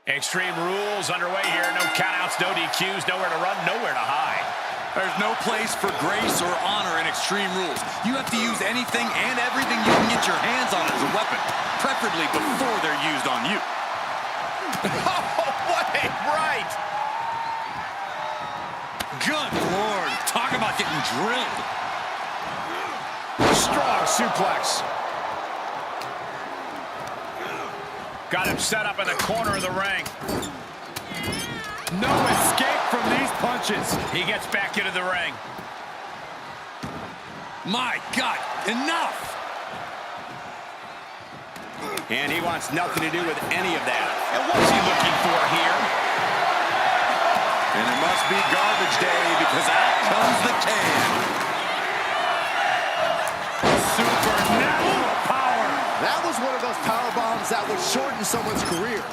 Extreme Rules underway here. No countouts, no DQs, nowhere to run, nowhere to hide. There's no place for grace or honor in Extreme Rules. You have to use anything and everything you can get your hands on as a weapon, preferably before they're used on you. Oh, what a right! Good Lord, talk about getting drilled. Strong suplex. Got him set up in the corner of the ring. No escape from these punches. He gets back into the ring. My God, enough! And he wants nothing to do with any of that. And what's he looking for here? And it must be garbage day because out comes the can. Supernatural power. That was one of those power bombs that would shorten someone's career.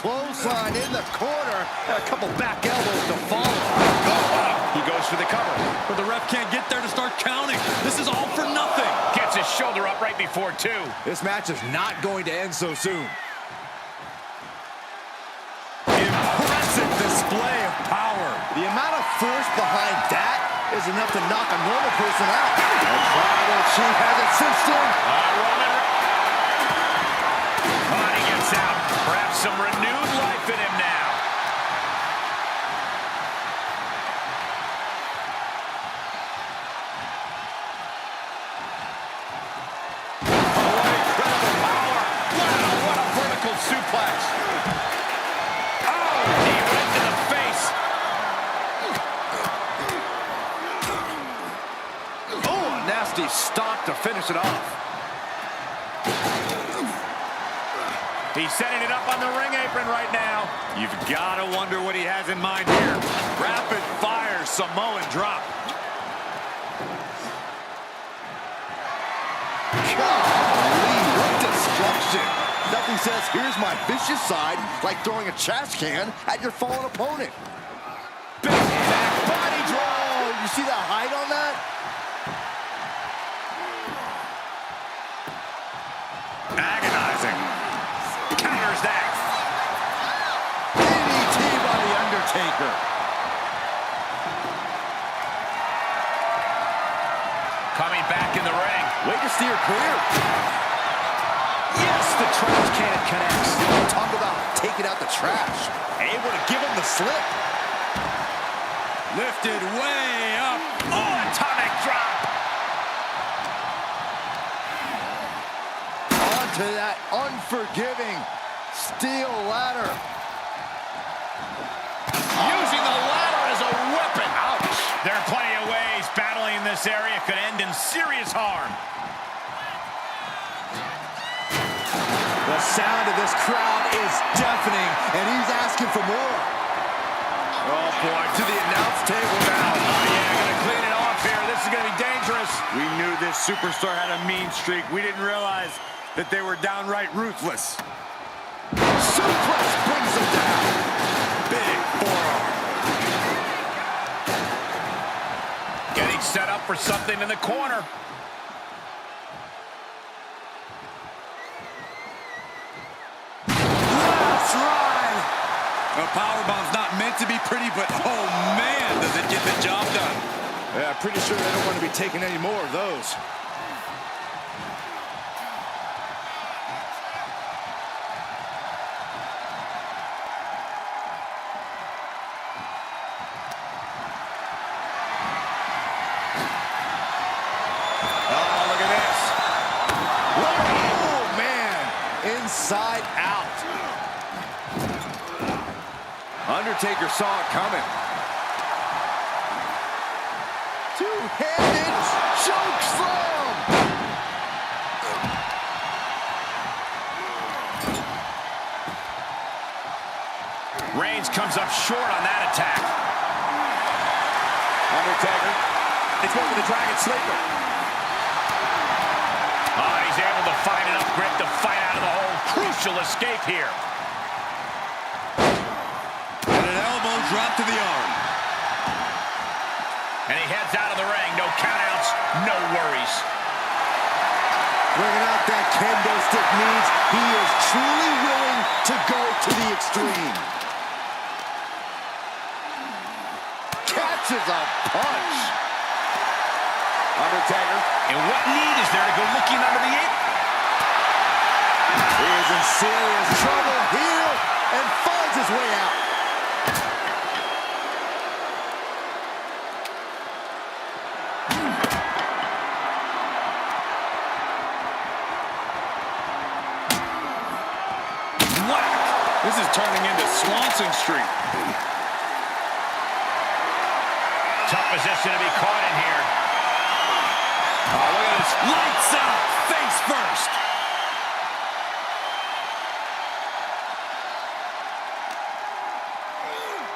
Clothesline in the corner, and a couple back elbows to follow. He goes for the cover. But the ref can't get there to start counting. This is all for nothing. Gets his shoulder up right before two. This match is not going to end so soon. Impressive display of power. The amount of force behind that is enough to knock a normal person out. The tribal chief has it cinched in. Roman. Cody gets out. Perhaps some renewed life in him now. Oh, incredible power. Wow, what a vertical suplex. Oh, knee right to the face. Oh, a nasty stop to finish it off. He's setting it up on the ring apron right now. You've got to wonder what he has in mind here. Rapid fire Samoan drop. Golly, what destruction. Nothing says, here's my vicious side, like throwing a trash can at your fallen opponent. Big back body draw. You see that height on that? Agonizing. Counters that. DDT by the Undertaker. Coming back in the ring. Way to steer clear. Yes, the trash can connects. Talk about taking out the trash. Able to give him the slip. Lifted way up. Oh, atomic drop. Onto that unforgiving steel ladder. Using the ladder as a weapon. Ouch. There are plenty of ways battling in this area could end in serious harm. The sound of this crowd is deafening, and he's asking for more. Oh, boy, to the announce table now. Oh, yeah, gonna clean it off here. This is gonna be dangerous. We knew this superstar had a mean streak. We didn't realize that they were downright ruthless. Suplex brings him down. Big forearm. Getting set up for something in the corner. Last ride. A powerbomb's not meant to be pretty, but oh man, does it get the job done. Yeah, pretty sure they don't want to be taking any more of those. Oh, look at this. Oh, man. Inside out. Undertaker saw it coming. Two-handed choke slam. Reigns comes up short on that attack. Undertaker. It's going to the Dragon Sleeper. Oh, he's able to find enough grit to fight out of the hole. Crucial escape here. And an elbow drop to the arm. And he heads out of the ring. No countouts, no worries. Bringing out that kendo stick means he is truly willing to go to the extreme. Catches a punch. Undertaker. And what need is there to go looking under the apron? He is in serious trouble here and finds his way out. This is turning into Swanson Street. Tough position to be caught in here. Oh, look at this. Lights out. Face first.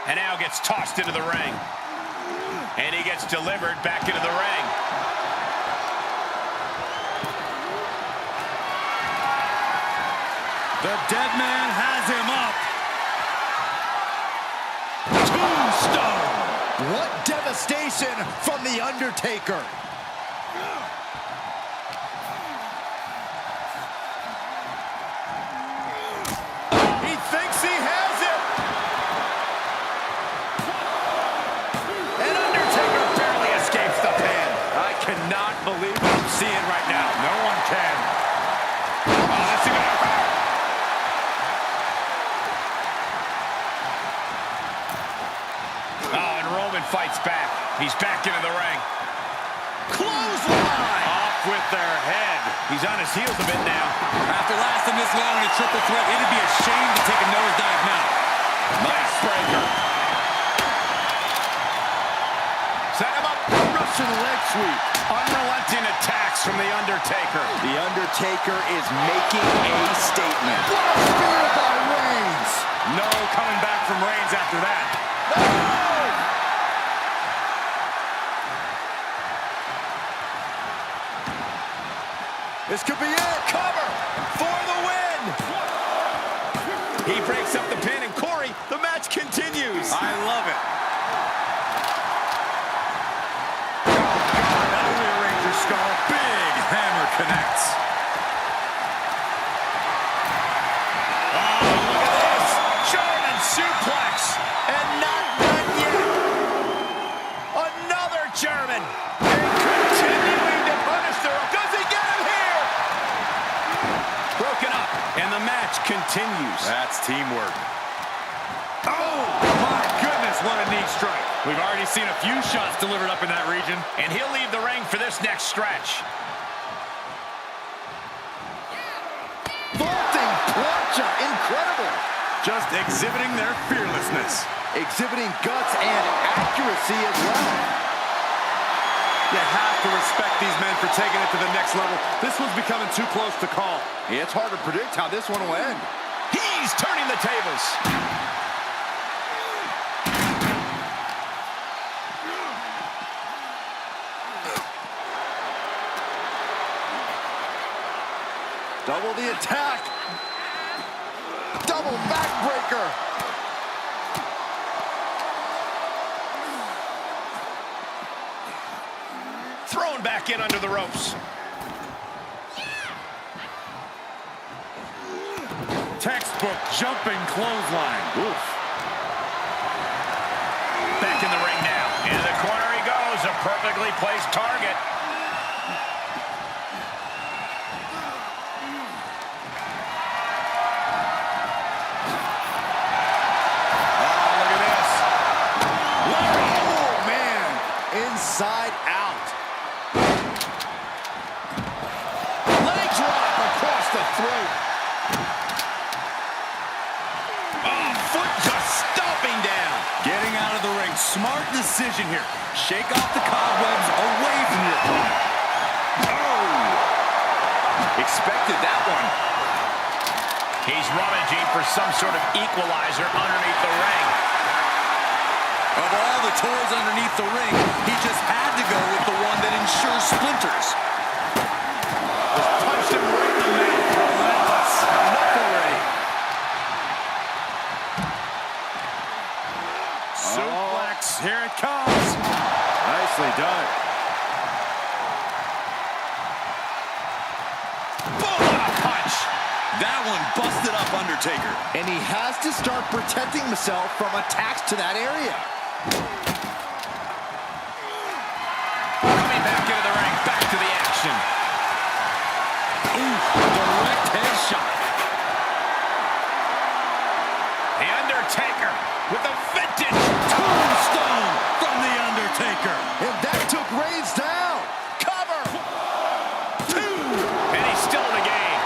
And now gets tossed into the ring. And he gets delivered back into the ring. The dead man has him up. Tombstone. What devastation from the Undertaker. He thinks he has it. And Undertaker barely escapes the pin. I cannot believe what I'm seeing right now. No one can. Oh, that's gonna hurt. Oh, and Roman fights back. He's back into the ring. Clothesline! Off with their head. He's on his heels a bit now. After lasting this long in a triple threat, it'd be a shame to take a nosedive now. Nice breaker. Set him up. Russian leg sweep. Unrelenting attacks from The Undertaker. The Undertaker is making a statement. What a spear by Reigns. No coming back from Reigns after that. This could be it. Cover for the win. He breaks up the pin, and Corey, the match continues. I love it. That'll rearrange your skull. Big hammer connects. Oh, look at this. German suplex. And not done yet. Another German. And continuing to punish their... Does he get him here? Broken up. And the match continues. That's teamwork. Oh, my goodness, what a knee strike. We've already seen a few shots delivered up in that region. And he'll leave the ring for this next stretch. Vaulting plancha. Incredible. Just exhibiting their fearlessness. Exhibiting guts and accuracy as well. You have to respect these men for taking it to the next level. This one's becoming too close to call. Yeah, it's hard to predict how this one will end. He's turning the tables. Double the attack. Double backbreaker. Thrown back in under the ropes. Textbook jumping clothesline. Oof. Back in the ring now. Into the corner he goes. A perfectly placed target. Inside out. Leg drop across the throat. Oh, foot just stomping down. Getting out of the ring. Smart decision here. Shake off the cobwebs away from your opponent. Oh! Expected that one. He's rummaging for some sort of equalizer underneath the ring. Of all the toys underneath the ring, he just had to go with the one that ensures splinters. Just punched him right in the mouth. Relentless. Enough already. Suplex, here it comes. Nicely done. busted up Undertaker. And he has to start protecting himself from attacks to that area. Coming back into the ring, back to the action. Ooh, direct headshot. The Undertaker with a vintage Tombstone from the Undertaker. And that took Rhodes down. cover. 2. And he's still in the game.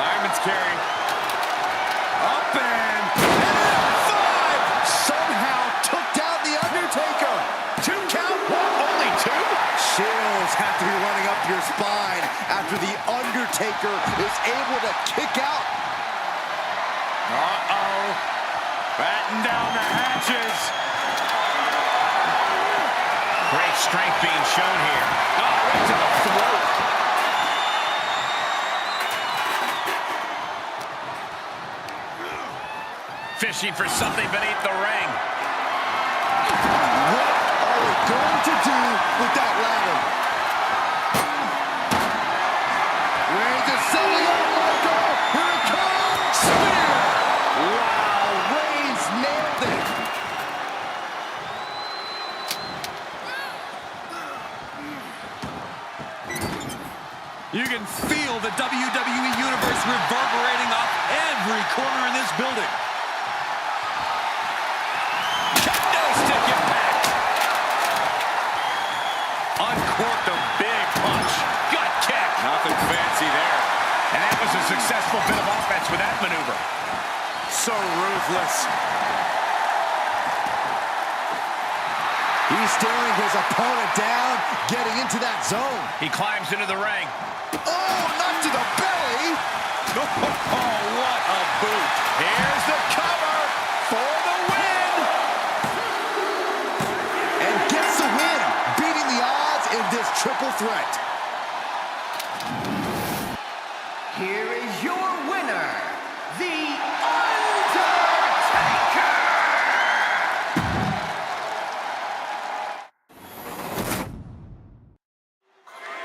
Fireman's carry. Up and 5. Somehow took down the Undertaker. 2 count. What? Only 2? Chills have to be running up your spine after the Undertaker is able to kick out. uh-oh. Batten down the hatches. Great strength being shown here. Oh, right to the throat. Fishing for something beneath the ring. What are we going to do with that ladder? Rhodes is setting up, Marco. Here it comes. Spear. Wow, Rhodes nailed it. You can feel the WWE Universe reverberating off every corner in this building. Kendo stick impact. Uncorked a big punch. Gut kick. Nothing fancy there. And that was a successful bit of offense with that maneuver. So ruthless. He's staring his opponent down, getting into that zone. He climbs into the ring. Oh, not to the belly. Oh, what a boot. Here's the cover for the win. And gets the win, beating the odds in this triple threat. Here is your winner, The Undertaker!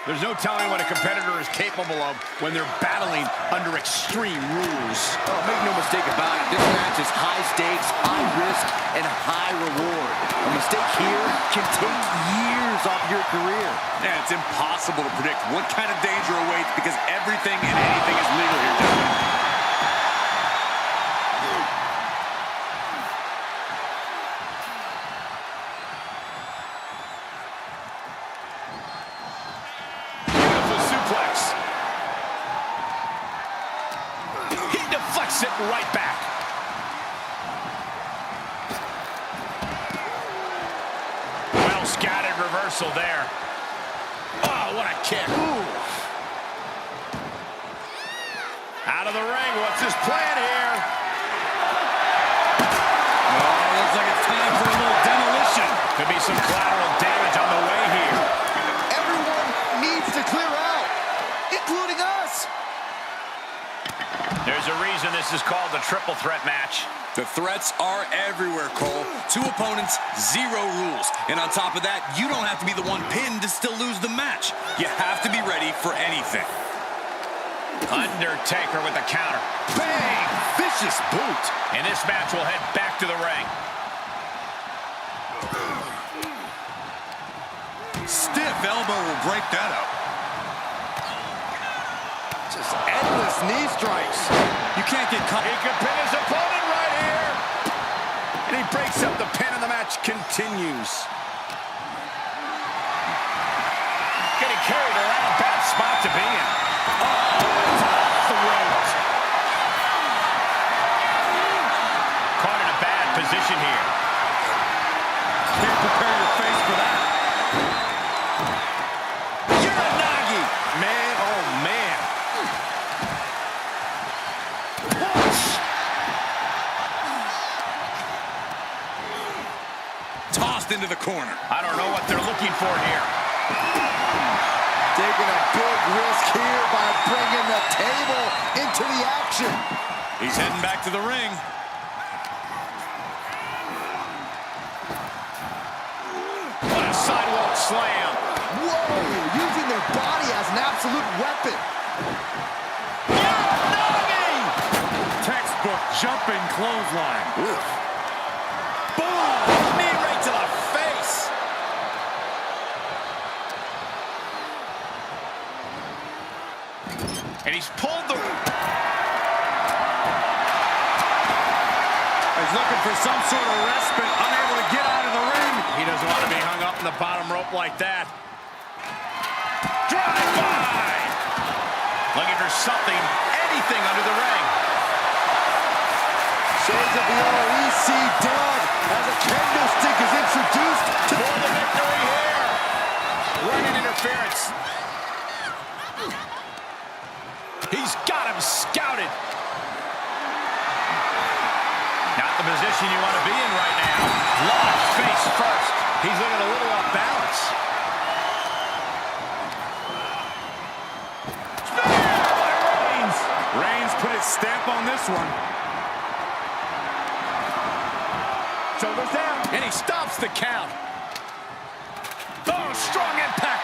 There's no telling what a competitor is capable of when they're battling under extreme rules. Oh, make no mistake about it, this match is high stakes, high risk, and high reward. A mistake here can take years off your career. And it's impossible to predict what kind of danger awaits because everything and anything is legal here, gentlemen. Beautiful suplex. He deflects it right back. Well scattered reversal there. Oh, what a kick. Out of the ring, what's his plan here? Oh, looks like it's time for a little demolition. Could be some collateral damage on the way here. Everyone needs to clear out, including us. There's a reason this is called the triple threat match. The threats are everywhere, Cole. 2 opponents, 0 rules. And on top of that, you don't have to be the one pinned to still lose the match. You have to be ready for anything. Undertaker with the counter. Bang! Vicious boot. And this match will head back to the ring. Stiff elbow will break that up. Just endless knee strikes. You can't get caught. He could pin his opponent right here. And he breaks up the pin and the match continues. Getting carried around. Bad spot to be in. Oh, throat. Caught in a bad position here. Can't prepare your face for that. Uranagi. Man, oh man. Tossed into the corner. I don't know what they're looking for here. Taking a big risk here by bringing the table into the action. He's heading back to the ring. What a sidewalk slam. Whoa, using their body as an absolute weapon. Uranagi! Jumping clothesline. Oof. Boom! Knee right to the face. And he's pulled the... He's looking for some sort of respite, unable to get out of the ring. He doesn't want to be hung up in the bottom rope like that. Drive-by! Looking for something, anything under the ring. Shades of the old EC Dub as a kendo stick is introduced to For the victory here. Running interference. He's got him scouted. Not the position you want to be in right now. Launch face first. He's looking a little off balance. Reigns put his stamp on this one. Shoulders down. And he stops the count. Oh, strong impact.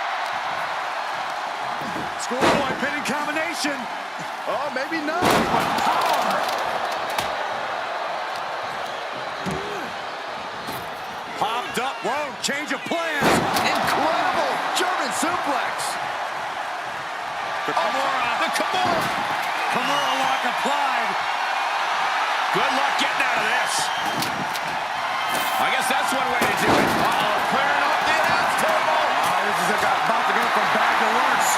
Schoolboy pinning combination. oh, maybe not. Power. Popped up. Whoa, change of plans. Incredible German suplex. The Kimura. The Kimura. Kimura lock applied. Good luck getting out of this. I guess that's one way to do it. Uh-oh, clearing up the announce table. This is about to go from bad to worse.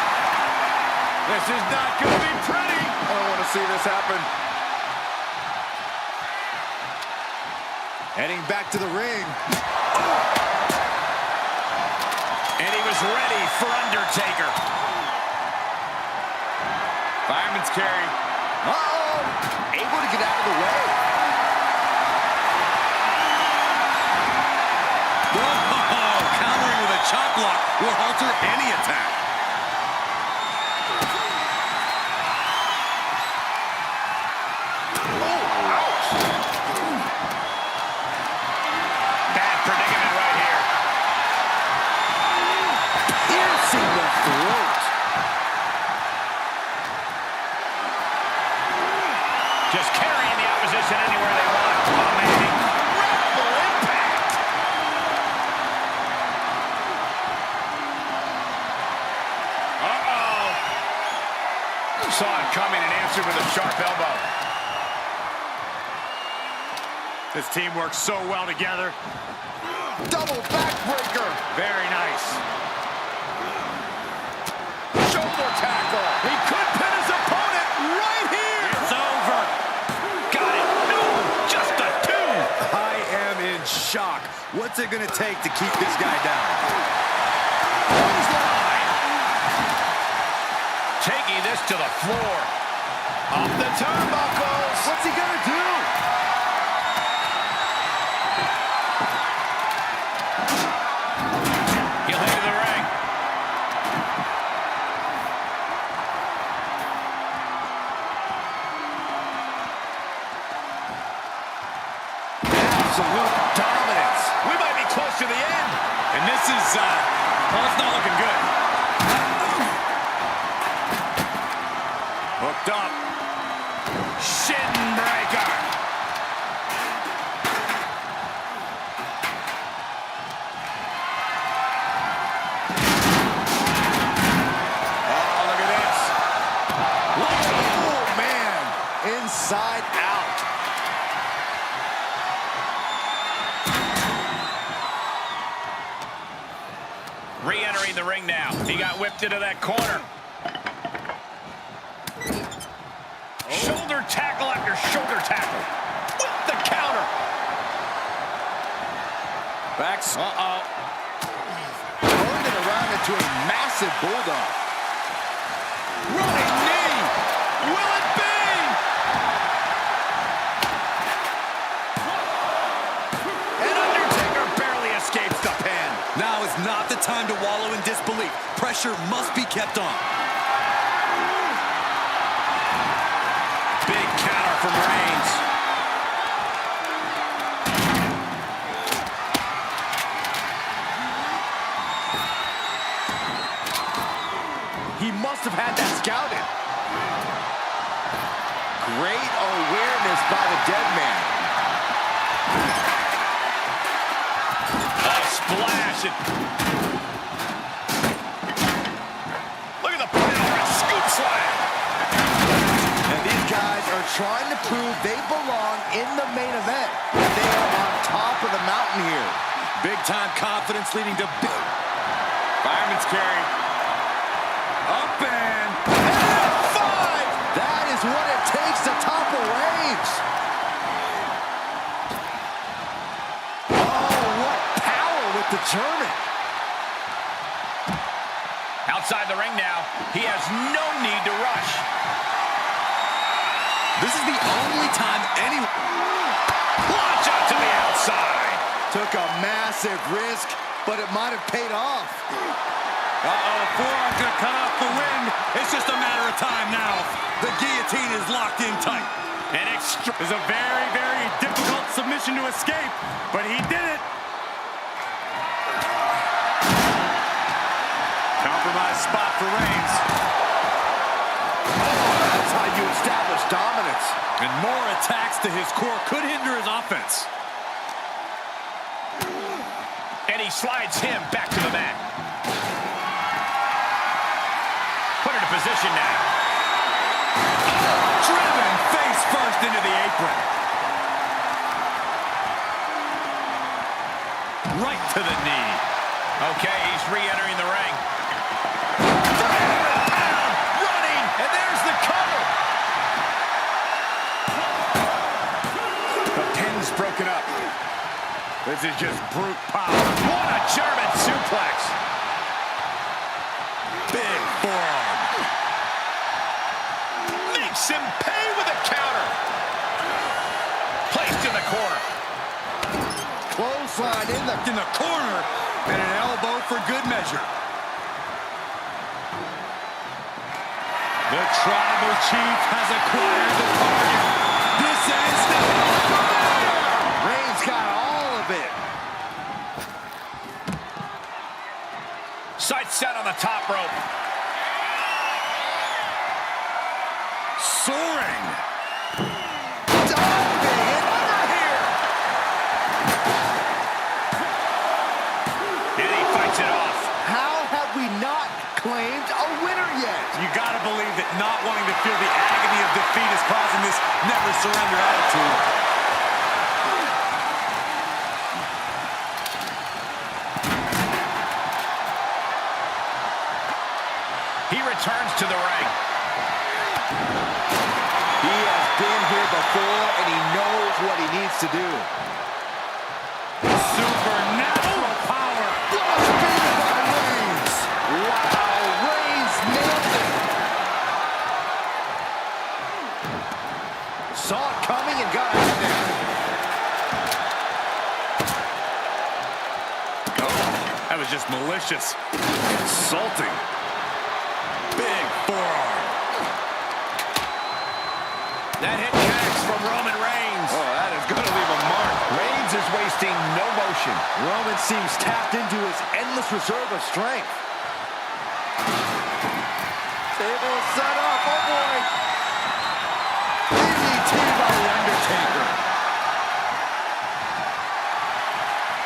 This is not going to be pretty. I don't want to see this happen. Heading back to the ring. And he was ready for Undertaker. Fireman's carry. Uh-oh. Able to get out of the way. Oh, countering with a chop block will alter any attack. Bad predicament right here. Piercing the throat. Just carrying the opposition anywhere they want. Amazing. Incredible impact. Uh-oh. Saw it coming and answered with a sharp elbow. This team works so well together. Double backbreaker. Very nice. Shoulder tackle. He could pin his opponent right here. It's over. Got it. No, just a two. I am in shock. What's it going to take to keep this guy down? Clothesline. Taking this to the floor. Up the turnbuckles. What's he gonna do? He'll head to the ring. Absolute dominance. We might be close to the end. And this is, well, it's not looking good. Hooked up. Shin breaker. Oh, look at this. Oh, man. Inside out. Re-entering the ring now. He got whipped into that corner. Shoulder tackle after shoulder tackle. With the counter. Backs. Uh-oh. Turned it around into a massive bulldog. Running knee. Will it be? And Undertaker barely escapes the pin. Now is not the time to wallow in disbelief. Pressure must be kept on. Big counter from Reigns. He must have had that scouted. Great awareness noticed by the dead man. Oh, splash. Look at the power and scoop slam. And these guys are trying to prove they belong in the main event. They are on top of the mountain here. Big-time confidence leading to big... Fireman's carry. Up and... F5! That is what it takes to topple Reigns. Oh, what power with the German. Outside the ring now. He has no need to rush. This is the only time anyone... Launch out to the outside. Took a massive risk, but it might have paid off. Forearm's gonna cut off the wind. It's just a matter of time now. The guillotine is locked in tight. And It's a very, very difficult submission to escape, but he did it. Compromise spot for Reigns. That's how you establish dominance. And more attacks to his core could hinder his offense. And he slides him back to the mat. Put her to position now. Driven face first into the apron. Right to the knee. Okay, he's re-entering the ring. Running, and there's the cover. The pin's broken up. This is just brute power. What a German suplex. Big forearm. Makes him pay with a counter. Placed in the corner. Clothesline in the corner, and an elbow for good measure. The tribal chief has acquired the target. This ends now. Reigns got all of it. Sights set on the top rope. Soaring. Diving and under here. And he fights it off. How have we not claimed a winner yet? You gotta believe that not wanting to feel the agony of defeat is causing this never surrender attitude. He returns to the ring. He has been here before, and he knows what he needs to do. Supernatural power. Speed by Reigns. Wow, Reigns nailed it. Saw it coming and got out there. That was just malicious. Insulting. Big forearm. That hit connects from Roman Reigns. Oh, that is going to leave a mark. Reigns is wasting no motion. Roman seems tapped into his endless reserve of strength. Table set up. Oh, boy. DDT by the Undertaker.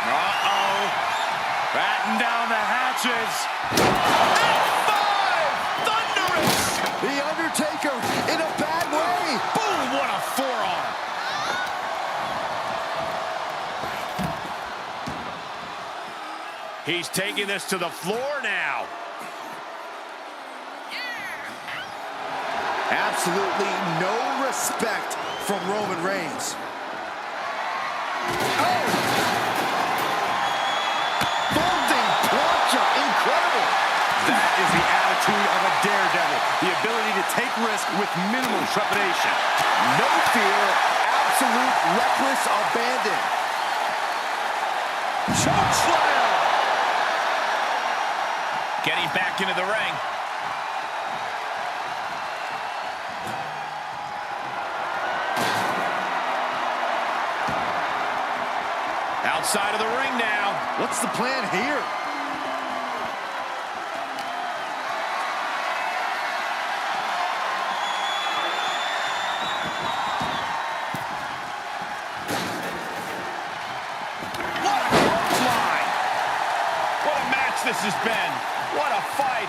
Uh-oh. Batten down the hatches. Thunderous. The Undertaker in a bad way. Boom, what a forearm. He's taking this to the floor now. Absolutely no respect from Roman Reigns. Oh! Vaulting plancha, incredible. That is the attitude of a daredevil. The ability to take risk with minimal trepidation. No fear, absolute reckless abandon. Choke slam. Getting back into the ring. Outside of the ring now. What's the plan here? this has been. What a fight.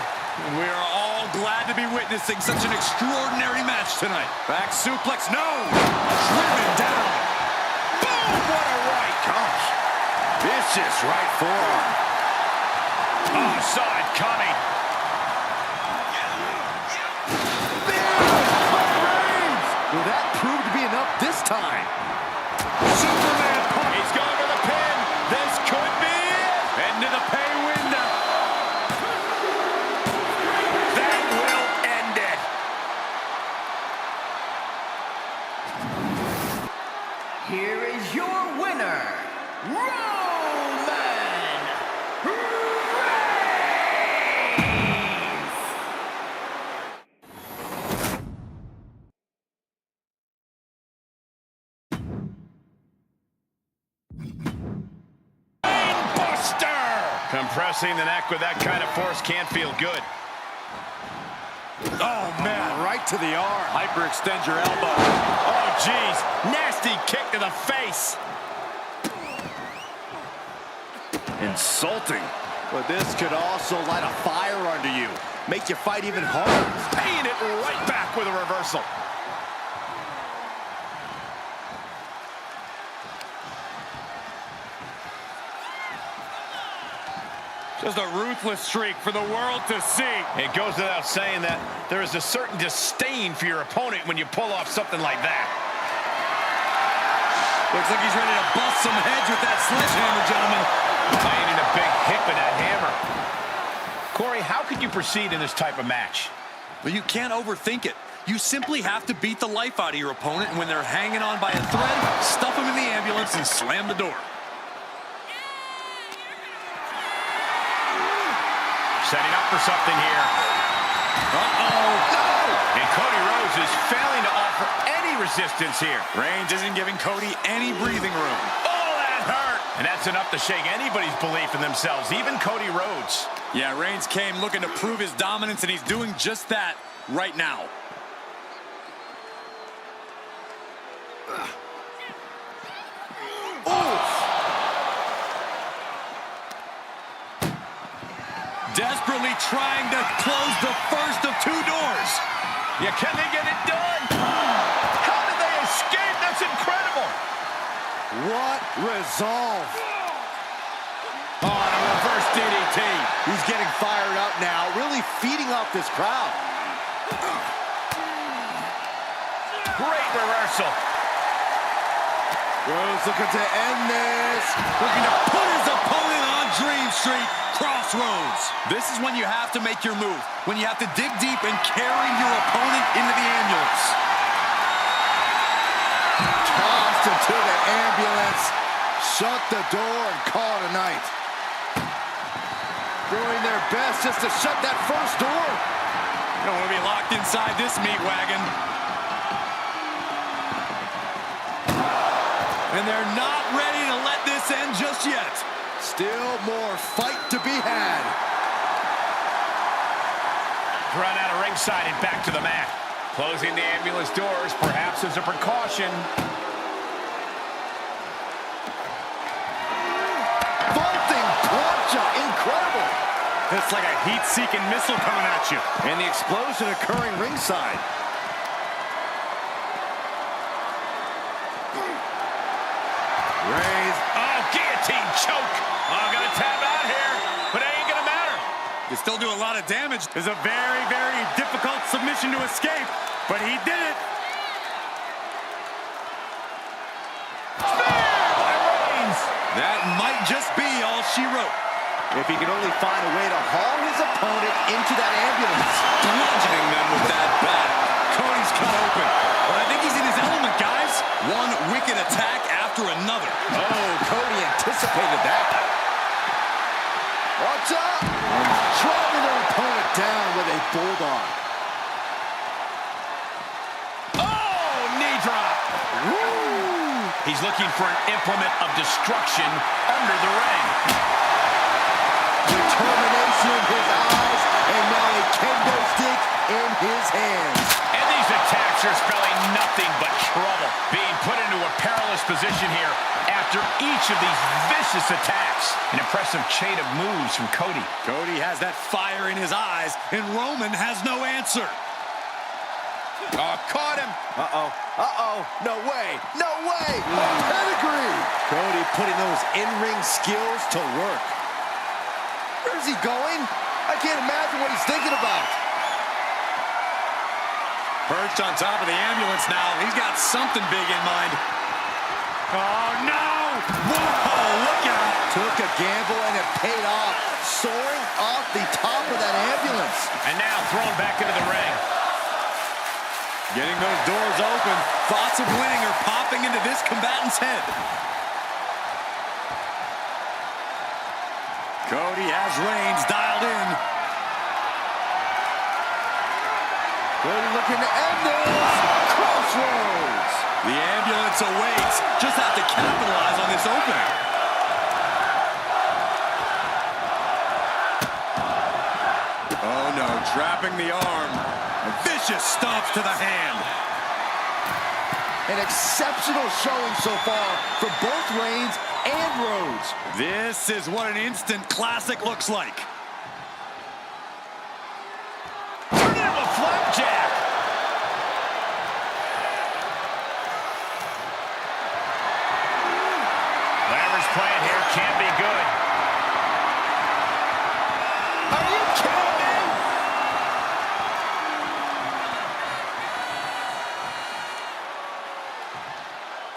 We are all glad to be witnessing such an extraordinary match tonight. Back suplex, no! Driven down. Boom! What a right. Gosh. Vicious right forearm. Oh, saw it coming. Will that prove to be enough this time? Superman punch. He's going for the pin. This could be it. Into the pay window. That will end it. Here is your winner, Roman Reigns! Buster! Compressing the neck with that kind of force can't feel good. Oh, man, right to the arm. Hyperextend your elbow. Oh, geez. Nasty kick to the face. Insulting. But this could also light a fire under you. Make you fight even harder. Paying it right back with a reversal. Just a ruthless streak for the world to see. It goes without saying that there is a certain disdain for your opponent when you pull off something like that. Looks like he's ready to bust some heads with that sledgehammer, gentlemen. Landing a big hit with that hammer. Corey, how could you proceed in this type of match? But you can't overthink it. You simply have to beat the life out of your opponent, and when they're hanging on by a thread, stuff them in the ambulance and slam the door. Setting up for something here. Uh-oh. No! And Cody Rhodes is failing to offer any resistance here. Reigns isn't giving Cody any breathing room. Oh, that hurt! And that's enough to shake anybody's belief in themselves, even Cody Rhodes. Yeah, Reigns came looking to prove his dominance, and he's doing just that right now. Desperately trying to close the first of two doors. Yeah, can they get it done? How did they escape? That's incredible. What resolve. Oh, and a reverse DDT. He's getting fired up now, really feeding off this crowd. Great reversal. Rhodes looking to end this. Looking to put his opponent on Dream Street. Crossroads. This is when you have to make your move. When you have to dig deep and carry your opponent into the ambulance. Tossed into the ambulance. Shut the door and call it a night. Doing their best just to shut that first door. You don't want to be locked inside this meat wagon. And they're not ready to let this end just yet. Still more fight to be had. Run out of ringside and back to the mat. Closing the ambulance doors, perhaps as a precaution. Vaulting plancha, incredible. It's like a heat-seeking missile coming at you. And the explosion occurring ringside. Reigns. Oh, guillotine choke. Oh, gonna tap out here, but it ain't gonna matter. You still do a lot of damage. It's a very, very difficult submission to escape, but he did it. Spear by Reigns. That might just be all she wrote. If he can only find a way to haul his opponent into that ambulance. Bludgeoning them with that bat. Cody's come open. But I think he's in his element, guys. One wicked attack after another. Oh, Cody anticipated that. Watch out! Driving their opponent down with a bulldog. Oh, knee drop. Woo! He's looking for an implement of destruction under the ring. Determination in his eyes, and now a kendo stick in his hands. And these attacks are spelling nothing but trouble. Being put into a perilous position here after each of these vicious attacks. An impressive chain of moves from Cody. Cody has that fire in his eyes, and Roman has no answer. Oh, caught him. No way. No way. Pedigree. Cody putting those in-ring skills to work. Where's he going? I can't imagine what he's thinking about. Perched on top of the ambulance now. He's got something big in mind. Oh, no! Whoa, look out! Took a gamble and it paid off. Soaring off the top of that ambulance. And now thrown back into the ring. Getting those doors open. Thoughts of winning are popping into this combatant's head. Cody has Reigns dialed in. Cody looking to end this. Crossroads. The ambulance awaits. Just have to capitalize on this opening. Oh no, trapping the arm. A vicious stomp to the hand. An exceptional showing so far for both Reigns and Rhodes. This is what an instant classic looks like. Turn it into a flapjack. Whatever's playing here can't be good. Are you kidding me?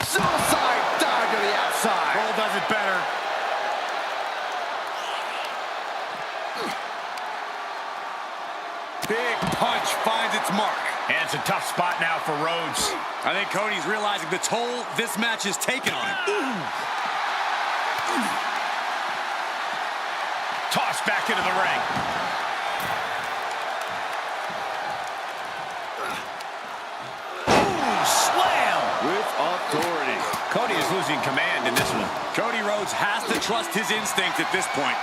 Suicide dive to the outside. Cole does it better. Big punch finds its mark. And it's a tough spot now for Rhodes. I think Cody's realizing the toll this match has taken on him. Tossed back into the ring. Ooh, slam! With authority. Cody is losing command in this one. Cody Rhodes has to trust his instinct at this point.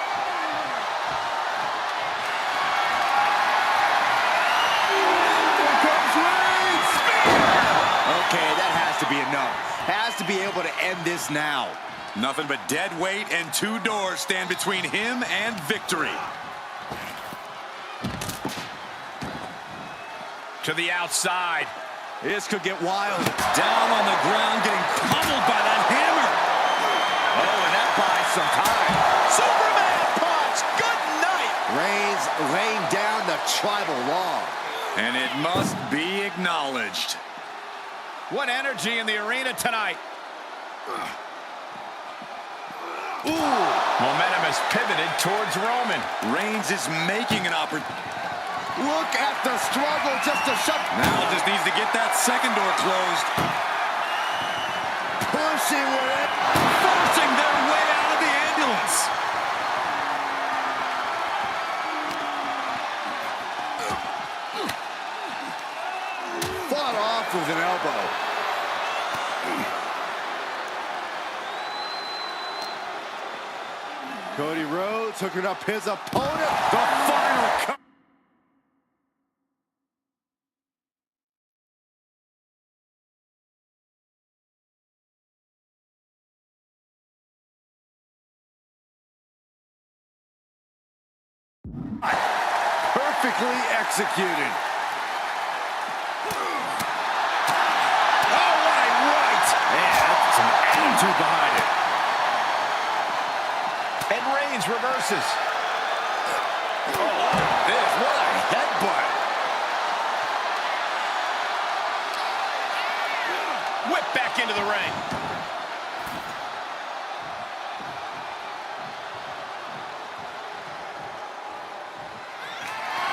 Okay, that has to be enough. Has to be able to end this now. Nothing but dead weight and two doors stand between him and victory. To the outside. This could get wild. Down on the ground, getting pummeled by that hammer. Oh, and that buys some time. Superman punch! Good night! Reigns laying down the tribal law. And it must be acknowledged. What energy in the arena tonight. Ooh. Momentum has pivoted towards Roman. Reigns is making an opportunity. Look at the struggle just to shut. Now just needs to get that second door closed. Pushing with it. Forcing their way out of the ambulance. Fought off with an elbow. Cody Rhodes hooking up his opponent. The final. Perfectly executed. Oh, what a right! Man, that's some attitude behind it. And Reigns reverses. Oh, this, what a headbutt. Whip back into the ring.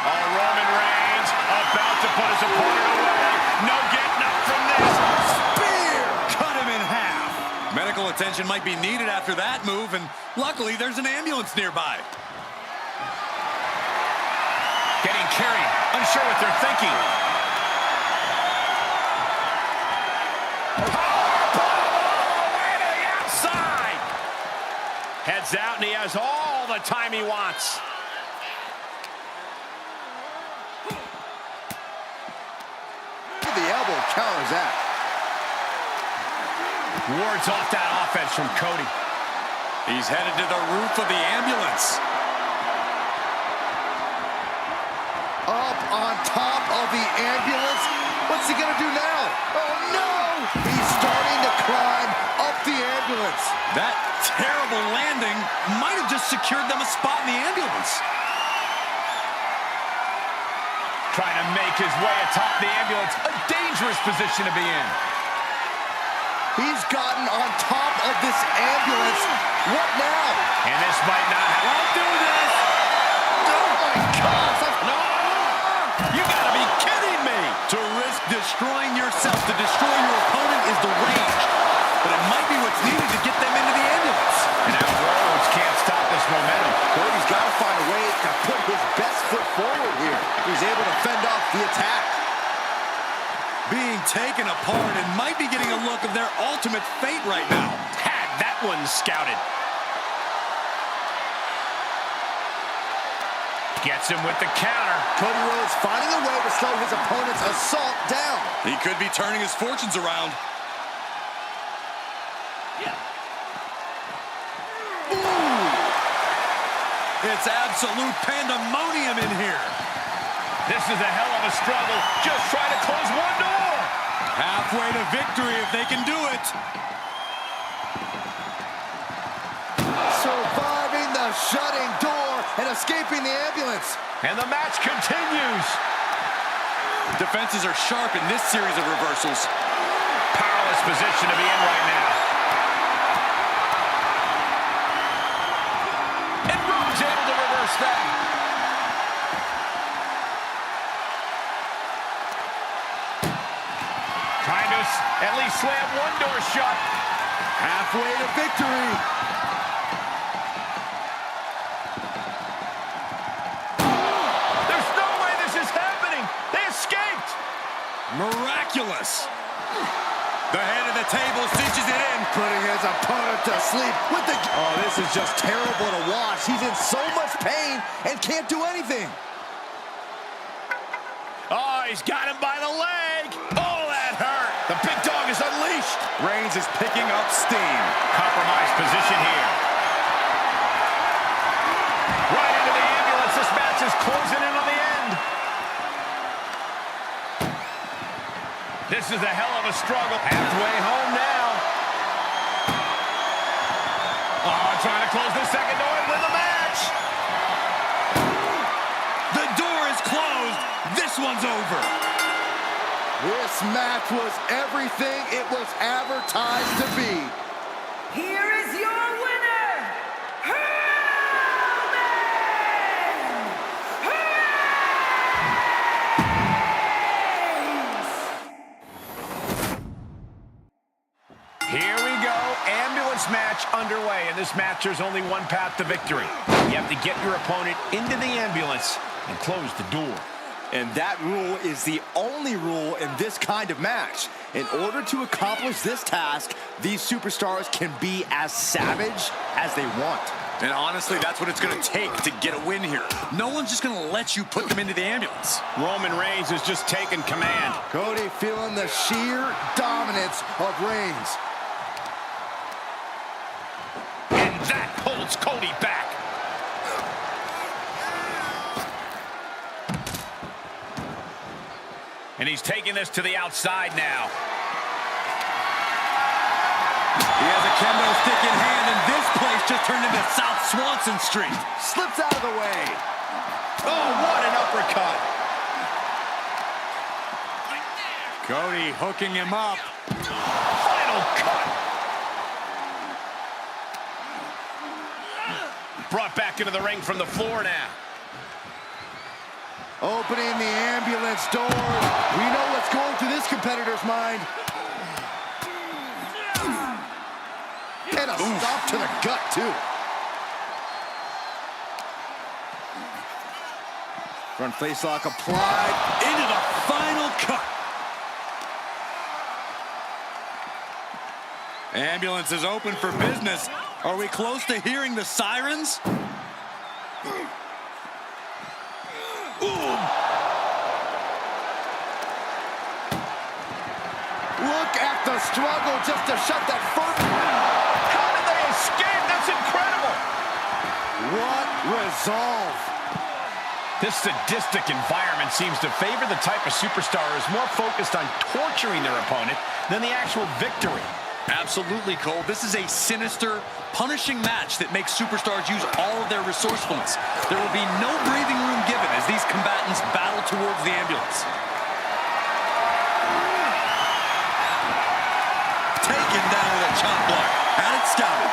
Oh, Roman Reigns about to put his opponent away. No getting up from this. Spear! Cut him in half. Medical attention might be needed after that move, and luckily there's an ambulance nearby. Getting carried. Unsure what they're thinking. Heads out, and he has all the time he wants. The elbow counters that. Wards off that offense from Cody. He's headed to the roof of the ambulance. Up on top of the ambulance. What's he gonna do now? Oh no! He's starting to climb up the ambulance. That terrible landing might have just secured them a spot in the ambulance. Trying to make his way atop the ambulance. A dangerous position to be in. He's gotten on top of this ambulance. What now? And this might not have... Don't do this! Oh my gosh! No! You gotta be kidding me! To risk destroying yourself to destroy your opponent is deranged. But it might be what's needed to get them into the ambulance. And now Rhodes can't stop this momentum. Cody's got to find a way to put his best foot forward here. He's able to fend off the attack. Being taken apart and might be getting a look of their ultimate fate right now. Had that one scouted. Gets him with the counter. Cody Rhodes finding a way to slow his opponent's assault down. He could be turning his fortunes around. Ooh. It's absolute pandemonium in here. This is a hell of a struggle. Just trying to close one door. Halfway to victory if they can do it. Surviving the shutting door and escaping the ambulance. And the match continues. Defenses are sharp in this series of reversals. Powerless position to be in right now. And Rhodes able to reverse that. Trying to at least slam one door shut. Halfway to victory. There's no way this is happening. They escaped. Miraculous. The head of the table cinches it in. Putting his opponent to sleep with the... Oh, this is just terrible to watch. He's in so much pain and can't do anything. Oh, he's got him by the leg. Oh, that hurt. The big dog is unleashed. Reigns is picking up steam. Compromised position here. Right into the ambulance. This match is closing in on the end. This is a hell of a struggle. Halfway home now. Oh, trying to close the second door and win the match. The door is closed. This one's over. This match was everything it was advertised to be. Here is your winner, Here we go. Ambulance match underway. In this match, there's only one path to victory. You have to get your opponent into the ambulance and close the door. And that rule is the only rule in this kind of match. In order to accomplish this task, these superstars can be as savage as they want. And honestly, that's what it's going to take to get a win here. No one's just going to let you put them into the ambulance. Roman Reigns has just taken command. Cody feeling the sheer dominance of Reigns. And that holds Cody back. And he's taking this to the outside now. He has a kendo stick in hand, and this place just turned into South Swanson Street. Slips out of the way. Oh, what an uppercut. Cody hooking him up. Final cut. Brought back into the ring from the floor now. Opening the ambulance doors. We know what's going through this competitor's mind. And a stop to the gut, too. Front face lock applied. Into the final cut. Ambulance is open for business. Are we close to hearing the sirens? Look at the struggle just to shut that first... How did they escape? That's incredible. What resolve. This sadistic environment seems to favor the type of superstar who is more focused on torturing their opponent than the actual victory. Absolutely, Cole. This is a sinister, punishing match that makes superstars use all of their resourcefulness. There will be no breathing room given as these combatants battle towards the ambulance. Taken down with a chop block. Had it scouted.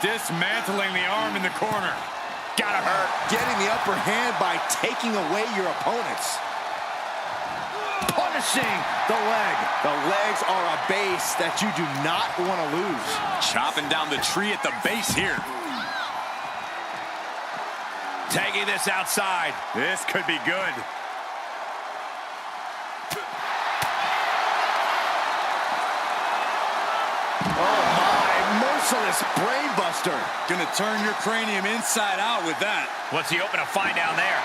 Dismantling the arm in the corner. Gotta hurt. Getting the upper hand by taking away your opponents. Punishing the leg. The legs are a base that you do not want to lose. Chopping down the tree at the base here. Taking this outside. This could be good. Oh my, merciless brain buster. Gonna turn your cranium inside out with that. What's he hoping to find down there?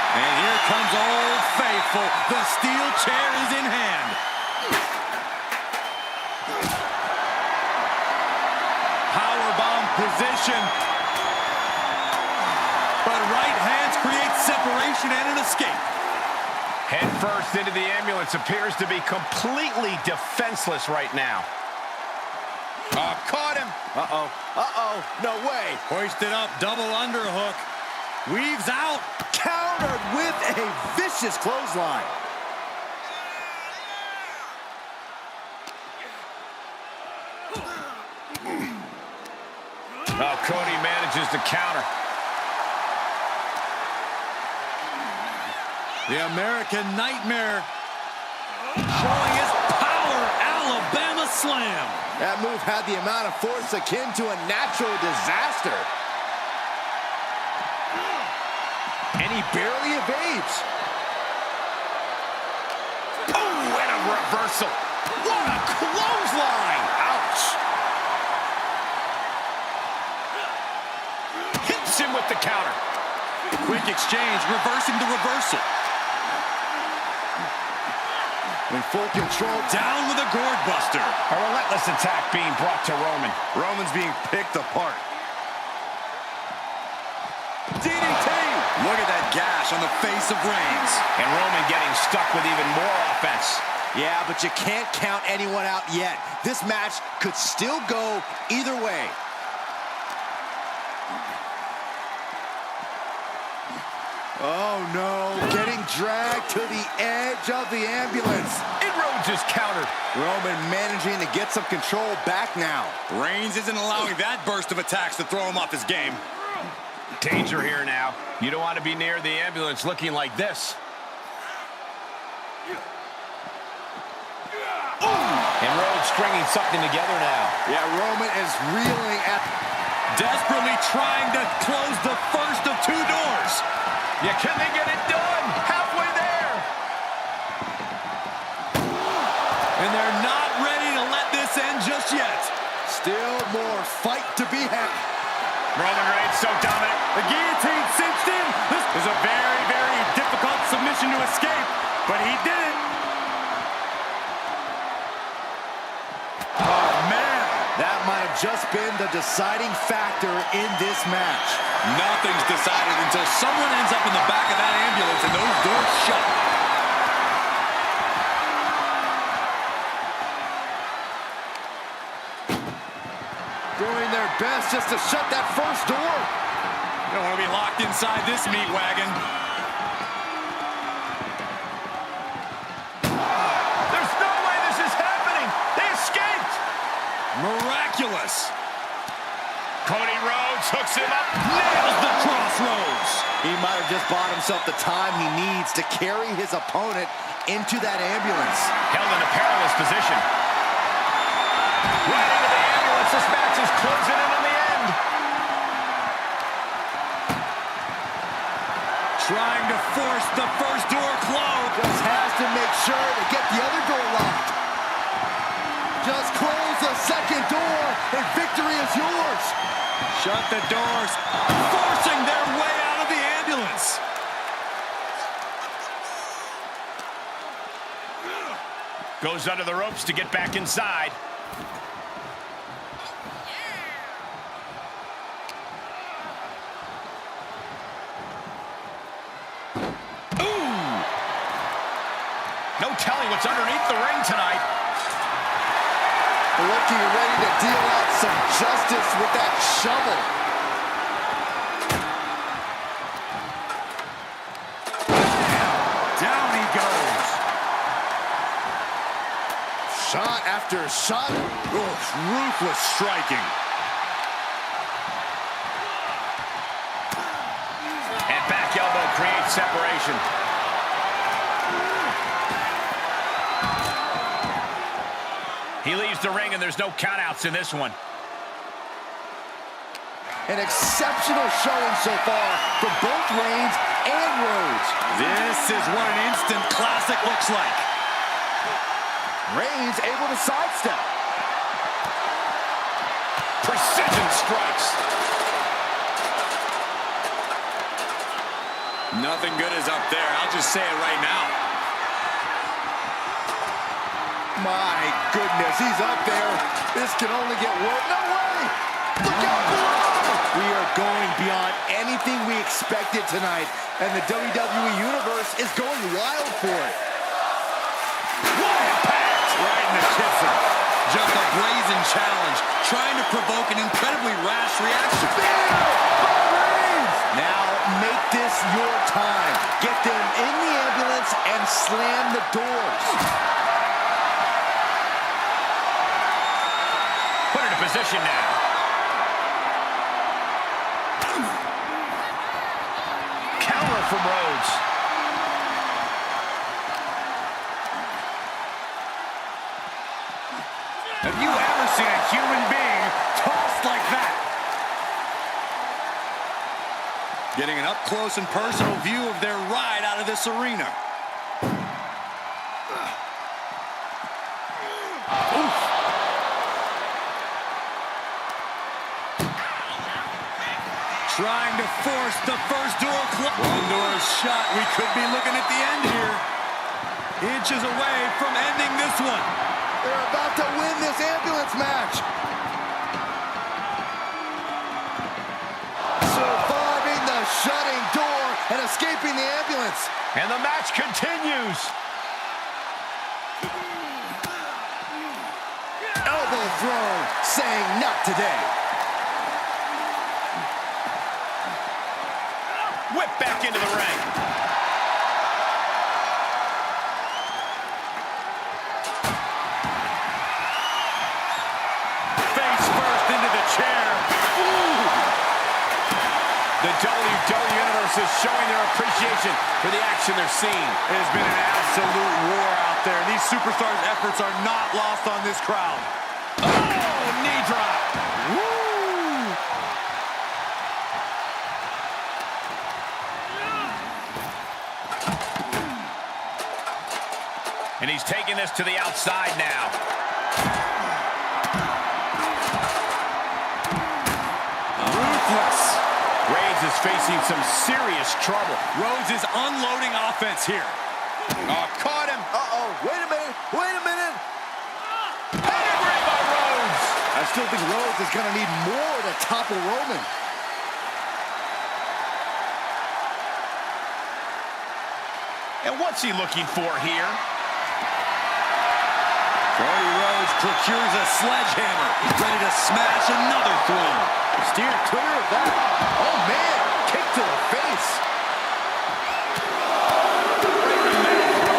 And here comes Old Faithful. The steel chair is in hand. Powerbomb position. But right hands create separation and an escape. Head first into the ambulance, appears to be completely defenseless right now. Caught him. No way. Hoisted up, double underhook. Weaves out. Countered with a vicious clothesline. Oh, Cody manages to counter. The American Nightmare showing his power. Alabama Slam. That move had the amount of force akin to a natural disaster. And he barely evades. Oh, and a reversal. What a clothesline. Ouch. Hits him with the counter. Quick exchange, reversing the reversal. In full control. Down with a gourd buster. A relentless attack being brought to Roman. Roman's being picked apart. DDT! Look at that gash on the face of Reigns. And Roman getting stuck with even more offense. Yeah, but you can't count anyone out yet. This match could still go either way. Oh no, getting dragged to the edge of the ambulance. And Rhodes is countered. Roman managing to get some control back now. Reigns isn't allowing that burst of attacks to throw him off his game. Danger here now. You don't want to be near the ambulance looking like this. And Rhodes stringing something together now. Yeah, Roman is reeling at... Desperately trying to close the first of two doors. Yeah, can they get it done? Halfway there. And they're not ready to let this end just yet. Still more fight to be had. Roman Reigns so dominant. The guillotine cinched in. This is a very, very difficult submission to escape, but he did it. Oh, man. That might have just been the deciding factor in this match. Nothing's decided until someone ends up in the back of that ambulance and those doors shut. Doing their best just to shut that first door. You don't want to be locked inside this meat wagon. There's no way this is happening. They escaped. Miraculous. Cody Rhodes hooks him up. Nails the crossroads. He might have just bought himself the time he needs to carry his opponent into that ambulance. Held in a perilous position. Right into the ambulance. This match is closing in on the end. Trying to force the first door closed. Just has to make sure to get the other door locked. Just close the second door and victory is yours. Shut the doors, forcing their way out of the ambulance. Goes under the ropes to get back inside. No telling what's underneath the ring tonight. Looking ready to deal out some justice with that shovel. Down he goes. Shot after shot. Ruthless striking. And back elbow creates separation. He leaves the ring, and there's no countouts in this one. An exceptional showing so far for both Reigns and Rhodes. This is what an instant classic looks like. Reigns able to sidestep. Precision strikes. Nothing good is up there. I'll just say it right now. My goodness, he's up there. This can only get worse. No way! Look out below! We are going beyond anything we expected tonight, and the WWE Universe is going wild for it. What impact! Right in the kisser. Just a brazen challenge, trying to provoke an incredibly rash reaction. Now make this your time. Get them in the ambulance and slam the doors. Put it in position now. Counter from Rhodes. Have you ever seen a human being tossed like that? Getting an up-close and personal view of their ride out of this arena. Trying to force the first door close. One door shot. We could be looking at the end here. Inches away from ending this one. They're about to win this ambulance match. Surviving the shutting door and escaping the ambulance. And the match continues. Elbow thrown, saying not today. Whip back into the ring. Face first into the chair. Ooh. The WWE Universe is showing their appreciation for the action they're seeing. It has been an absolute war out there. These superstars' efforts are not lost on this crowd. Oh, knee drop. Woo! And he's taking this to the outside now. Ruthless. Reigns is facing some serious trouble. Rhodes is unloading offense here. Oh, caught him. Uh-oh, wait a minute, wait a minute. Pedigree by Rhodes. I still think Rhodes is going to need more to topple Roman. And what's he looking for here? Cody Rhodes procures a sledgehammer, ready to smash another throne. Steered clear of that. Oh, man, kick to the face.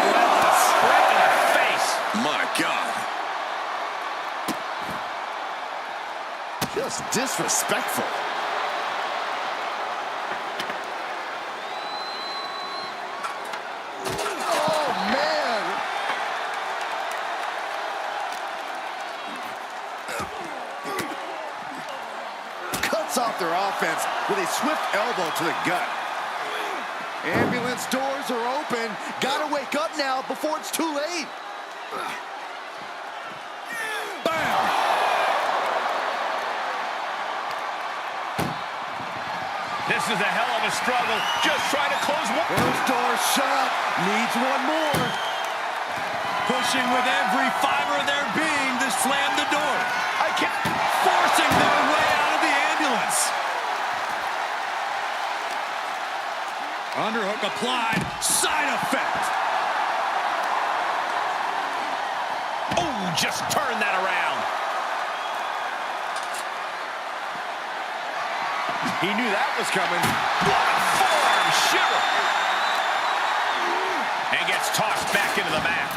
Relentless. Right to the face. My God. Just disrespectful. Off their offense with a swift elbow to the gut. Ambulance doors are open. Gotta wake up now before it's too late. Bam! This is a hell of a struggle. Just trying to close one. First door shut. Needs one more. pushing with every fiber of their being to slam the door. I can't. Forcing their way out of the ambulance. Underhook applied. Side effect. Oh, just turn that around. He knew that was coming. What a forearm shiver. And gets tossed back into the mat.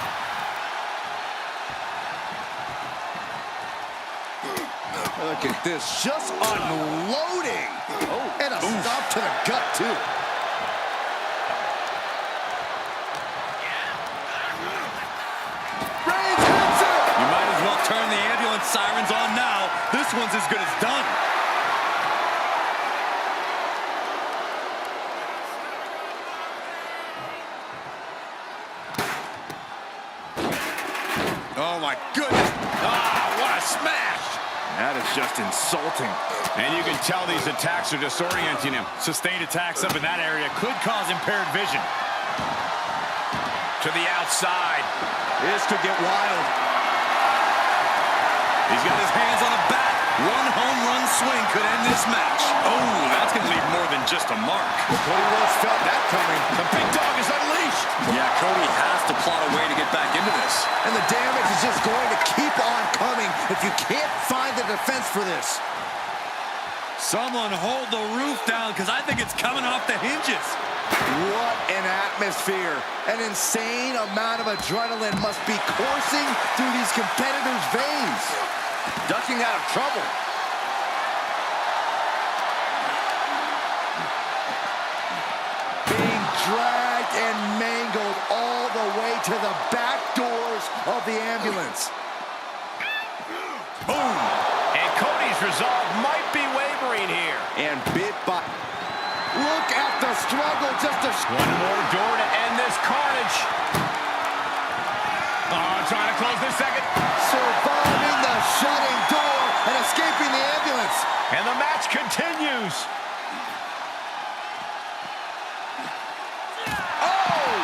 Look at this, just unloading. Oh, and a stop to the gut, too. Reigns hits it! You might as well turn the ambulance sirens on now. This one's as good as done. Oh, my goodness. Ah, what a smash. That is just insulting. And you can tell these attacks are disorienting him. Sustained attacks up in that area could cause impaired vision. To the outside. This could get wild. He's got his hands on the bat. One home run swing could end this match. Oh, that's going to leave more than just a mark. Cody Rhodes felt that coming. The big dog is unleashed. Yeah, Cody has to plot a way to get back into this. And the damage is just going to keep on coming if you can't find the defense for this. Someone hold the roof down because I think it's coming off the hinges. What an atmosphere. An insane amount of adrenaline must be coursing through these competitors' veins. Ducking out of trouble. Being dragged and mangled all the way to the back doors of the ambulance. Boom. And Cody's resolve might be wavering here. And bit by... Look at the struggle just to... One more door to end this carnage. Oh, trying to close this second. Surviving the shutting door and escaping the ambulance. And the match continues. Oh!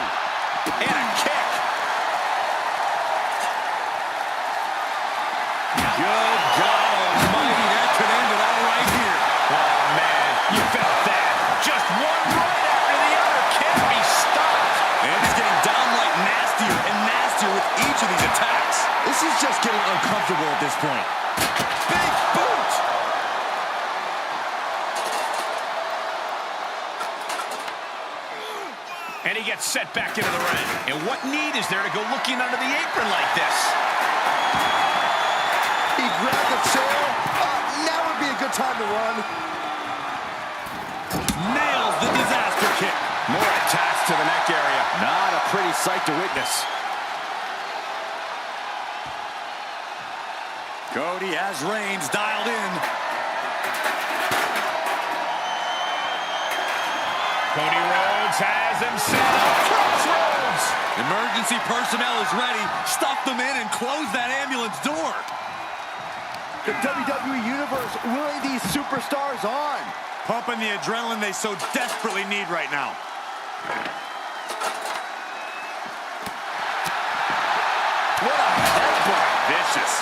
And a kick. Good God almighty, that could end it all right here. Oh, man, you felt that. Just one right after the other can't be stopped. And it's getting downright nastier and nastier with each of these attacks. This is just getting uncomfortable at this point. Big boot. And he gets set back into the ring. And what need is there to go looking under the apron like this? He grabbed the chair. Now would be a good time to run. Nails the disaster kick. More attacks to the neck area. Not a pretty sight to witness. Cody has Reigns dialed in. Cody Rhodes has himself a crossroads. Emergency personnel is ready. Stuff them in and close that ambulance door. The WWE Universe willing these superstars on. Pumping the adrenaline they so desperately need right now. What a headbutt. Vicious.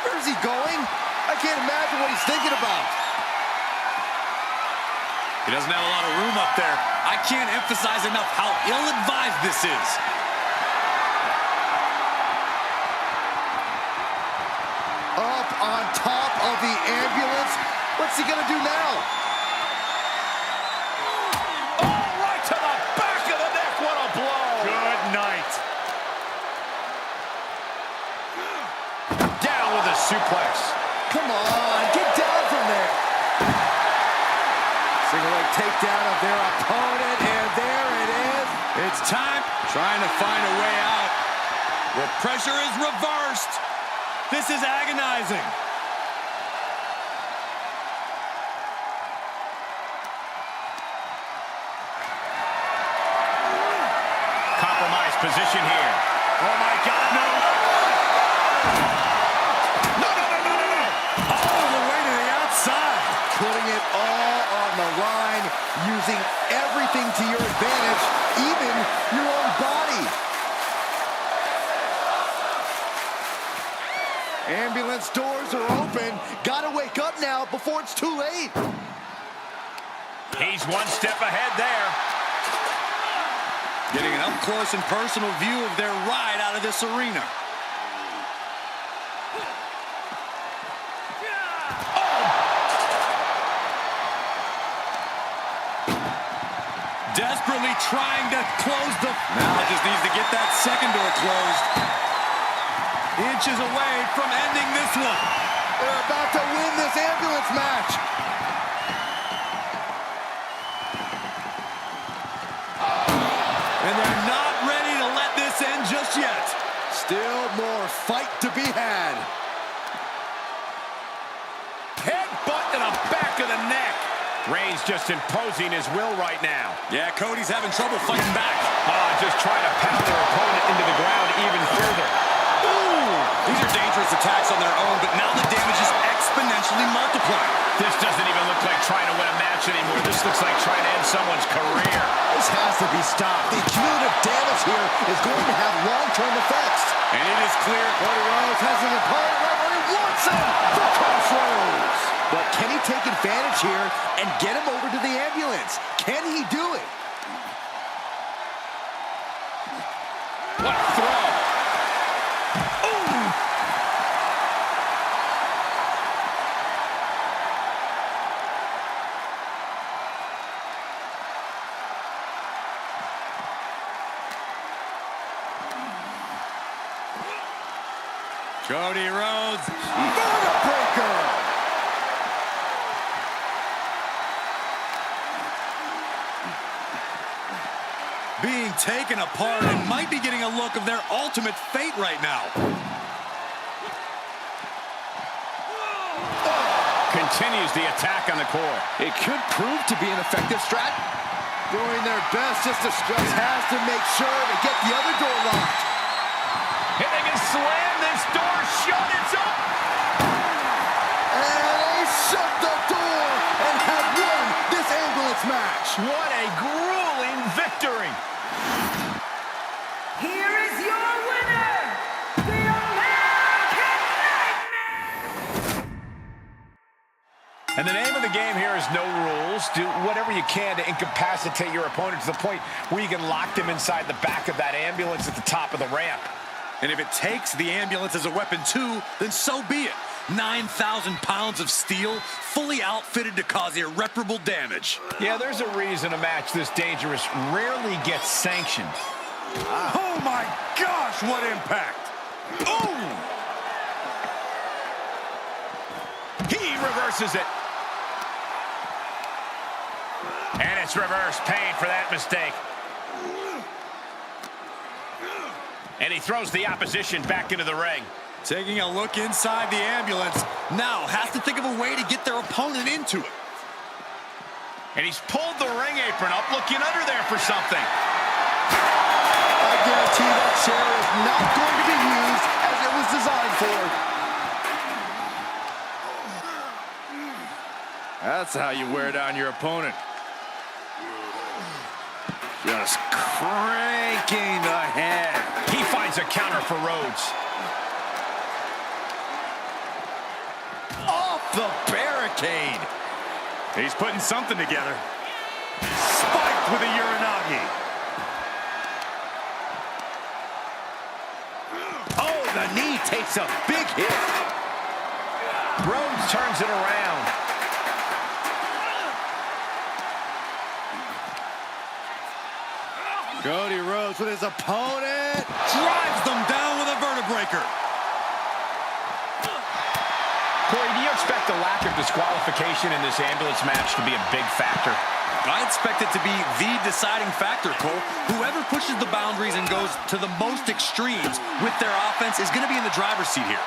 Where's he going? I can't imagine what he's thinking about. He doesn't have a lot of room up there. I can't emphasize enough how ill-advised this is. Up on top of the ambulance. What's he gonna do now? Oh, right to the back of the neck. What a blow. Good night. Down with a suplex. Come on, get down from there. Single leg takedown of their opponent, and there it is. It's time. Trying to find a way out. The pressure is reversed. This is agonizing. Compromised position here. Oh, my God, no. No, no, no, no, no, no. All the way to the outside. Putting it all on the line. using everything to your advantage, even your own body. Ambulance doors are open. Gotta wake up now before it's too late. He's one step ahead there. Getting an up-close and personal view of their ride out of this arena. Desperately trying to close the... Now just needs to get that second door closed. Inches away from ending this one. They're about to win this ambulance match. And they're not ready to let this end just yet. Still more fight to be had. Headbutt to the back of the neck. Reigns just imposing his will right now. Yeah, Cody's having trouble fighting back. Just trying to pound their opponent into the ground even further. Ooh, these are dangerous attacks on their own, but now the damage is exponentially multiplied. This doesn't even look like trying to win a match anymore. This looks like trying to end someone's career. This has to be stopped. The cumulative damage here is going to have long-term effects. And it is clear Cody Rhodes has his opponent right where he wants him for crossroads. But can he take advantage here and get him over to the ambulance? Can he do it? What a throw. Ooh! Cody Rhodes. Breaker! Being taken apart and might be getting a look of their ultimate fate right now. Continues the attack on the core. It could prove to be an effective strat. Doing their best just to stress has to make sure to get the other door locked. And they can slam this door shut. It's up. And they shut the door and have won this ambulance match. What a grueling victory. Here is your winner, the American Nightmare! And the name of the game here is no rules. Do whatever you can to incapacitate your opponent to the point where you can lock them inside the back of that ambulance at the top of the ramp. And if it takes the ambulance as a weapon too, then so be it. 9,000 pounds of steel, fully outfitted to cause irreparable damage. Yeah, there's a reason a match this dangerous rarely gets sanctioned. Oh my gosh, what impact! Ooh! He reverses it. And it's reverse pain for that mistake. And he throws the opposition back into the ring. Taking a look inside the ambulance, now has to think of a way to get their opponent into it. And he's pulled the ring apron up, looking under there for something. I guarantee that chair is not going to be used as it was designed for. That's how you wear down your opponent. Just cranking the head. He finds a counter for Rhodes. Off the barricade. He's putting something together. Spiked with a Uranagi. Oh, the knee takes a big hit. Rhodes turns it around. Cody Rhodes with his opponent. Drives them down with a vertebraker. Corey, do you expect the lack of disqualification in this ambulance match to be a big factor? I expect it to be the deciding factor, Cole. Whoever pushes the boundaries and goes to the most extremes with their offense is going to be in the driver's seat here.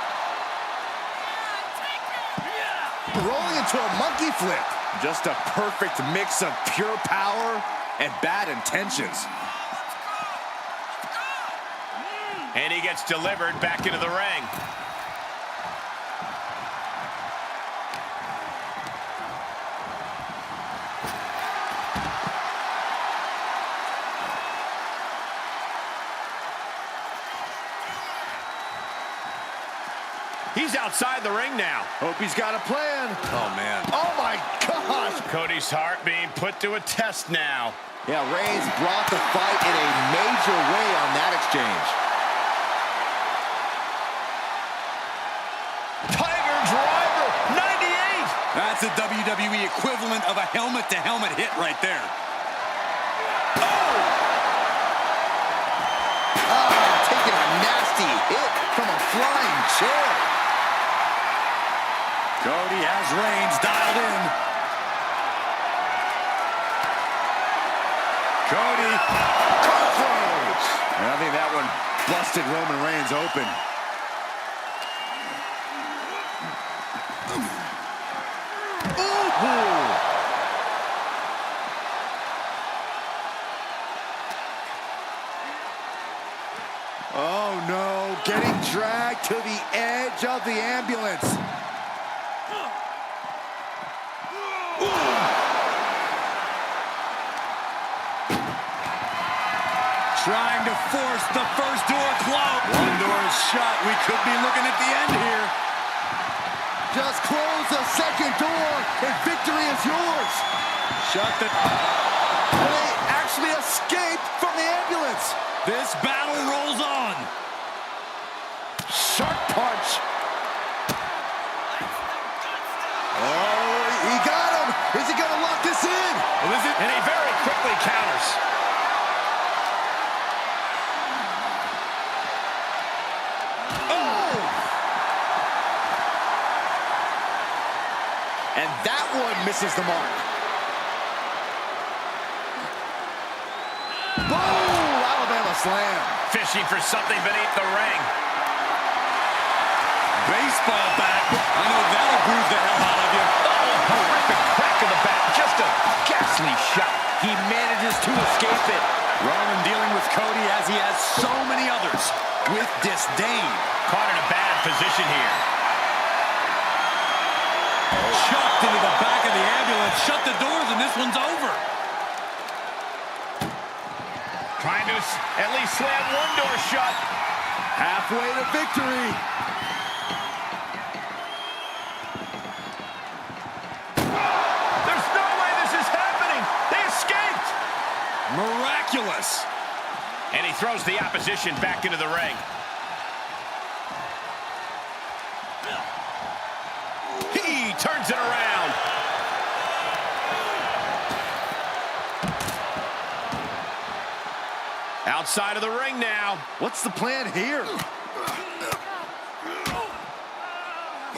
Rolling into a monkey flip. Just a perfect mix of pure power and bad intentions. And he gets delivered back into the ring. He's outside the ring now. Hope he's got a plan. Oh, man. Oh, my gosh. Cody's heart being put to a test now. Yeah, Reigns brought the fight in a major way on that exchange. Tiger driver, 98. That's the WWE equivalent of a helmet-to-helmet hit right there. Taking a nasty hit from a flying chair. Cody has Reigns dialed in. Cody. Crossroads. I think that one busted Roman Reigns open. Ooh. Oh no, getting dragged to the edge of the ambulance. Trying to force the first door closed. One door is shut. We could be looking at the end here. Just close the second door and victory is yours. Shut the... They actually escaped from the ambulance. This battle rolls on. Sharp punch. Oh, he got him. Is he going to lock this in? And he very quickly counters. Oh! And that one misses the mark. Boom! Alabama slam. Fishing for something beneath the ring. Baseball bat. I know that'll bruise the hell out of you. Oh, horrific crack of the bat. Just a ghastly shot. He manages to escape it. Roman dealing with Cody as he has so many others with disdain. Caught in a bad position here. Chucked into the back of the ambulance. Shut the doors and this one's over. Trying to at least slam one door shut. Halfway to victory. There's no way this is happening. They escaped. Miraculous. And he throws the opposition back into the ring. He turns it around. Outside of the ring now. What's the plan here?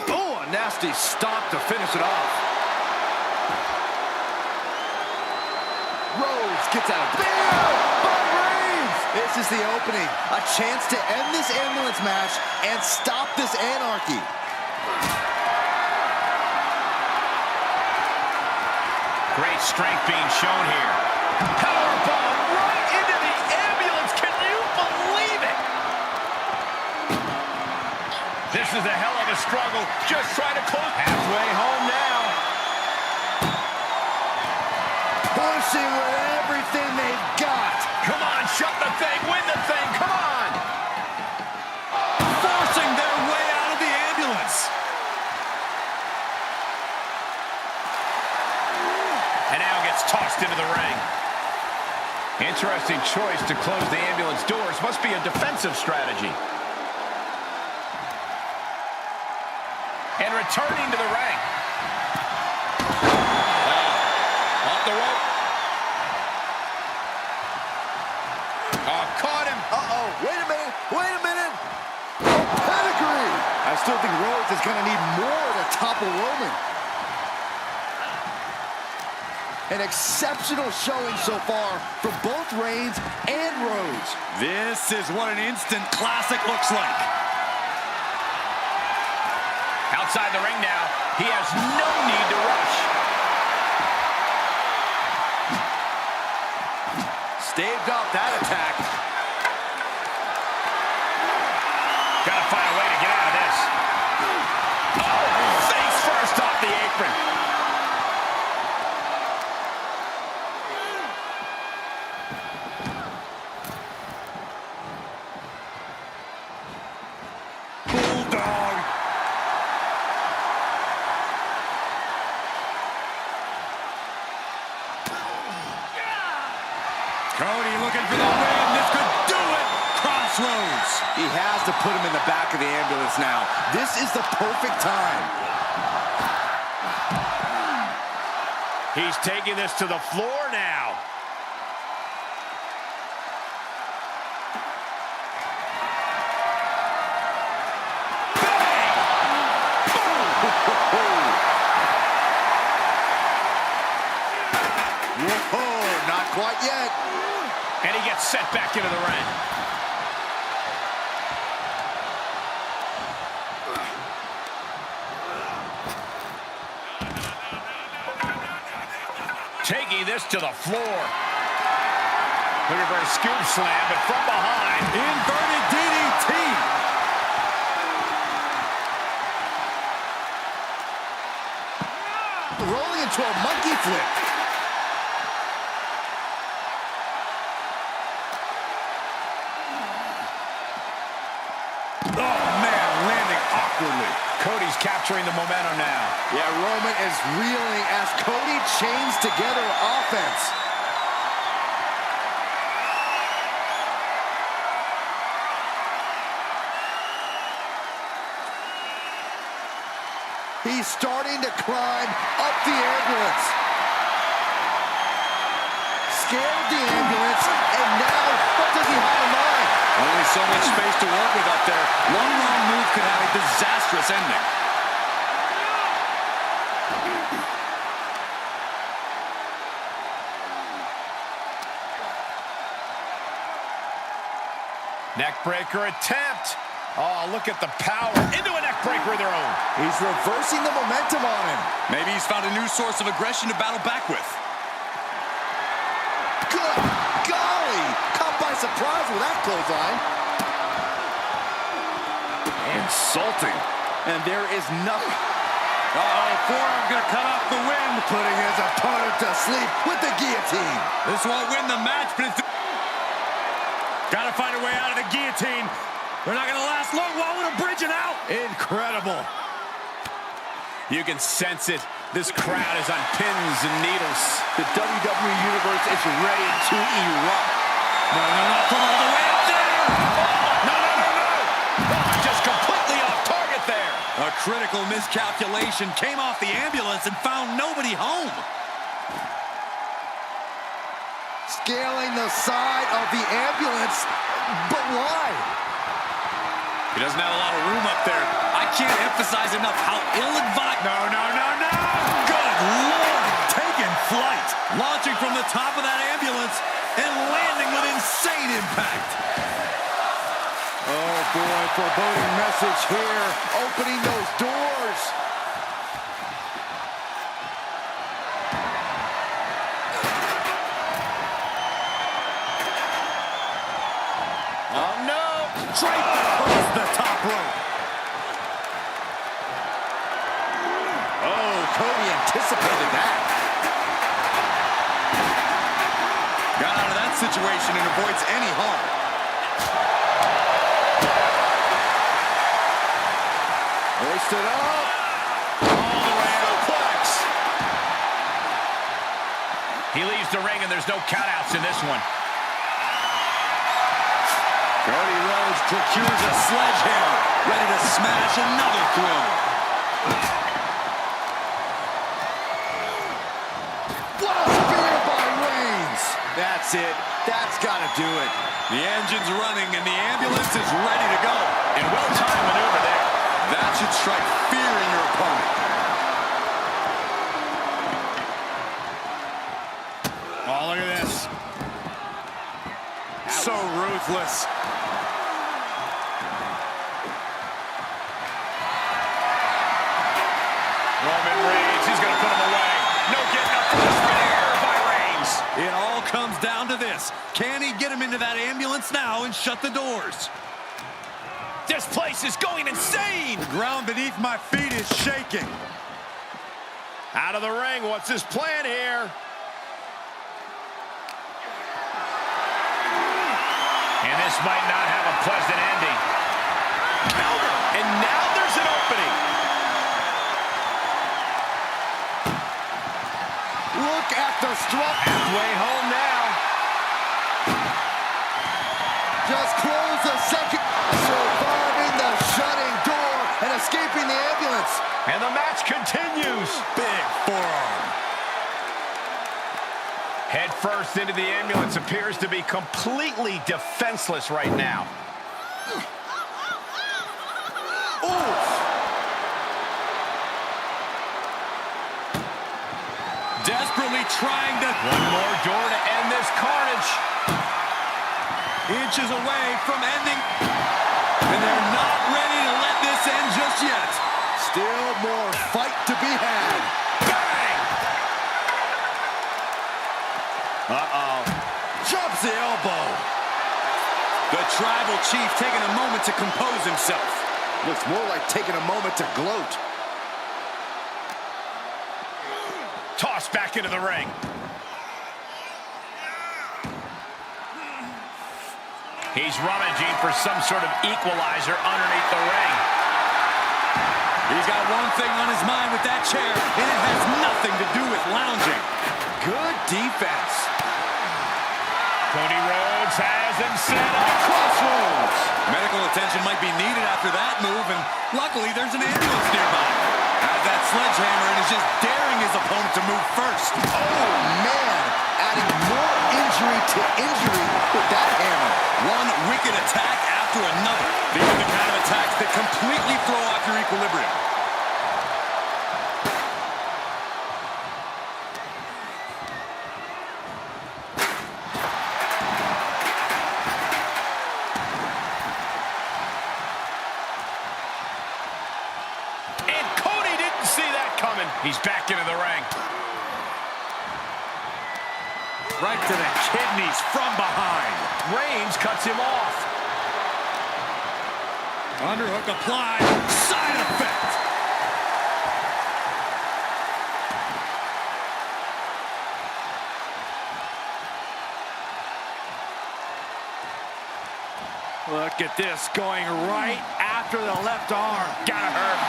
Oh, a nasty stop to finish it off. Rhodes gets out. Bam! By Reigns! This is the opening. A chance to end this ambulance match and stop this anarchy. Great strength being shown here. Powerbomb right into the ambulance. Can you believe it? This is a hell of a struggle. Just trying to close. Halfway home now. Pushing with everything they've got. Come on, shut the thing, win the thing, come on! Forcing their way out of the ambulance. And now gets tossed into the ring. Interesting choice to close the ambulance doors. Must be a defensive strategy. And returning to the ring. Off the rope. Oh, caught him. Uh-oh, wait a minute, wait a minute. Oh, pedigree. I still think Rhodes is going to need more to topple Roman. An exceptional showing so far from both Reigns and Rhodes. This is what an instant classic looks like. Outside the ring now. He has no need to rush. Staved off that attack. Gotta find a way to get out of this. Oh, face first off the apron. Bulldog. Cody looking for the win. This could do it. Crossroads. He has to put him in the back of the ambulance now. This is the perfect time. He's taking this to the floor now. Whoa, not quite yet. And he gets set back into the ring. Taking this to the floor. Looking for a scoop slam, but from behind. Inverted DDT. Rolling into a monkey flip. Oh, man, landing awkwardly. Cody's capturing the momentum now. Yeah, Roman is reeling as Cody chains together offense. He's starting to climb up the ambulance. Scared the ambulance, and now what does he have in mind? Only so much space to work with up there. One wrong move could have a disastrous ending. Neckbreaker attempt. Oh, look at the power. Into a neckbreaker of their own. He's reversing the momentum on him. Maybe he's found a new source of aggression to battle back with. Good golly! Caught by surprise with that clothesline. Insulting. And there is nothing. Uh-oh, forearm gonna cut off the wind, putting his opponent to sleep with the guillotine. This won't win the match, but it's... Gotta find a way out of the guillotine. They're not gonna last long. Wall with a bridge and out. Incredible. You can sense it. This crowd is on pins and needles. The WWE Universe is ready to erupt. No, not from all the way up there. No. Oh, just completely off target there. A critical miscalculation came off the ambulance and found nobody home. Scaling the side of the ambulance, but why? He doesn't have a lot of room up there. I can't emphasize enough how ill-advised... No. Good Lord! Taking flight. Launching from the top of that ambulance and landing with insane impact. Oh boy, foreboding message here. Opening those doors. Oh, no. Straight across the top rope. Oh, Cody anticipated that. Got out of that situation and avoids any harm. Hoisted up. All the way suplex. He leaves the ring, and there's no countouts in this one. Cody Rhodes procures a sledgehammer, ready to smash another throne. What a spear by Reigns. That's it. That's got to do it. The engine's running and the ambulance is ready to go. And well-timed maneuver there. That should strike fear in your opponent. Oh, look at this. So ruthless. Roman Reigns, he's going to put him away. No getting up for the spear by Reigns. It all comes down to this. Can he get him into that ambulance now and shut the doors? This place is going insane. The ground beneath my feet is shaking. Out of the ring, what's his plan here? And this might not have a pleasant ending. Counter. And now there's an opening. Look at the strut. Halfway home now. And the match continues. Big forearm. Head first into the ambulance, appears to be completely defenseless right now. Oof. Desperately trying to... One more door to end this carnage. Inches away from ending. And they're not ready to let this end just yet. Still more fight to be had. Bang! Uh-oh. Jumps the elbow. The tribal chief taking a moment to compose himself. Looks more like taking a moment to gloat. Tossed back into the ring. He's rummaging for some sort of equalizer underneath the ring. He's got one thing on his mind with that chair, and it has nothing to do with lounging. Good defense. Cody Rhodes has him set up. Crossroads. Medical attention might be needed after that move, and luckily there's an ambulance nearby. Has that sledgehammer and is just daring his opponent to move first. Oh, man. Adding more injury to injury with that hammer. One wicked attack after another. These are the kind of attacks that completely throw off your equilibrium. And Cody didn't see that coming. He's back into the ring. Right to the kidneys from behind. Reigns cuts him off. Underhook applied. Side effect. Look at this, going right after the left arm. Gotta hurt.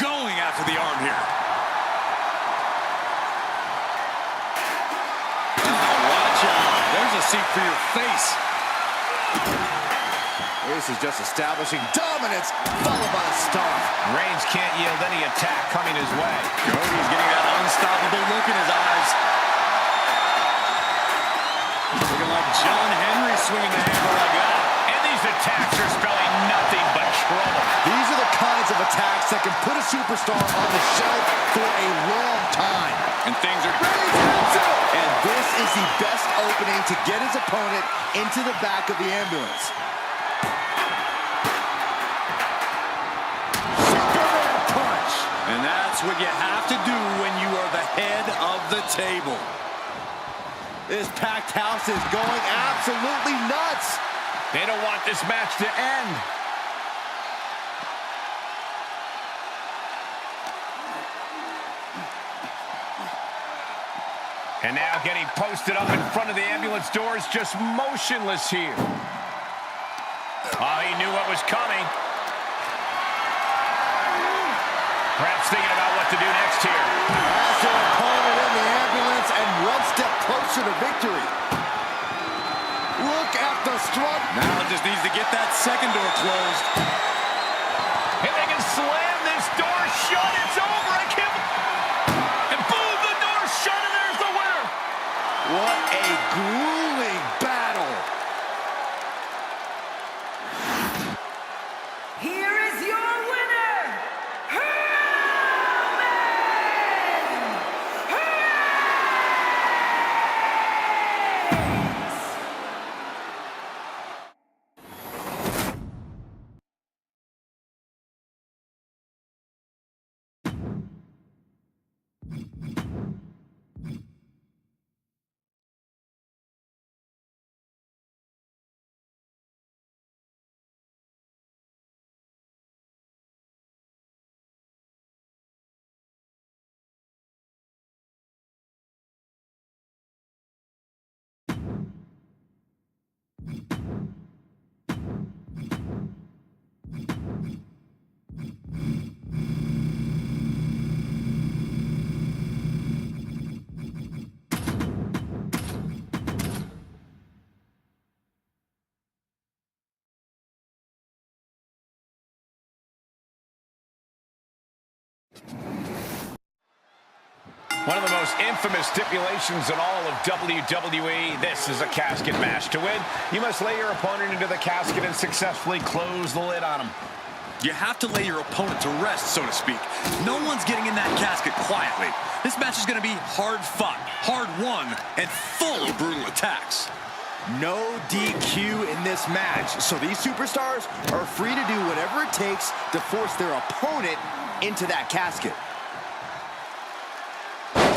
Going after the arm here. Watch out. There's a seat for your face. This is just establishing dominance, followed by a stomp. Reigns can't yield any attack coming his way. Cody's getting that unstoppable look in his eyes. Looking like John Henry swinging the hammer like that. And these attacks are spelling nothing but trouble. These are the kinds of attacks that can put a superstar on the shelf for a long time. And things are... And this is the best opening to get his opponent into the back of the ambulance. Superman punch. And that's what you have to do when you are the head of the table. This packed house is going absolutely nuts. They don't want this match to end. And now getting posted up in front of the ambulance doors, just motionless here. Oh, he knew what was coming. Perhaps thinking about what to do next here. Has their opponent in the ambulance and one step closer to victory. Look at the strut. Now it just needs to get that second door closed. If they can slam this door shut, it's over. I can't... And boom, the door's shut, and there's the winner. What a grueling battle. Here is your One of the most infamous stipulations in all of WWE. This is a casket match. To win, you must lay your opponent into the casket and successfully close the lid on him. You have to lay your opponent to rest, so to speak. No one's getting in that casket quietly. This match is going to be hard fought, hard won, and full of brutal attacks. No DQ in this match, so these superstars are free to do whatever it takes to force their opponent into that casket.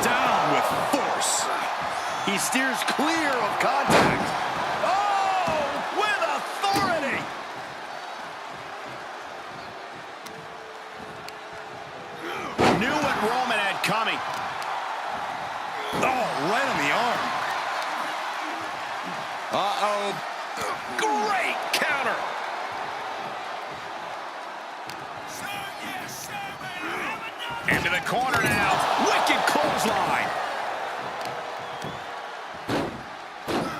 Down with force. He steers clear of contact. Oh, with authority! Knew what Roman had coming. Oh, right on the arm. Uh-oh. Great counter. Into the corner now. Wicked clothesline.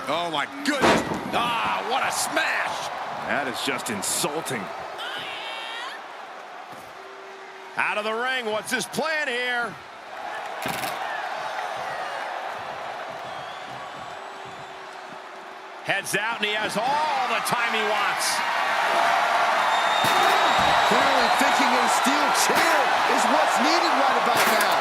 Oh, my goodness. Ah, what a smash. That is just insulting. Out of the ring. What's his plan here? Heads out, and he has all the time he wants. Clearly thinking a steel chair is what's needed right about now.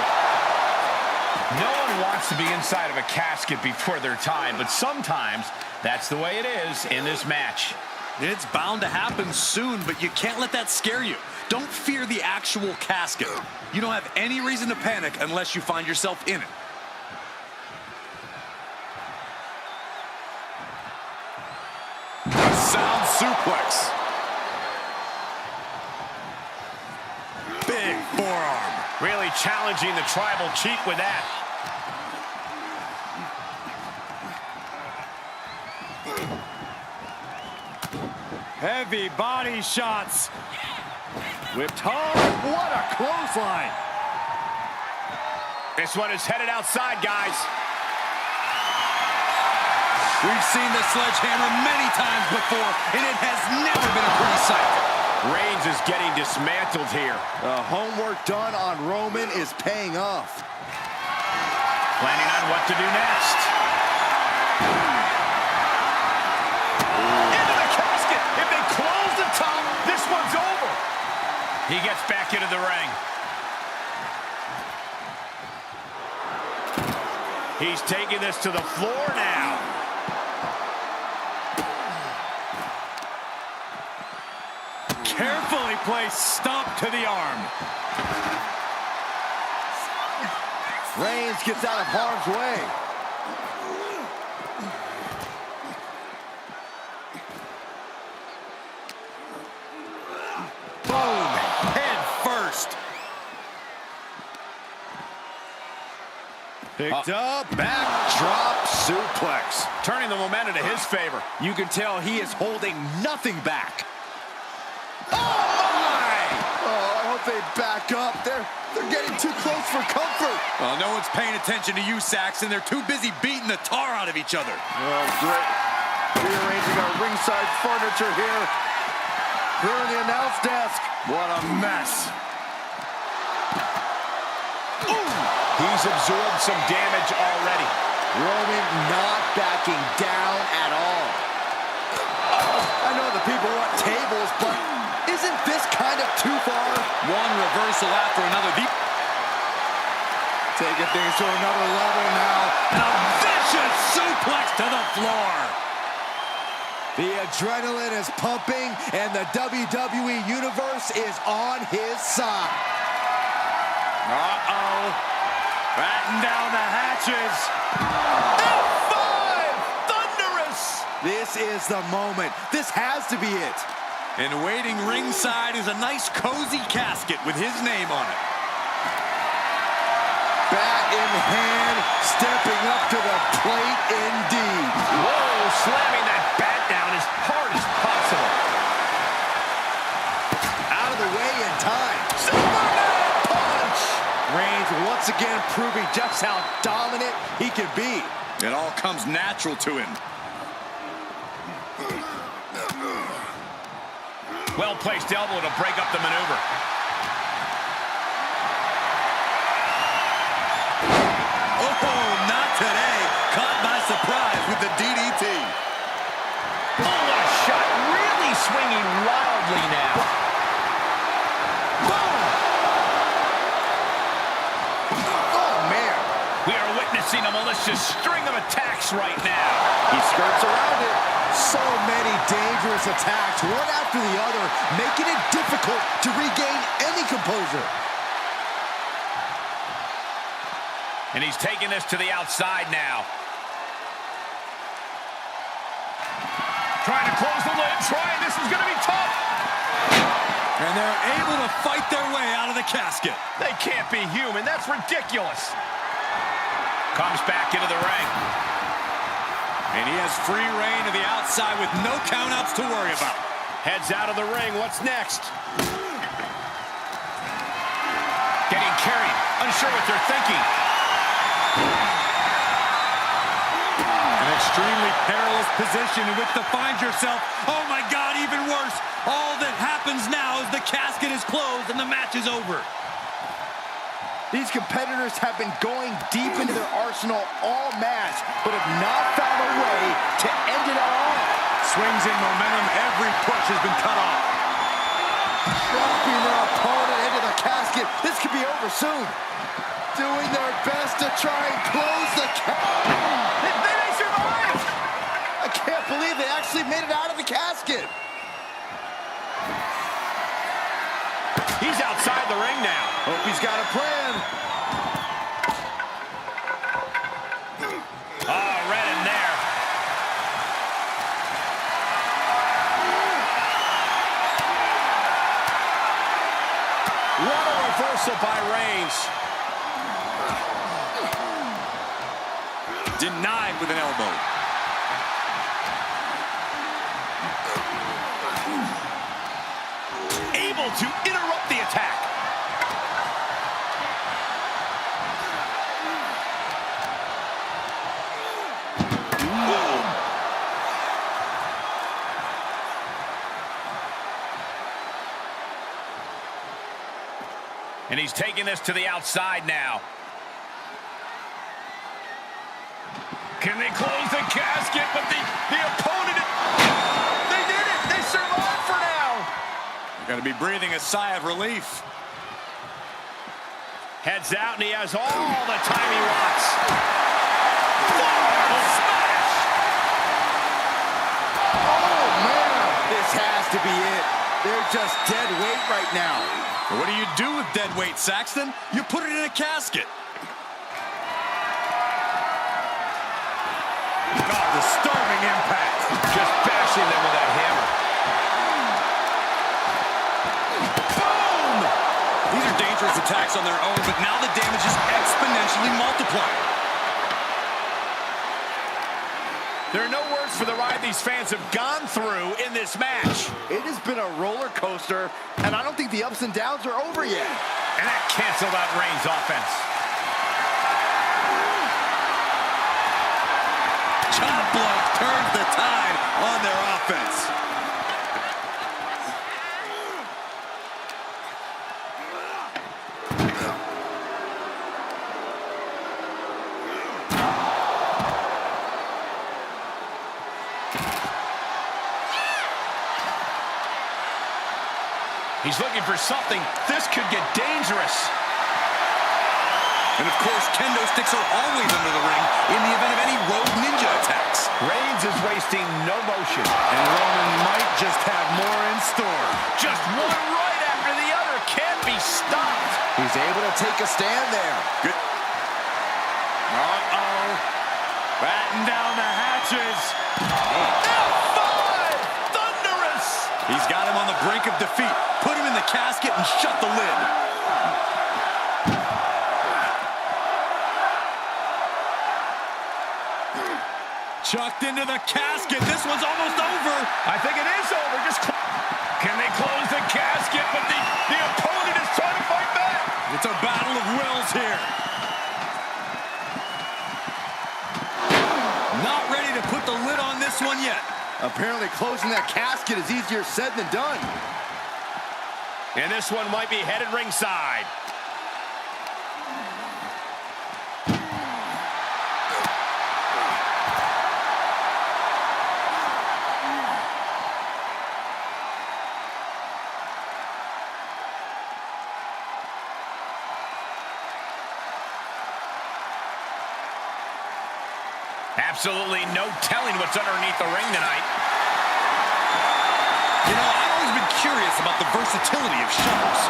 No one wants to be inside of a casket before their time, but sometimes that's the way it is in this match. It's bound to happen soon, but you can't let that scare you. Don't fear the actual casket. You don't have any reason to panic unless you find yourself in it. Sound suplex. Big forearm. Really challenging the tribal chief with that. Heavy body shots. Whipped hard. What a clothesline. This one is headed outside, guys. We've seen the sledgehammer many times before, and it has never been a pretty sight. Reigns is getting dismantled here. The homework done on Roman is paying off. Planning on what to do next. Into the casket. If they close the top, this one's over. He gets back into the ring. He's taking this to the floor now. Carefully placed stomp to the arm. Reigns gets out of harm's way. Boom. Head first. Picked up. Backdrop suplex. Turning the momentum to his favor. You can tell he is holding nothing back. Oh, I hope they back up. They're getting too close for comfort. Well, no one's paying attention to you, Saxon. They're too busy beating the tar out of each other. Oh, great. Rearranging our ringside furniture here. Clearing the announce desk. What a mess. He's absorbed some damage already. Roman not backing down at all. I know the people want tables, but isn't this kind of too far? One reversal after another. Taking things to another level now. And a vicious suplex to the floor. The adrenaline is pumping, and the WWE Universe is on his side. Uh-oh. Batten down the hatches. F5! Thunderous! This is the moment. This has to be it. And waiting ringside is a nice cozy casket with his name on it. Bat in hand, stepping up to the plate indeed. Whoa, slamming that bat down as hard as possible. Out of the way in time. Superman punch! Reigns once again proving just how dominant he can be. It all comes natural to him. Well-placed elbow to break up the maneuver. deadly now. Boom! Oh, man. We are witnessing a malicious string of attacks right now. He skirts around it. So many dangerous attacks, one after the other, making it difficult to regain any composure. And he's taking this to the outside now. Trying to close the lid, this is going to be tough. And they're able to fight their way out of the casket. They can't be human, that's ridiculous. Comes back into the ring. And he has free reign to the outside with no countouts to worry about. Heads out of the ring, what's next? Getting carried, unsure what they're thinking. An extremely perilous position in which to find yourself. Oh my God, even worse. All that happens now is the casket is closed and the match is over. These competitors have been going deep into their arsenal all match, but have not found a way to end it all. Swings in momentum, every push has been cut off. Dropping their opponent into the casket. This could be over soon. Doing their best to try and close the casket. They survived! I can't believe they actually made it out of the casket. He's outside the ring now. Hope he's got a plan. Oh, right in there. What a reversal by Reigns. Denied with an elbow. Able to interrupt the attack. Boom. And he's taking this to the outside now. Can they close the casket? But the opponent, they did it. They survived for now. You're going to be breathing a sigh of relief. Heads out, and he has all the time he wants. Forward smash! Oh, man. This has to be it. They're just dead weight right now. What do you do with dead weight, Saxton? You put it in a casket. God, disturbing impact. Just bashing them with that hammer. Boom! These are dangerous attacks on their own, but now the damage is exponentially multiplied. There are no words for the ride these fans have gone through in this match. It has been a roller coaster, and I don't think the ups and downs are over yet. And that canceled out Reigns' offense. Chop block turns the tide on their offense. He's looking for something. This could get dangerous. And of course, kendo sticks are always under the ring in the event of any Rhodes ninja attacks. Reigns is wasting no motion. And Roman might just have more in store. Just one right after the other can't be stopped. He's able to take a stand there. Good. Uh-oh. Batten down the hatches. F5! Thunderous! He's got him on the brink of defeat. Put him in the casket and shut the lid. Chucked into the casket. This one's almost over. I think it is over. Can they close the casket? But the opponent is trying to fight back. It's a battle of wills here. Not ready to put the lid on this one yet. Apparently closing that casket is easier said than done. And this one might be headed ringside. Absolutely no telling what's underneath the ring tonight. You know, I've always been curious about the versatility of shovels.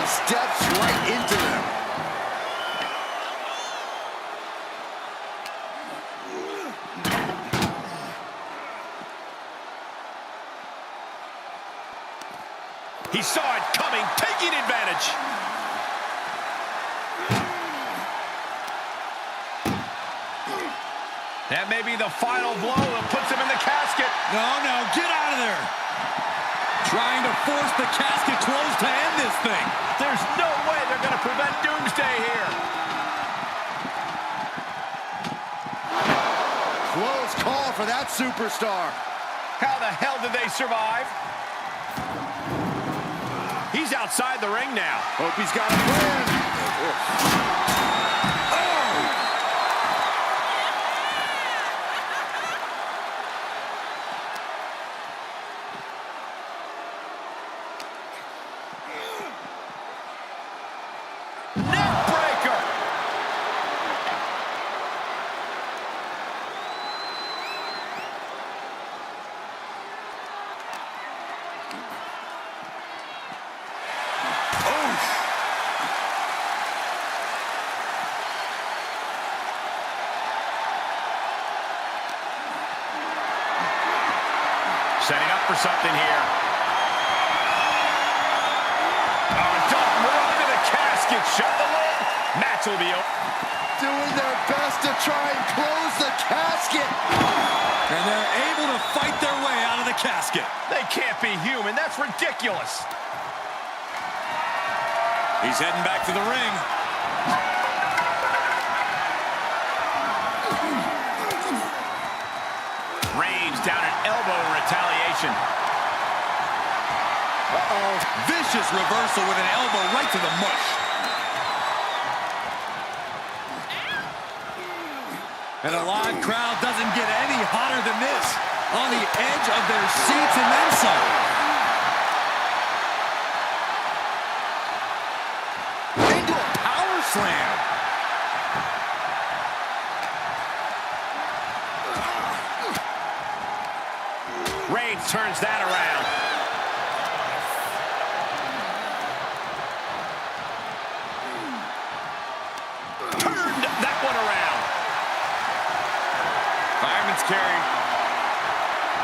Steps right into them. He saw it coming, taking advantage. That may be the final blow that puts him in the casket. No, get out of there. Trying to force the casket closed to end this thing. There's no way they're going to prevent doomsday here. Close call for that superstar. How the hell did they survive? He's outside the ring now. Hope he's got a plan. Setting up for something here. Oh, dump right into the casket. Shut the lid. Match will be over. Doing their best to try and close the casket. And they're able to fight their way out of the casket. They can't be human. That's ridiculous. He's heading back to the ring. Down an elbow retaliation. Uh-oh. Vicious reversal with an elbow right to the mush. And a live crowd doesn't get any hotter than this. On the edge of their seats and then some. Into a power slam. Rhodes turns that around. Turned that one around. Fireman's carry.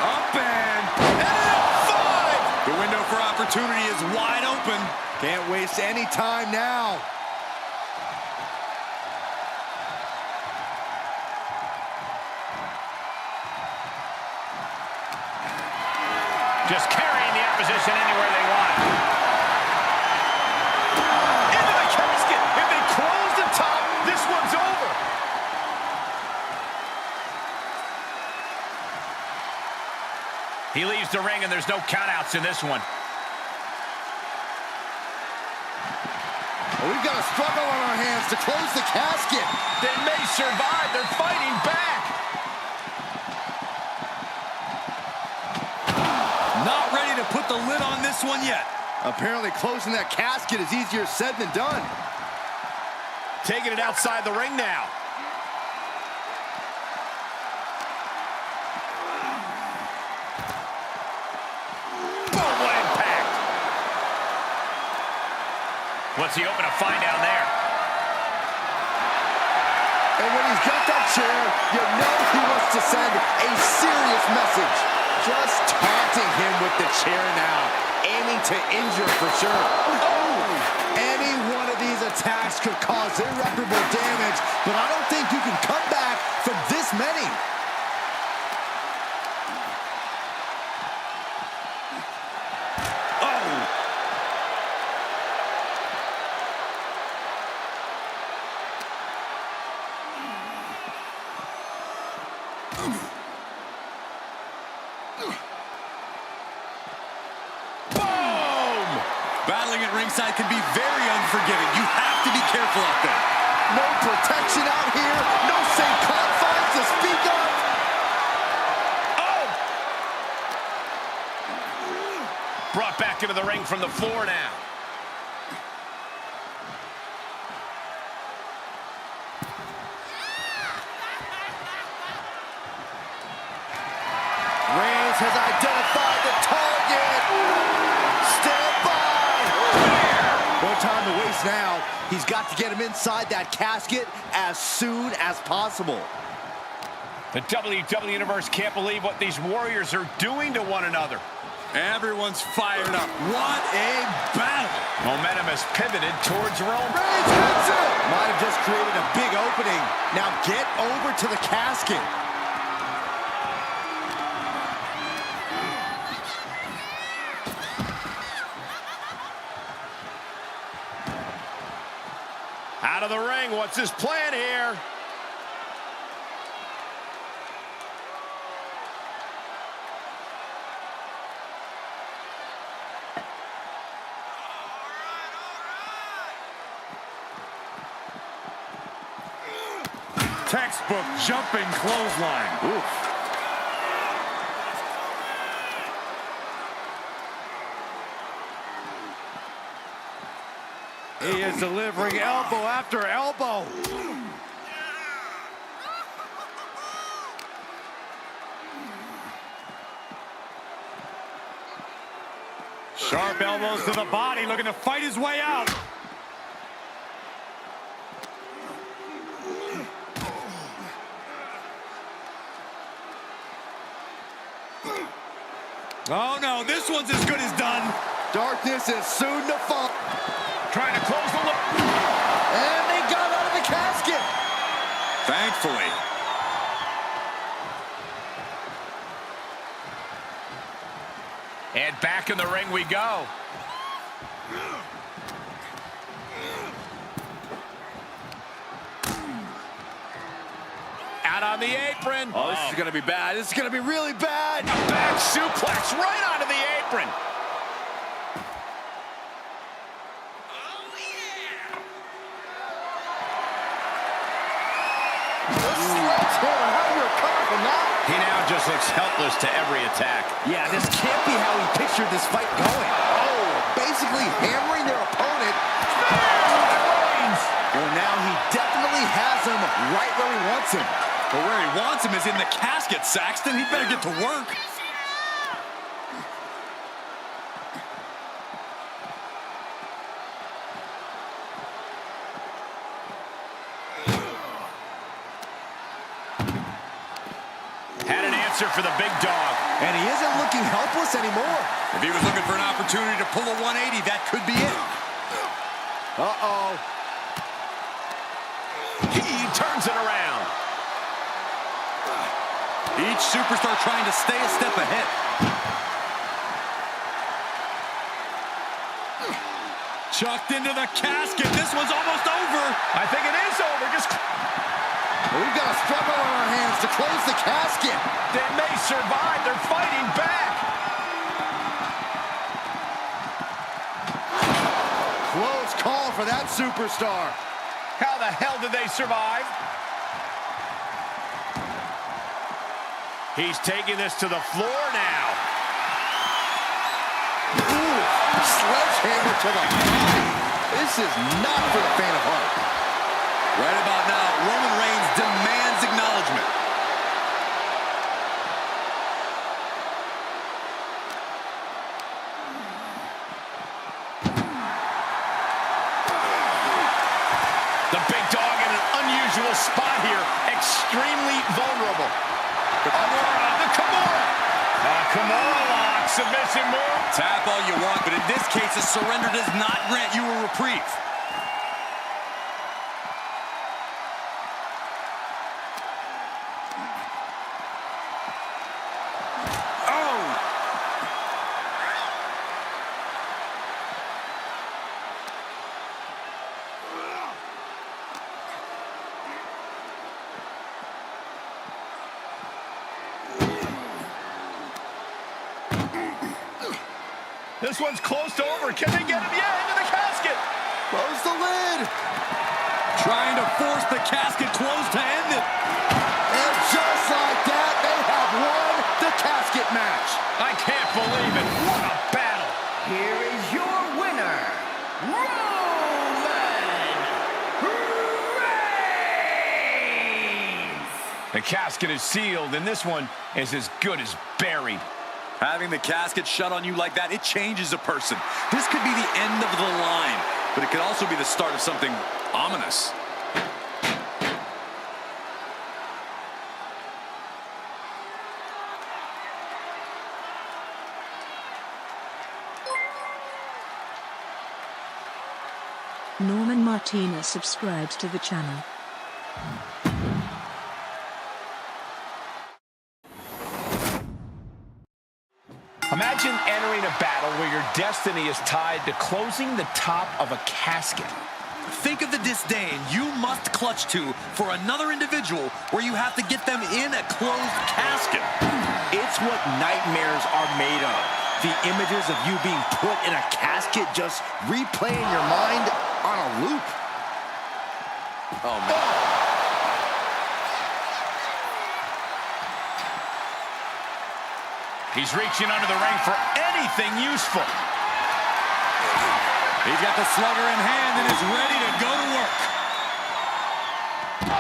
Up and 5. The window for opportunity is wide open. Can't waste any time now. Just carrying the opposition anywhere they want. Into the casket. If they close the top, this one's over. He leaves the ring, and there's no countouts in this one. Well, we've got a struggle on our hands to close the casket. They may survive. They're fighting back. Not ready to put the lid on this one yet. Apparently closing that casket is easier said than done. Taking it outside the ring now. Boom, what impact. What's he hoping to find down there? And when he's got that chair, you know he wants to send a serious message. Just taunting him with the chair now, aiming to injure for sure. Oh! Any one of these attacks could cause irreparable damage, but I don't think you can come back from this many. Battling at ringside can be very unforgiving. You have to be careful out there. No protection out here. No safe confines to speak of. Oh! into the ring from the floor now. Rhodes has identified the target. Stand by. No time to waste now. He's got to get him inside that casket as soon as possible. The WWE Universe can't believe what these warriors are doing to one another. Everyone's fired up. What a battle. Momentum has pivoted towards Rome. Rhodes hits it. Might have just created a big opening. Now get over to the casket. Out of the ring, what's his plan here? Textbook jumping clothesline. Oof. He is delivering elbow after elbow. Sharp elbows to the body, looking to fight his way out. Oh no, this one's as good as done. Darkness is soon to fall. Trying to close the loop. And they got out of the casket. Thankfully. And back in the ring we go. Out on the apron. Oh, this is going to be bad. This is going to be really bad. A bad suplex right onto the apron. Sledgehammer, how do you recover from that? He now just looks helpless to every attack. Yeah, this can't be how he pictured this fight going. Oh, basically hammering their opponent. Well, now he definitely has him right where he wants him. But where he wants him is in the casket, Saxton. He better get to work. Had an answer for the big dog. And he isn't looking helpless anymore. If he was looking for an opportunity to pull a 180, that could be it. Uh-oh. He turns it around. Each superstar trying to stay a step ahead. Chucked into the casket. This one's almost over. I think it is over. Just We've got a struggle on our hands to close the casket. they may survive. They're fighting back. Close call for that superstar. How the hell did they survive? He's taking this to the floor now. Ooh, sledgehammer to the body. This is not for the faint of heart. Right about now, Roman Reigns demands acknowledgement. The big dog in an unusual spot here. Extremely vulnerable. The Kimura. Kimura lock. Submission move. Tap all you want, but in this case, a surrender does not grant you a reprieve. This one's close to over. Can they get him? Yeah, into the casket. Close the lid. Trying to force the casket closed to end it. And just like that, they have won the casket match. I can't believe it. What a battle. Here is your winner, Roman Reigns! The casket is sealed, and this one is as good as buried. Having the casket shut on you like that, it changes a person. This could be the end of the line, but it could also be the start of something ominous. Norman Martinez subscribed to the channel. Imagine entering a battle where your destiny is tied to closing the top of a casket. Think of the disdain you must clutch to for another individual where you have to get them in a closed casket. It's what nightmares are made of. The images of you being put in a casket just replay in your mind on a loop. Oh, man. He's reaching under the ring for anything useful. He's got the slugger in hand and is ready to go to work.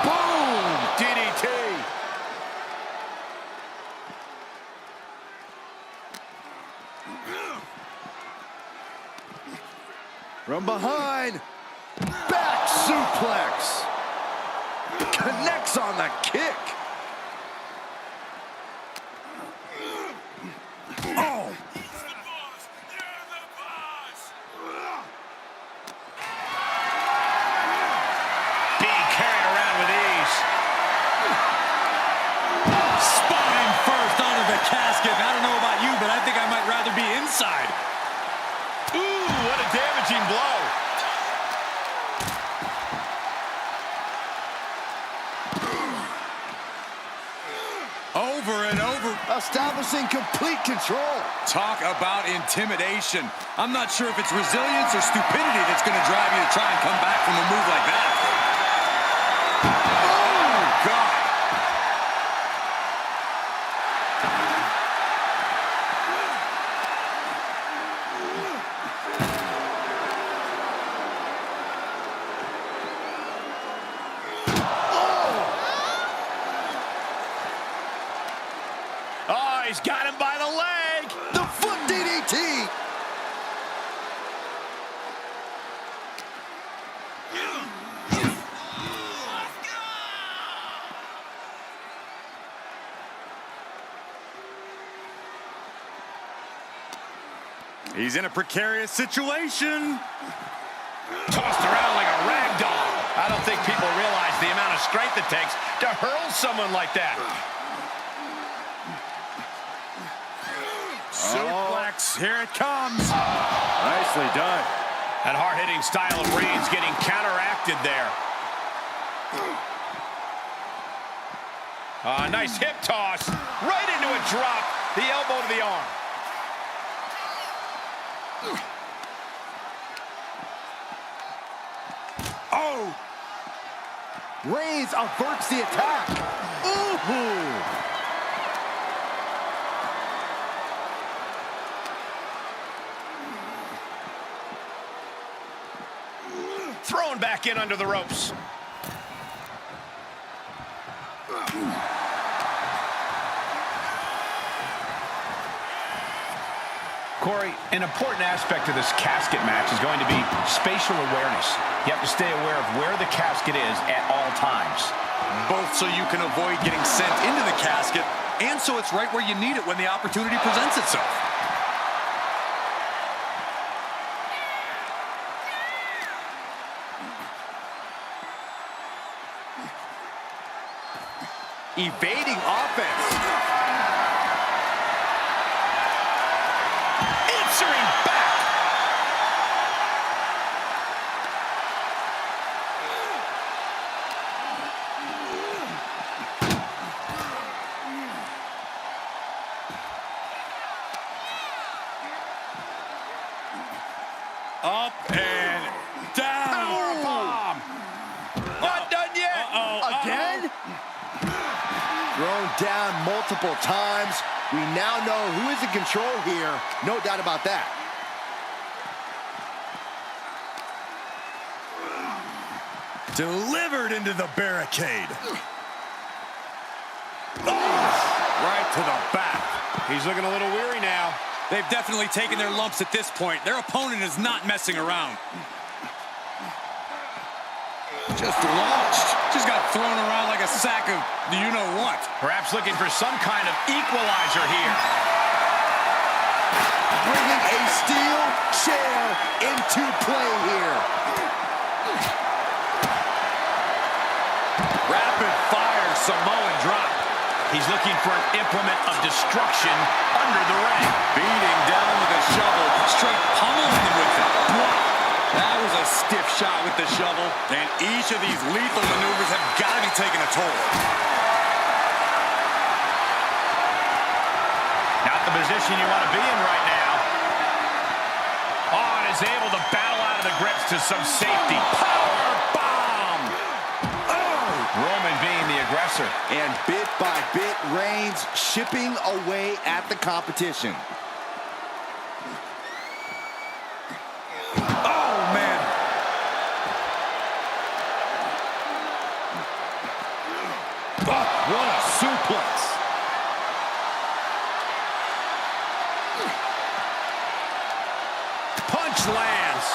Boom! DDT! From behind, back suplex. Connects on the kick. Oh! Being carried around with ease. Spine first onto the casket. I don't know about you, but I think I might rather be inside. Ooh, what a damaging blow. Over and over. Establishing complete control. Talk about intimidation. I'm not sure if it's resilience or stupidity that's going to drive you to try and come back from a move like that. Oh, God. Oh, he's got him by the leg. The foot DDT. He's in a precarious situation. Tossed around like a rag doll. I don't think people realize the amount of strength it takes to hurl someone like that. Suplex, here it comes. Nicely done. That hard-hitting style of Reigns getting counteracted there. Nice hip toss. Right into a drop. The elbow to the arm. Oh! Reigns averts the attack. Ooh! Thrown back in under the ropes. Corey, an important aspect of this casket match is going to be spatial awareness. You have to stay aware of where the casket is at all times. Both so you can avoid getting sent into the casket, and so it's right where you need it when the opportunity presents itself. Evading offense. Answering back. Up and down. Power bomb. Not done yet. Again? Thrown down multiple times. We now know who is in control here. No doubt about that. Delivered into the barricade. Right to the back. He's looking a little weary now. They've definitely taken their lumps at this point. Their opponent is not messing around. Just launched. Just got thrown around like a sack of you-know-what. Perhaps looking for some kind of equalizer here. Bringing a steel chair into play here. Rapid fire Samoan drop. He's looking for an implement of destruction under the ring. Beating down with a shovel, straight pummeling them with it. Wow. That was a stiff shot with the shovel, and each of these lethal maneuvers have got to be taking a toll. Not the position you want to be in right now. Oh, and is able to battle out of the grips to some safety. Power bomb! Oh! Roman being the aggressor. And bit by bit, Reigns chipping away at the competition. Oh, man. Oh, what a suplex. Punch lands.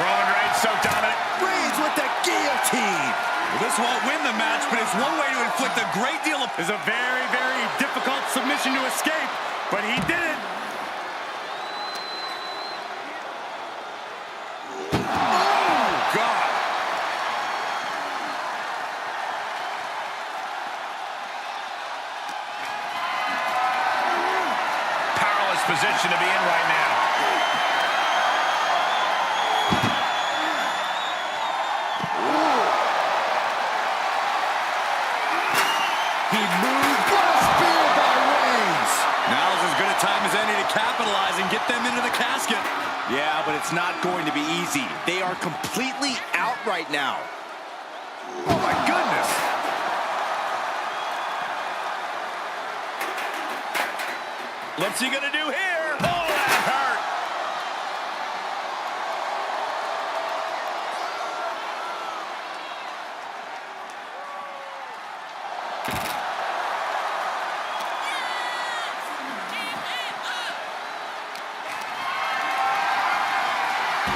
Roman Reigns so dominant. Reigns with the guillotine. Well, this won't win the match, but it's one way to inflict a great deal of... Is a very, very difficult submission to escape, but he did it. Oh, God. Powerless position to be in right now. He moved. What a spear by Reigns. Now's as good a time as any to capitalize and get them into the casket. Yeah, but it's not going to be easy. They are completely out right now. Oh, my goodness. What's he gonna do here? Oh, that hurt.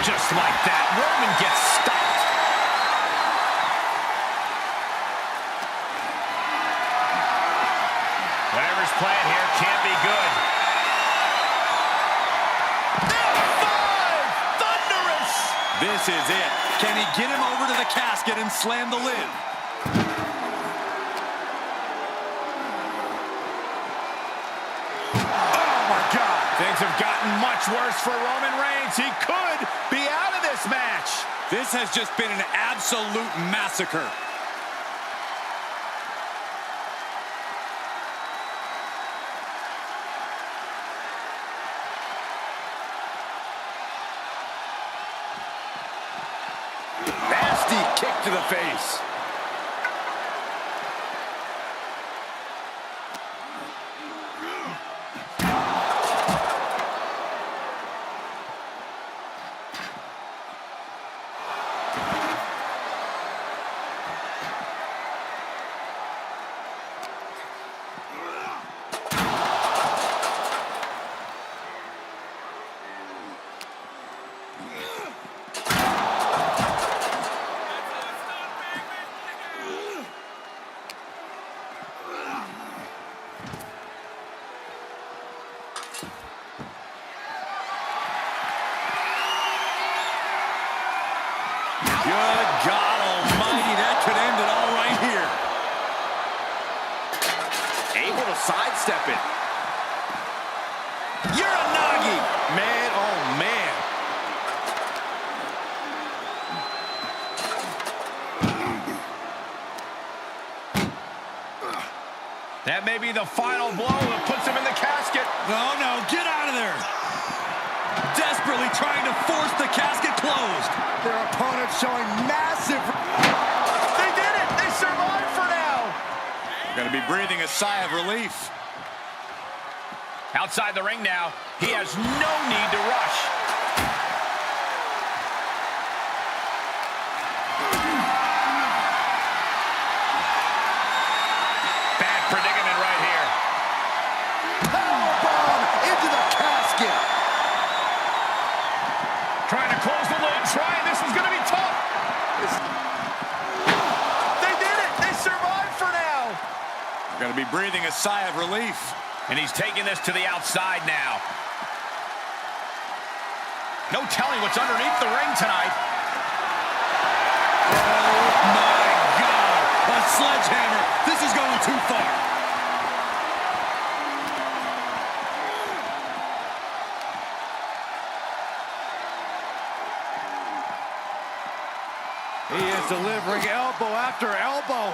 Just like that, Roman gets stopped. Whatever's playing here can't be good. F5! Thunderous! This is it. Can he get him over to the casket and slam the lid? Oh, my God. Things have gotten much worse for Roman Reigns. He could be out of this match. This has just been an absolute massacre. Nasty kick to the face. Good God almighty, that could end it all right here. Able to sidestep it. Uranagi. Man, oh man. That may be the final blow that puts him in the casket. No, no, get out of there. Desperately trying to force the casket closed. Their opponent showing massive... They did it! They survived for now! Gonna be breathing a sigh of relief. Outside the ring now, he has no need to rush. Bad predicament right here. Powerbomb into the casket. Trying to close the lid, this is going to be tough. They did it! They survived for now! Going to be breathing a sigh of relief. And he's taking this to the outside now. No telling what's underneath the ring tonight. Oh, my God. A sledgehammer. This is going too far. He is delivering elbow after elbow.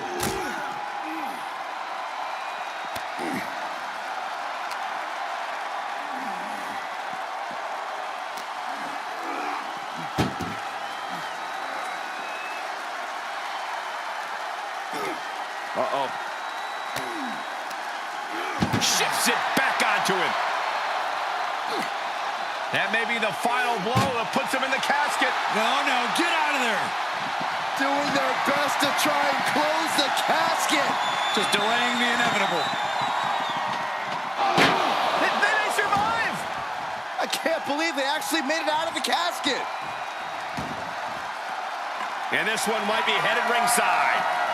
Uh-oh. Shifts it back onto him. That may be the final blow that puts him in the casket. No, get out of there. Doing their best to try and close the casket. Just delaying the inevitable. They survive! I can't believe they actually made it out of the casket. And this one might be headed ringside.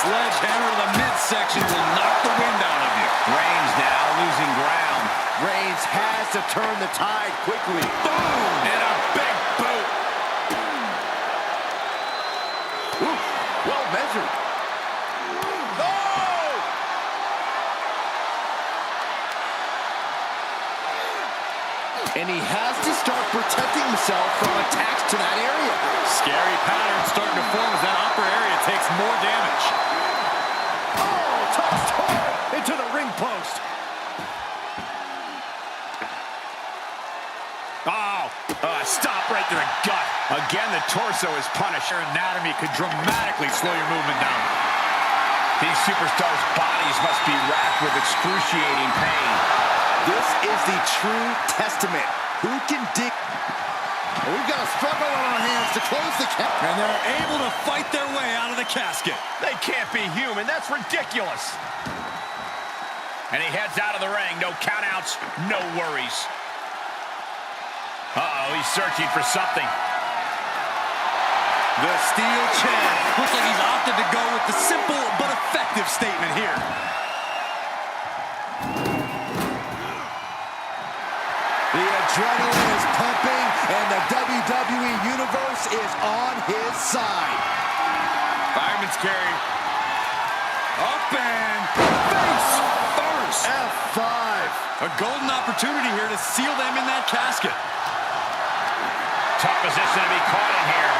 Sledgehammer to the midsection will knock the wind out of you. Reigns now losing ground. Reigns has to turn the tide quickly. Boom! And a big boot. Ooh, well measured. Oh! And he has to start protecting himself from attacks to that area. Scary pattern starting to form as that upper area takes more damage. Oh, tossed hard into the ring post. Stop right to the gut. Again, the torso is punished. Your anatomy could dramatically slow your movement down. These superstars' bodies must be racked with excruciating pain. This is the true testament. Who can dig? We've got a struggle on our hands to close the casket. And they're able to fight their way out of the casket. They can't be human. That's ridiculous. And he heads out of the ring. No countouts, no worries. Uh-oh, he's searching for something. The steel chair. Looks like he's opted to go with the simple but effective statement here. The adrenaline is pumping, and the WWE Universe is on his side. Fireman's carry. Up and face first. F5. A golden opportunity here to seal them in that casket. Tough position to be caught in here.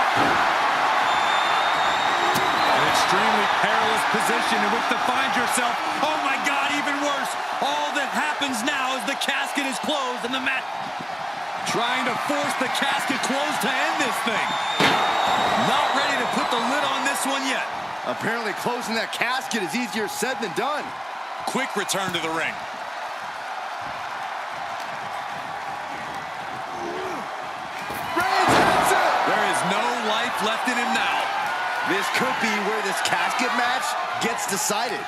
An extremely perilous position in which to find yourself. Oh my God, even worse. All that happens now is the casket is closed and the match. Trying to force the casket closed to end this thing. Not ready to put the lid on this one yet. Apparently closing that casket is easier said than done. Quick return to the ring. There is no life left in him now. This could be where this casket match gets decided.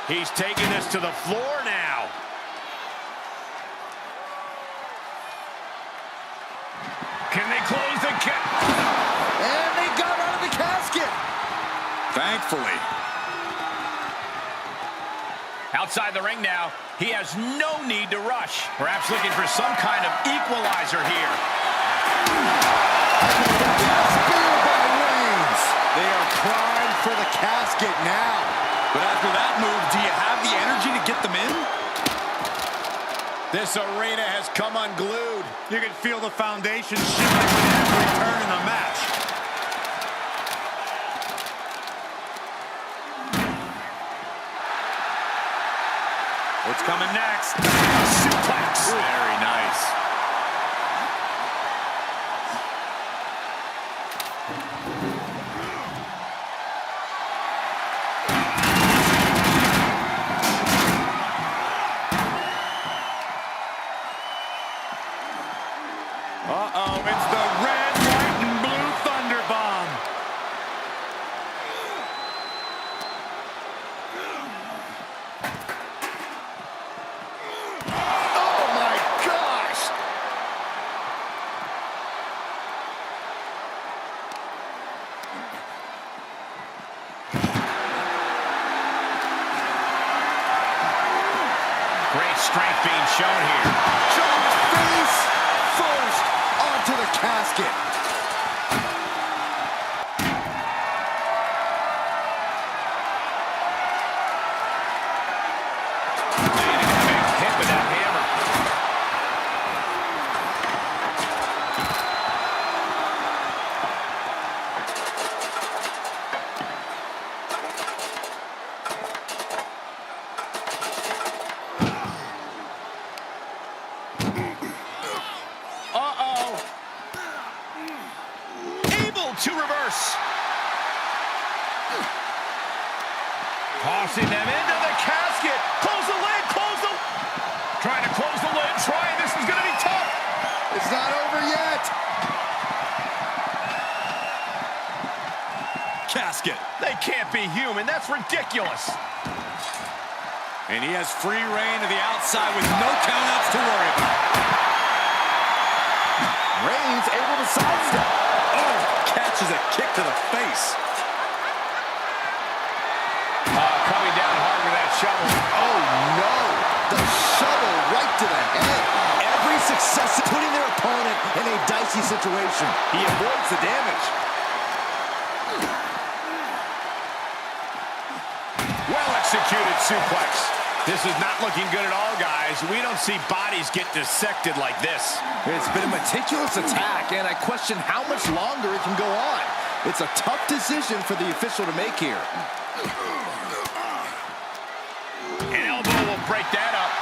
He's taking this to the floor now. Can they close the casket? And they got out of the casket. Thankfully. Outside the ring now, he has no need to rush. Perhaps looking for some kind of equalizer here. Spear by Reigns. They are primed for the casket now. But after that move, do you have the energy to get them in? This arena has come unglued. You can feel the foundation shifting with every turn in the match. what's coming next. Suplex. Very nice. Uh-oh, it's the red, white, and blue Thunder Bomb. Oh my gosh! Great strength being shown here. Jump face first onto the casket. Big hit with that hammer. Uh-oh. Able to reverse. Tossing them into the casket. Close the lid, close the... Trying to close the lid, this is going to be tough. It's not over yet. Casket. They can't be human, that's ridiculous. And he has free reign to the outside with no countouts to worry about. Reigns able to sidestep. Oh, catches a kick to the face. Coming down hard with that shovel. Oh no! The shovel right to the head. Every success putting their opponent in a dicey situation. He avoids the damage. Well executed suplex. This is not looking good at all, guys. We don't see bodies get dissected like this. It's been a meticulous attack, and I question how much longer it can go on. It's a tough decision for the official to make here. An elbow will break that up.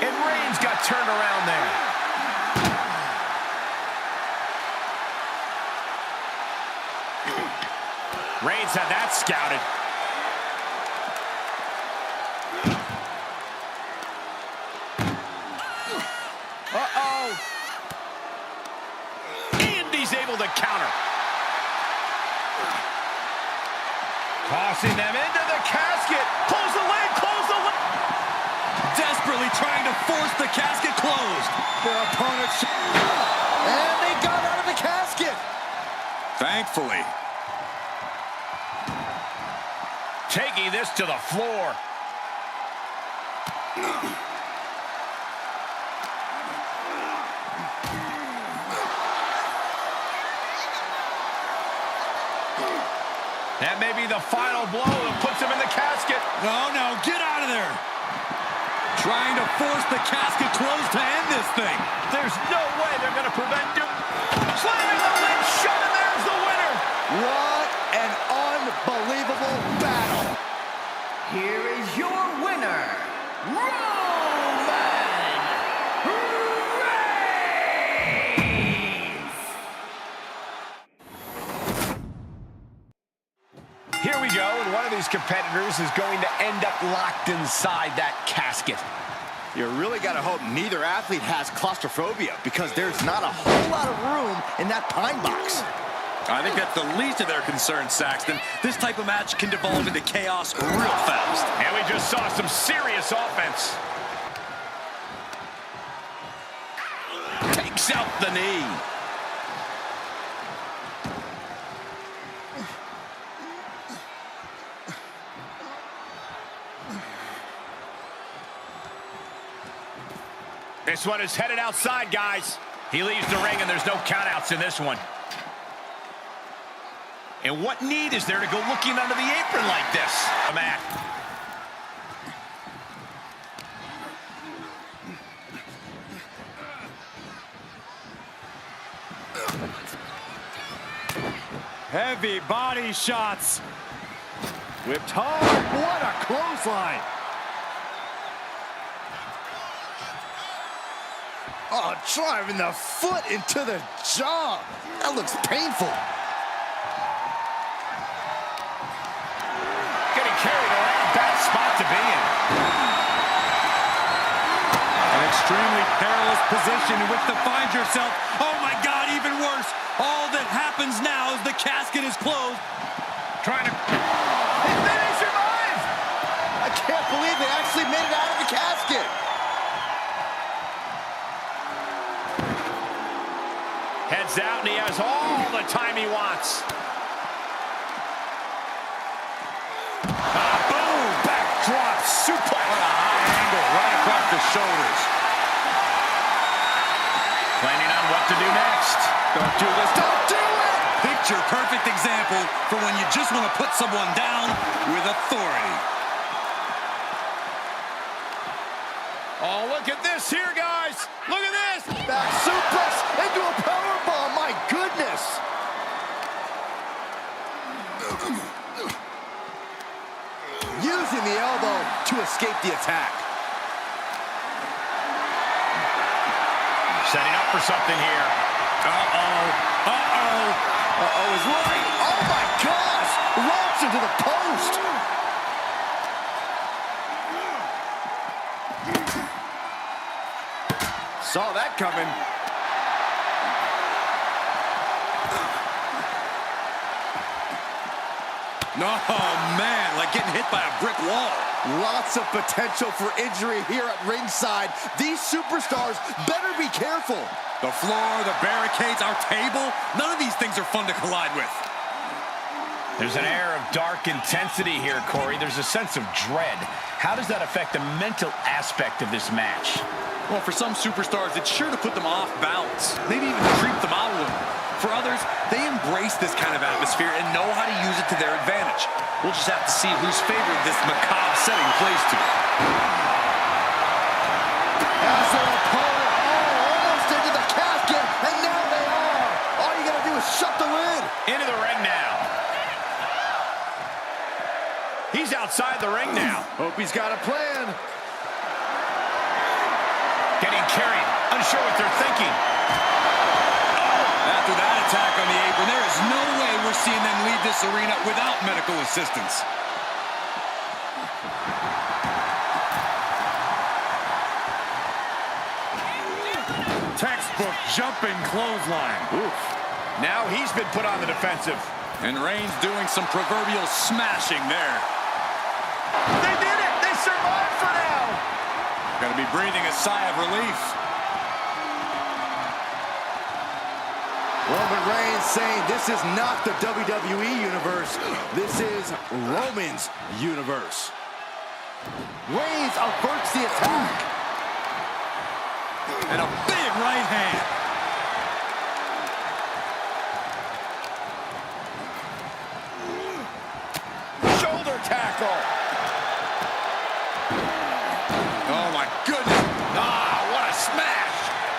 And Reigns got turned around there. Reigns had that scouted. Uh-oh. And he's able to counter. Tossing them into the casket. Close the lid, close the lid. Desperately trying to force the casket closed. Their opponent. And they got out of the casket. Thankfully. Taking this to the floor. That may be the final blow that puts him in the casket. No, no, get out of there. Trying to force the casket closed to end this thing. There's no way they're going to prevent him. Slamming the lid shut, and there's the winner. What an unbelievable battle. Here is your winner, Roman Reigns! Here we go, and one of these competitors is going to end up locked inside that casket. You really got to hope neither athlete has claustrophobia, because there's not a whole lot of room in that pine box. I think that's the least of their concerns, Saxton. This type of match can devolve into chaos real fast. And we just saw some serious offense. Takes out the knee. This one is headed outside, guys. He leaves the ring, and there's no countouts in this one. And what need is there to go looking under the apron like this? Matt. Heavy body shots. Whipped hard. What a clothesline. Oh, driving the foot into the jaw. That looks painful. Getting carried around, bad spot to be in. An extremely perilous position in which to find yourself. Oh my God, even worse. All that happens now is the casket is closed. Trying to... And then he survived! I can't believe they actually made it out of the casket. Heads out, and he has all the time he wants. Boom! Backdrop suplex. What a high angle right across the shoulders. Planning on what to do next. Don't do this. Don't do it! Picture perfect example for when you just want to put someone down with authority. Oh, look at this here, guys. Look at this. Back suplex into a powerbomb. My goodness. Using the elbow to escape the attack. Setting up for something here. Uh-oh. Uh-oh. Uh-oh is right. Oh, my gosh. Launch into the post. Saw that coming. Oh, man, like getting hit by a brick wall. Lots of potential for injury here at ringside. These superstars better be careful. The floor, the barricades, our table, none of these things are fun to collide with. There's an air of dark intensity here, Corey. There's a sense of dread. How does that affect the mental aspect of this match? Well, for some superstars, it's sure to put them off balance. Maybe even creep them out a little. For others, they embrace this kind of atmosphere and know how to use it to their advantage. We'll just have to see whose favor this macabre setting plays to. As their opponent, almost into the casket, and now they are. All you gotta do is shut the lid. Into the ring now. He's outside the ring now. Hope he's got a plan. Getting carried, unsure what they're thinking. After that attack on the apron, there is no way we're seeing them leave this arena without medical assistance. Textbook jumping clothesline. Oof. Now he's been put on the defensive. And Reigns doing some proverbial smashing there. They did it! They survived for now! Gonna be breathing a sigh of relief. Roman Reigns saying this is not the WWE Universe. This is Roman's universe. Reigns averts the attack. And a big right hand. Shoulder tackle. Oh my goodness. Ah, what a smash.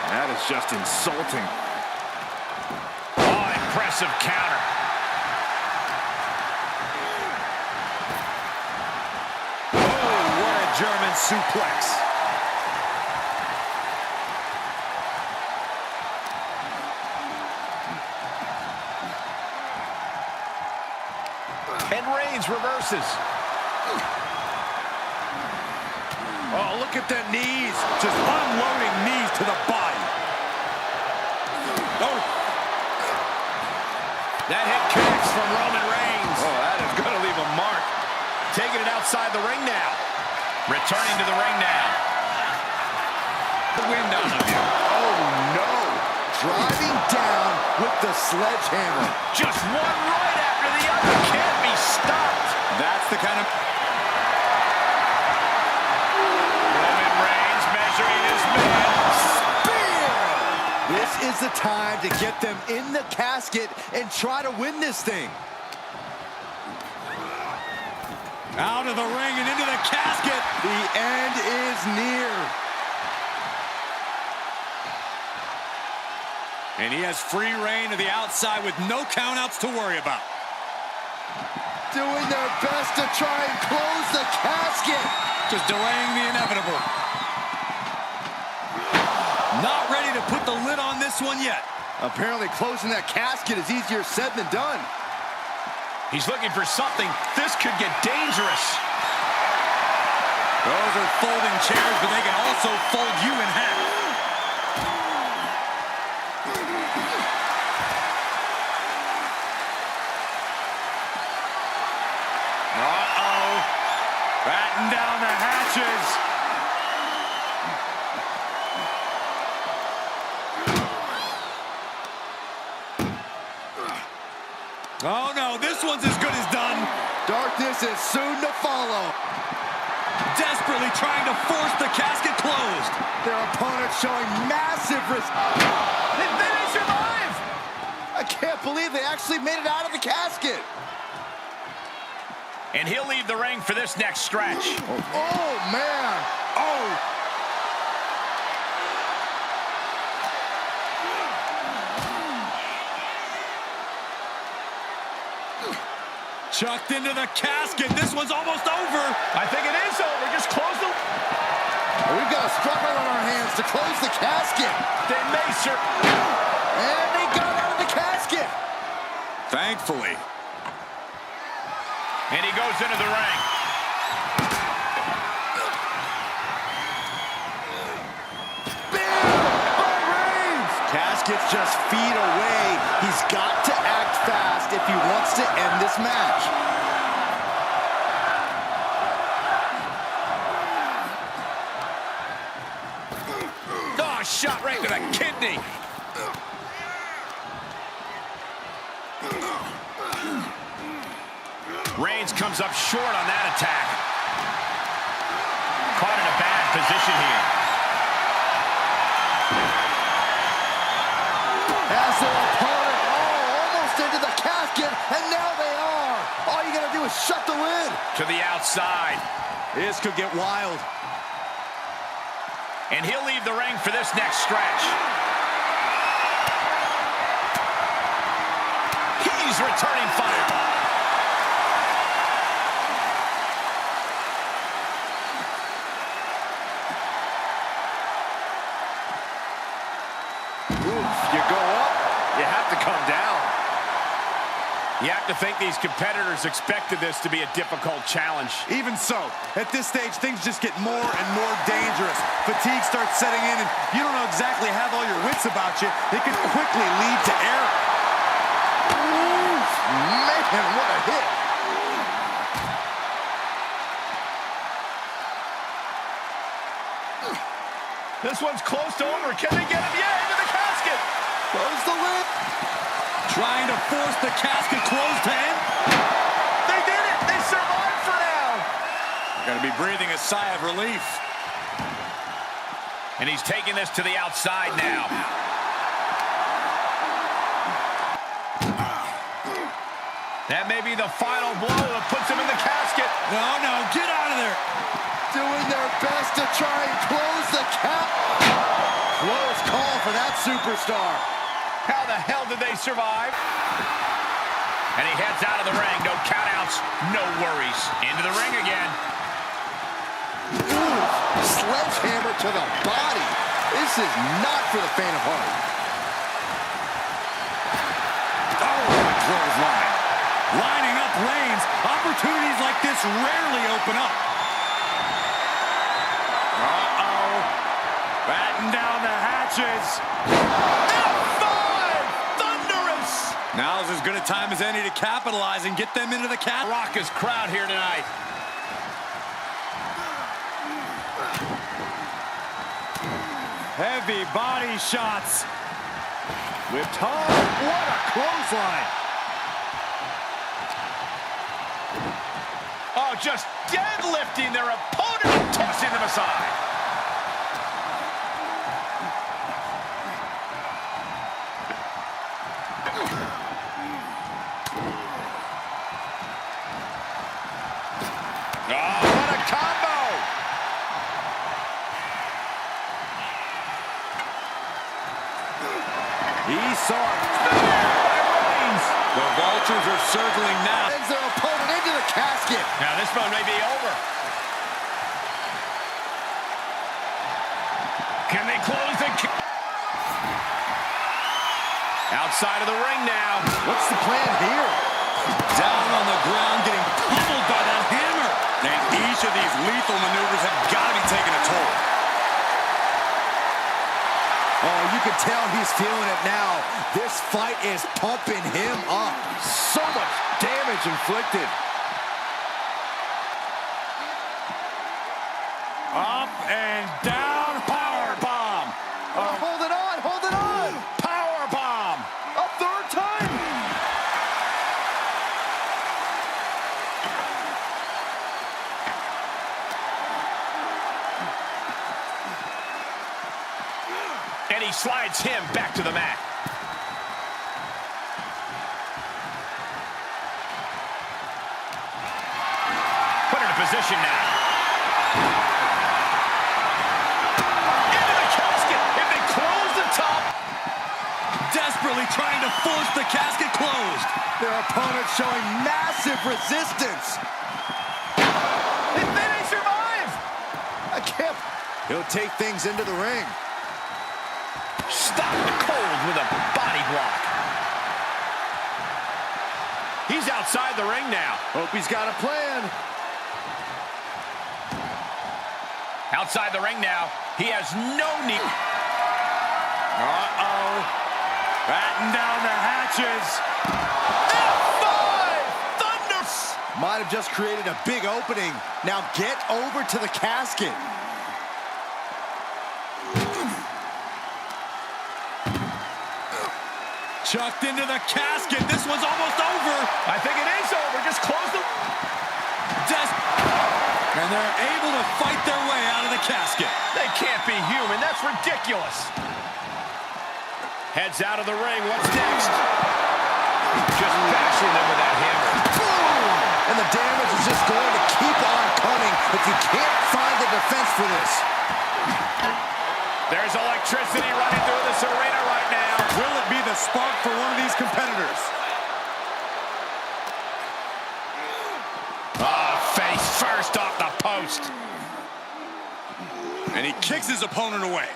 That is just insulting. Oh, impressive counter. Oh, what a German suplex. And Reigns reverses. Oh, look at the knees. Just unloading knees to the body. Oh. That hit connects from Roman Reigns. Oh, that is going to leave a mark. Taking it outside the ring now. Returning to the ring now. The wind out of you. Oh no. Driving down with the sledgehammer. Just one right after the other. Can't be stopped. That's the kind of... Roman Reigns measuring his man. Spear! This is the time to get them in the casket and try to win this thing. Out of the ring and into the casket. The end is near. And he has free reign to the outside with no countouts to worry about. Doing their best to try and close the casket. Just delaying the inevitable. Not ready to put the lid on this one yet. Apparently closing that casket is easier said than done. He's looking for something. This could get dangerous. Those are folding chairs, but they can also fold you in half. Uh-oh. Batten down the hatches. Oh, no, this one's as good as done. Darkness is soon to follow. Desperately trying to force the casket closed. Their opponent showing massive risk. They survive! I can't believe they actually made it out of the casket. And he'll leave the ring for this next stretch. Oh man! Oh! Chucked into the casket. This one's almost over. I think it is over. Just close the... We've got a struggle on our hands to close the casket. They may, sir. And they got out of the casket. Thankfully. And he goes into the ring. Bam! By Rhodes! Casket's just feet away. He's got to act fast if he wants to end this match. Oh, shot right to the kidney. Reigns comes up short on that attack. Caught in a bad position here. As their opponent, almost into the casket, and now they are. All you gotta do is shut the lid. To the outside. This could get wild. And he'll leave the ring for this next stretch. He's returning fire. You go up, you have to come down. You have to think these competitors expected this to be a difficult challenge. Even so, at this stage, things just get more and more dangerous. Fatigue starts setting in, and you don't know exactly have all your wits about you. It could quickly lead to error. Ooh, man, what a hit. This one's close to over. Can they get him? Yeah, into the casket. Close the lid. Trying to force the casket closed to end. They did it. They survived for now. Gotta be breathing a sigh of relief. And he's taking this to the outside now. That may be the final blow that puts him in the casket. No, get out of there. Doing their best to try and close the cap. Close call for that superstar. How the hell did they survive? And he heads out of the ring. No countouts, no worries. Into the ring again. Ooh, sledgehammer to the body. This is not for the faint of heart. Oh, what a clothesline. Lining up lanes. Opportunities like this rarely open up. Uh-oh. Batten down the hatches. Now's as good a time as any to capitalize and get them into the cat. Raucous crowd here tonight. Heavy body shots. Whipped hard. What a clothesline. Oh, just deadlifting their opponent and tossing them aside. Oh, what a combo! He arm. The Vultures are circling now. Sends their opponent into the casket. Now this one may be over. Can they close the... Outside of the ring now. What's the plan here? Down on the ground, getting pummeled by that hammer. And each of these lethal maneuvers have got to be taking a toll. Oh, you can tell he's feeling it now. This fight is pumping him up. So much damage inflicted. Up and down, power bomb. Hold it on, hold it on. Power bomb. A third time. And he slides him back to the mat. Put into position now. Into the casket. If they close the top. Desperately trying to force the casket closed. Their opponent showing massive resistance. They may survive. I can't. He'll take things into the ring. Stopped cold with a body block. He's outside the ring now. Hope he's got a plan. Outside the ring now. He has no need. Uh-oh. Batten down the hatches. F5! Thunder! Might have just created a big opening. Now get over to the casket. Chucked into the casket. This one's almost over. I think it is over. Just close the... And they're able to fight their way out of the casket. They can't be human. That's ridiculous. Heads out of the ring. What's next? Just bashing them with that hammer. Boom! And the damage is just going to keep on coming if you can't find the defense for this. There's electricity running through this arena right now. Will it be the spark for one of these competitors? Face first off the post. And he kicks his opponent away.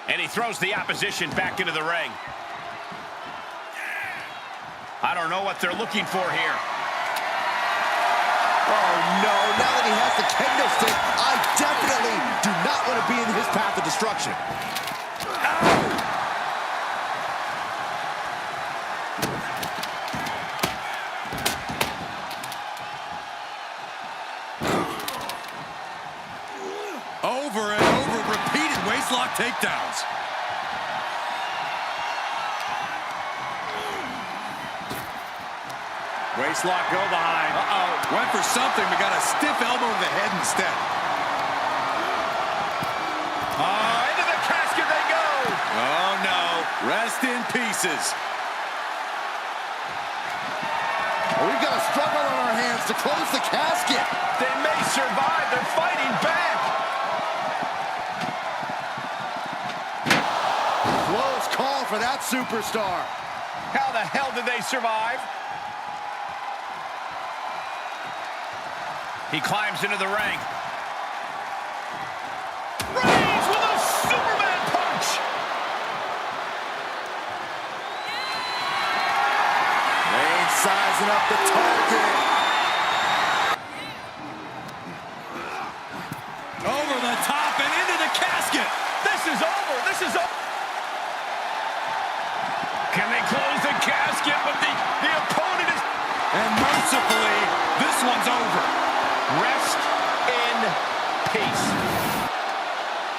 And he throws the opposition back into the ring. I don't know what they're looking for here. Oh, no. Now that he has the kendo stick, I definitely do not want to be in his path of destruction. Over and over, repeated waistlock takedowns. Waistlock go behind. Uh-oh. Went for something, but got a stiff elbow to the head instead. Into the casket they go. Oh, no. Rest in pieces. Well, we've got a struggle on our hands to close the casket. They may survive. They're fighting back. Close call for that superstar. How the hell did they survive? He climbs into the ring. Rhodes with a Superman punch. Reigns sizing up the target. Over the top and into the casket. This is over. This is over. Can they close the casket? But the opponent is... And mercifully, this one's over. Rest in peace.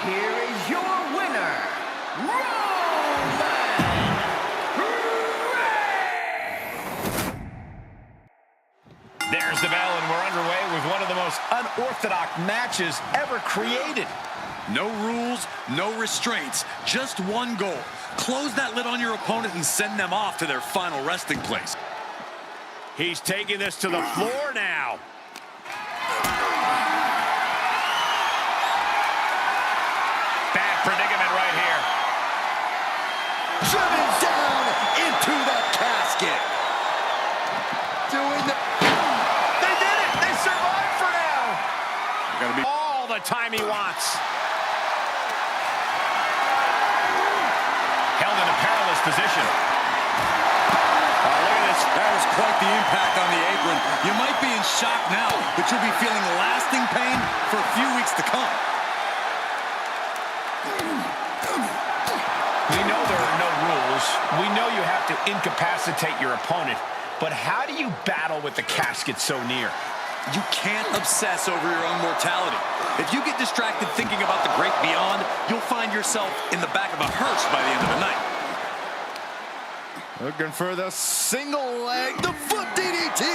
Here is your winner, Roman Reigns! There's the bell, and we're underway with one of the most unorthodox matches ever created. No rules, no restraints, just one goal. Close that lid on your opponent and send them off to their final resting place. He's taking this to the floor now. That was quite the impact on the apron. You might be in shock now, but you'll be feeling lasting pain for a few weeks to come. We know there are no rules. We know you have to incapacitate your opponent. But how do you battle with the casket so near? You can't obsess over your own mortality. If you get distracted thinking about the great beyond, you'll find yourself in the back of a hearse by the end of the night. Looking for the single leg, the foot DDT.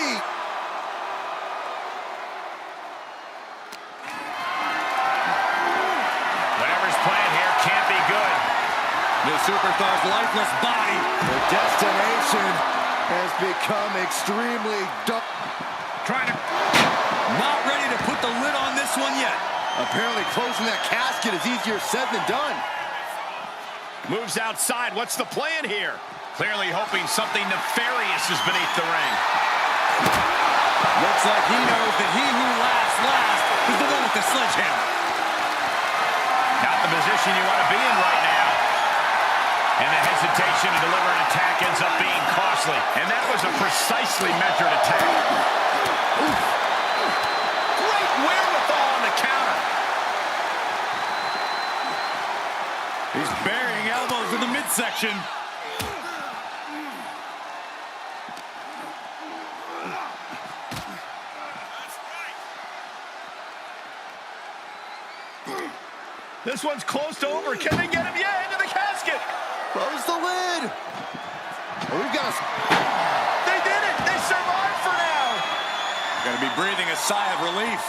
Whatever's playing here can't be good. The superstar's lifeless body. The destination has become extremely dark. Trying to... Not ready to put the lid on this one yet. Apparently closing that casket is easier said than done. Moves outside. What's the plan here? Clearly hoping something nefarious is beneath the ring. Looks like he knows that he who laughs last is the one with the sledgehammer. Not the position you want to be in right now. And the hesitation to deliver an attack ends up being costly. And that was a precisely measured attack. Oof. Great wherewithal on the counter. He's burying elbows in the midsection. This one's close to over. Can they get him? Yeah, into the casket. Close the lid. Oh, we've got They did it. They survived for now. Gonna be breathing a sigh of relief.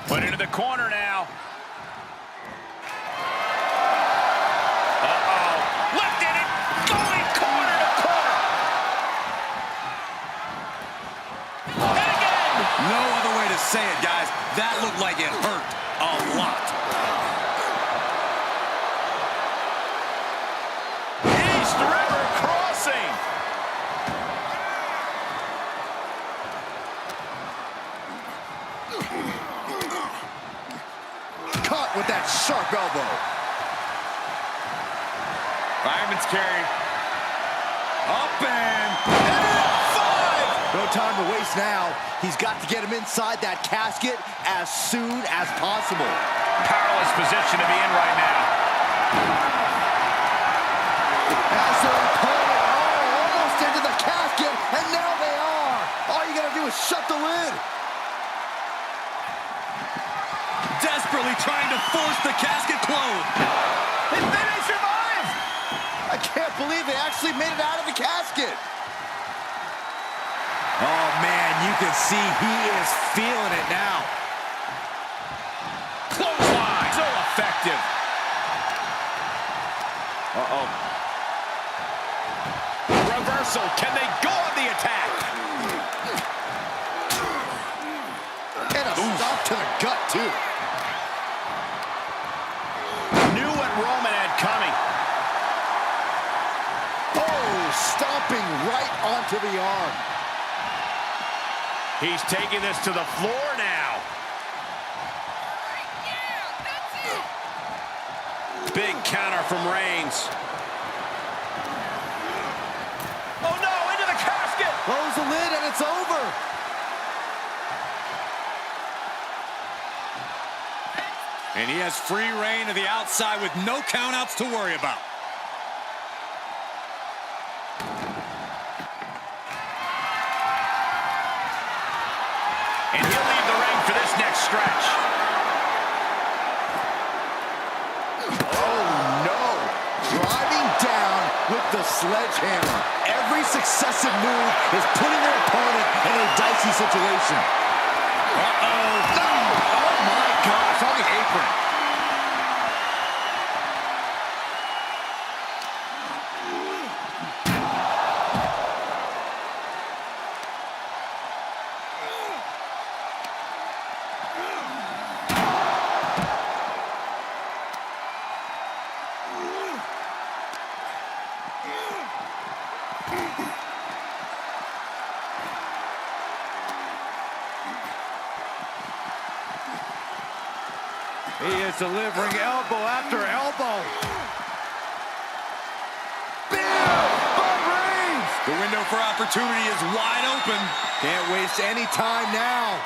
Put into the corner now. Lifted it. Going corner to corner. And again. No other way to say it, guys. That looked like it hurt a lot. East River crossing. caught with that sharp elbow. Fireman's carry. Up and... No time to waste now. He's got to get him inside that casket as soon as possible. Powerless position to be in right now. As their opponent, almost into the casket, and now they are. All you gotta do is shut the lid. Desperately trying to force the casket closed. They survived. I can't believe they actually made it out of the casket. Oh, man, you can see he is feeling it now. Clothesline. So effective. Uh-oh. Reversal. Can they go on the attack? And a stop to the gut, too. Knew what Roman had coming. Oh, stomping right onto the arm. He's taking this to the floor now. Big counter from Reigns. Oh no, into the casket! Close the lid and it's over. And he has free reign to the outside with no countouts to worry about. And he'll leave the ring for this next stretch. Oh no, driving down with the sledgehammer. Every successive move is putting their opponent in a dicey situation. Uh-oh. No! Oh my gosh, on the apron. He is delivering elbow after elbow. The window for opportunity is wide open. Can't waste any time now.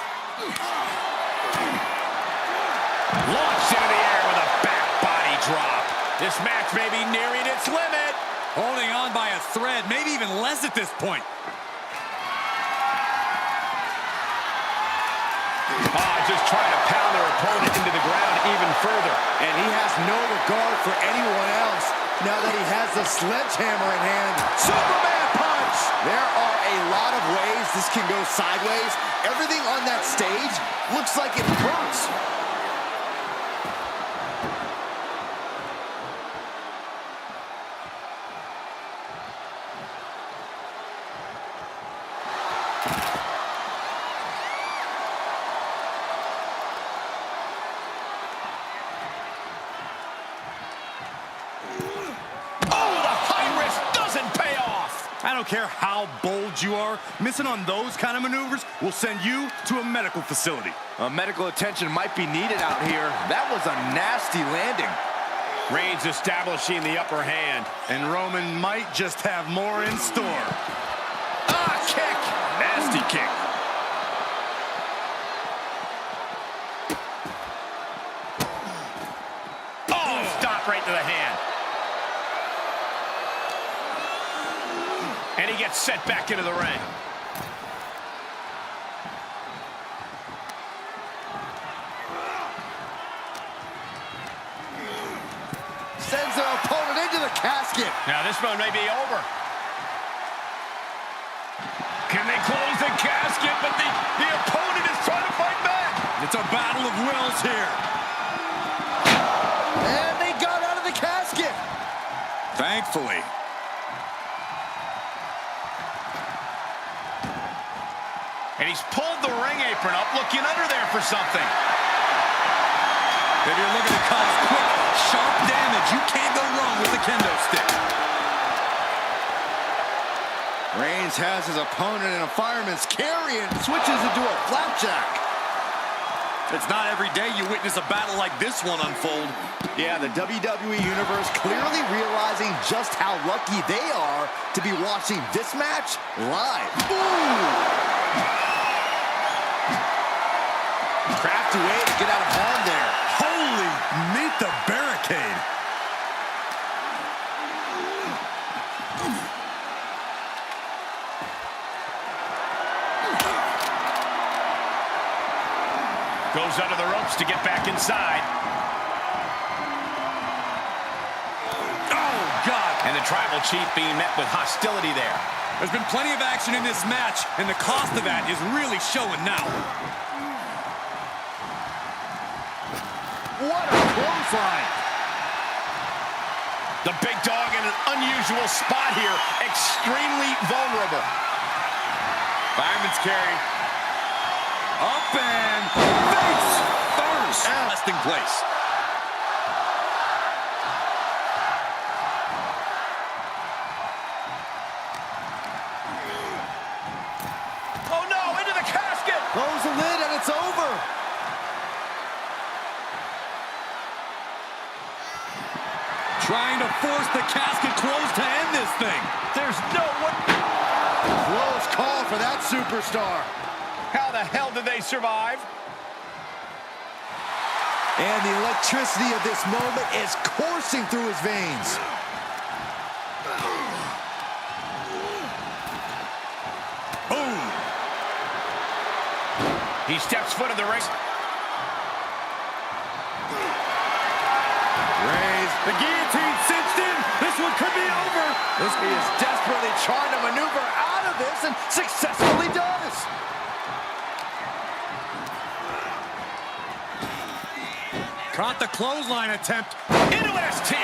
Launched into the air with a back body drop. This match may be nearing its limit. Holding on by a thread, maybe even less at this point. Just trying to pound their opponent into the ground even further. And he has no regard for anyone else now that he has the sledgehammer in hand. Superman punch! There are a lot of ways this can go sideways. Everything on that stage looks like it hurts. I don't care how bold you are, missing on those kind of maneuvers will send you to a medical facility. Medical attention might be needed out here. That was a nasty landing. Reigns establishing the upper hand. And Roman might just have more in store. Kick! Nasty kick. Stop right to the hand. And he gets set back into the ring. Sends their opponent into the casket. Now this one may be over. Can they close the casket? But the opponent is trying to fight back. It's a battle of wills here. And they got out of the casket. Thankfully. And he's pulled the ring apron up, looking under there for something. If you're looking to cause quick, sharp damage, you can't go wrong with the kendo stick. Reigns has his opponent in a fireman's carry and switches into a flapjack. It's not every day you witness a battle like this one unfold. Yeah, the WWE Universe clearly realizing just how lucky they are to be watching this match live. Ooh! Crafty way to get out of harm there. Holy, meet the barricade. Goes under the ropes to get back inside. Oh, God. And the Tribal Chief being met with hostility there. There's been plenty of action in this match, and the cost of that is really showing now. What a clothesline. The big dog in an unusual spot here. Extremely vulnerable. Fireman's carry. Up and face first. Resting place. Oh no, into the casket. Close the lid and it's over. Trying to force the casket closed to end this thing. There's no one. Close call for that superstar. How the hell did they survive? And the electricity of this moment is coursing through his veins. Boom. He steps foot in the ring. Reigns, the guillotine cinched in. This one could be over. He is desperately trying to maneuver out of this and successfully does. Caught the clothesline attempt. Into an STO.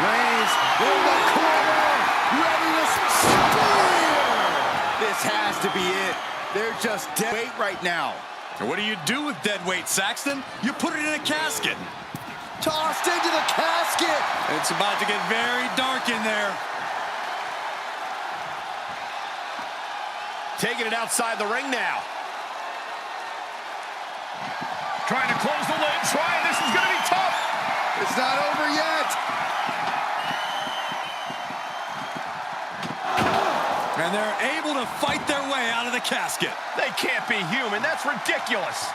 Reigns in the corner, ready to spear. This has to be it. They're just dead weight right now. And what do you do with dead weight, Saxton? You put it in a casket. Tossed into the casket. It's about to get very dark in there. Taking it outside the ring now. Trying to close the lid. This is going to be tough. It's not over yet. And they're able to fight their way out of the casket. They can't be human. That's ridiculous.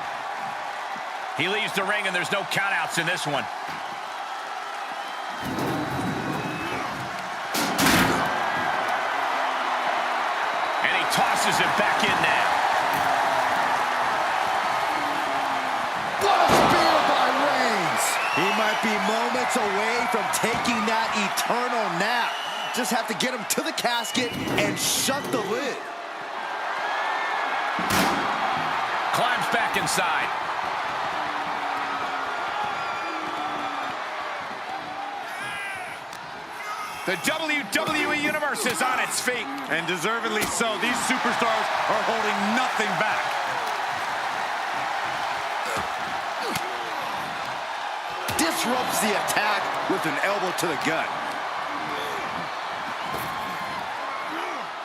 He leaves the ring, and there's no countouts in this one. And he tosses it back in now. What a spear by Reigns. He might be moments away from taking that eternal nap. Just have to get him to the casket and shut the lid. Climbs back inside. The WWE Universe is on its feet. And deservedly so. These superstars are holding nothing back. Disrupts the attack with an elbow to the gut.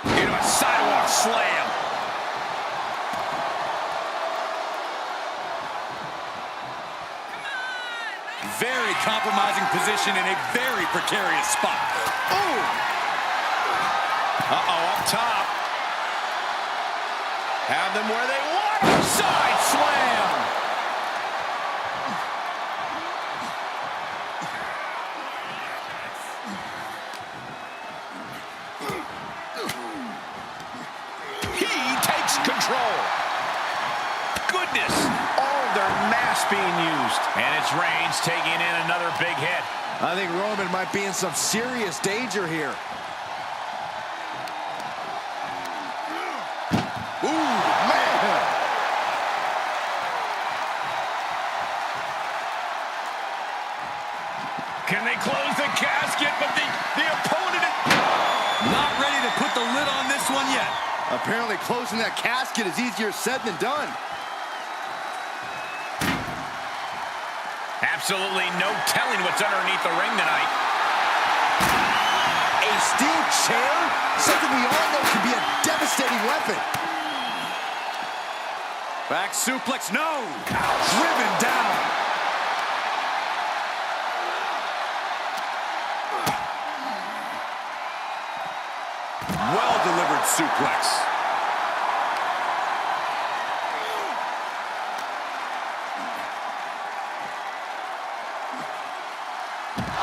Into a sidewalk slam. Very compromising position in a very precarious spot. Oh! Uh-oh, up top. Have them where they want them. Side slam. He takes control. Goodness. All their mass being used. And it's Reigns taking in another big hit. I think Roman might be in some serious danger here. Ooh, man! Can they close the casket? But the opponent is Not ready to put the lid on this one yet. Apparently closing that casket is easier said than done. absolutely no telling what's underneath the ring tonight. A steel chair? Something we all know can be a devastating weapon. Back suplex, no! Driven down. Well-delivered suplex.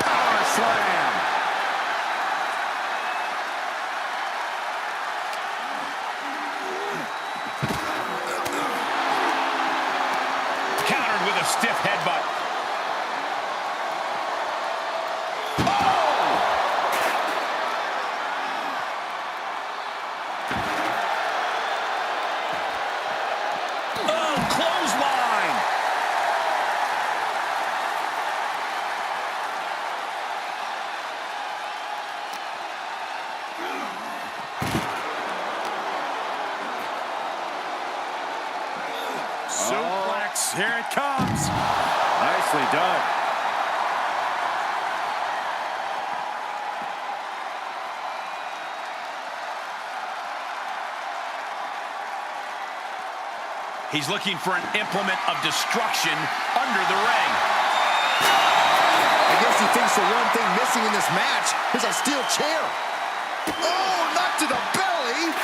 Power slam. Countered with a stiff headbutt. Suplex, here it comes. Nicely done. He's looking for an implement of destruction under the ring. I guess he thinks the one thing missing in this match is a steel chair. Oh, not to the belly.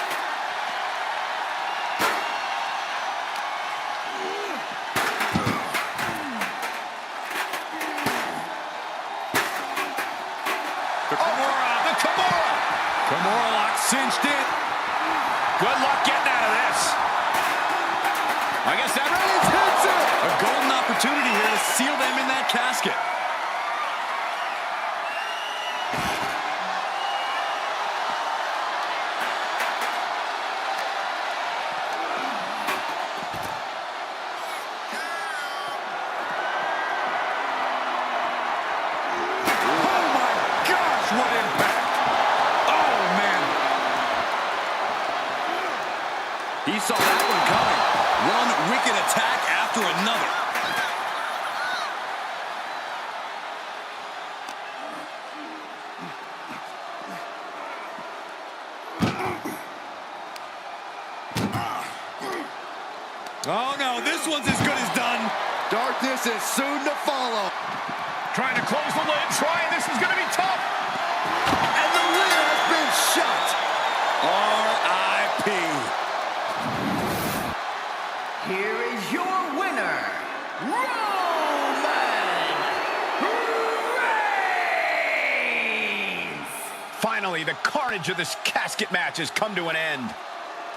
The Kimura. Kimura lock cinched it. Good luck getting out of this. I guess that Reigns hits it. A golden opportunity here to seal them in that casket. Oh my gosh, what impact! Oh man! He saw that one coming. One wicked attack after another. Oh, no, this one's as good as done. Darkness is soon to follow. Trying to close the lid, this is going to be tough. And the lid has been shut. R.I.P. Here is your winner, Roman Reigns! Finally, the carnage of this casket match has come to an end.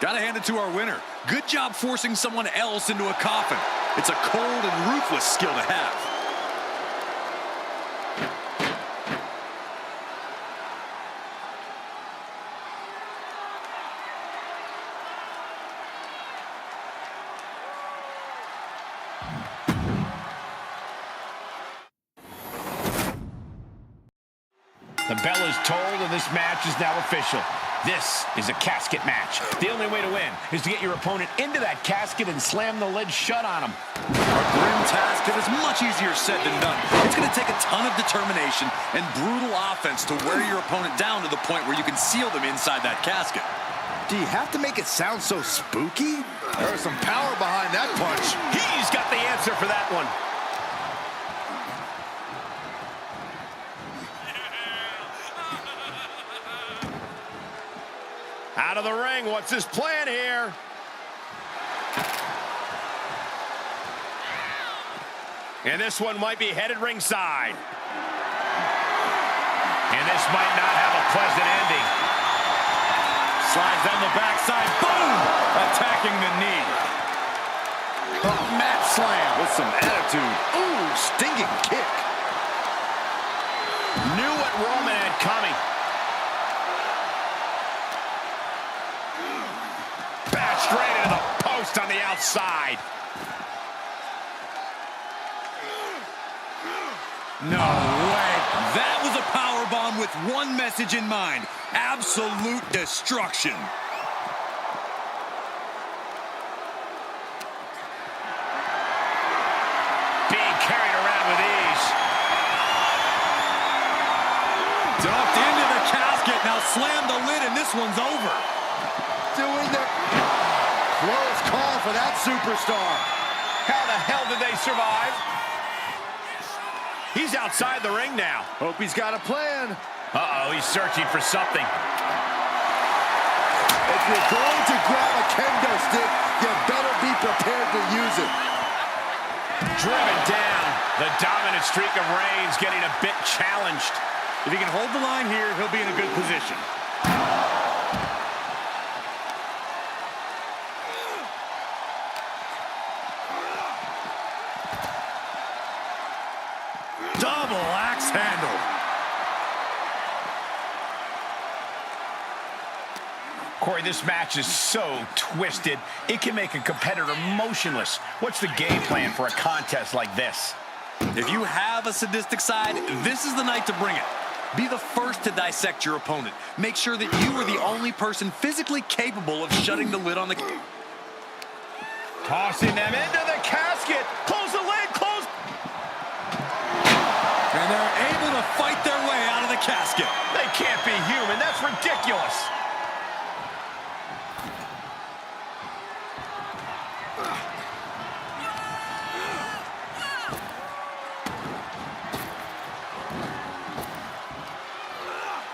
Gotta hand it to our winner. Good job forcing someone else into a coffin. It's a cold and ruthless skill to have. The bell is tolled and this match is now official. This is a casket match. The only way to win is to get your opponent into that casket and slam the lid shut on him. A grim task that is much easier said than done. It's going to take a ton of determination and brutal offense to wear your opponent down to the point where you can seal them inside that casket. Do you have to make it sound so spooky? There's some power behind that punch. He's got the answer for that one. Out of the ring, what's his plan here? And this one might be headed ringside. And this might not have a pleasant ending. Slides down the backside, boom! Attacking the knee. Oh, mat slam with some attitude. Ooh, stinging kick. Knew what Roman had coming. Straight into the post on the outside. No way. That was a powerbomb with one message in mind. Absolute destruction. Being carried around with ease. Dumped into the casket. Now slam the lid and this one's over. Doing the close call for that superstar. How the hell did they survive? He's outside the ring now. Hope he's got a plan. Uh-oh, he's searching for something. If you're going to grab a kendo stick, you better be prepared to use it. Driven down. The dominant streak of Reigns getting a bit challenged. If he can hold the line here, he'll be in a good position. Double axe handle. Corey, this match is so twisted, it can make a competitor motionless. What's the game plan for a contest like this? If you have a sadistic side, this is the night to bring it. Be the first to dissect your opponent. Make sure that you are the only person physically capable of shutting the lid on the... Tossing them into the casket. Close the lid, close. And they're able to fight their way out of the casket. They can't be human. That's ridiculous.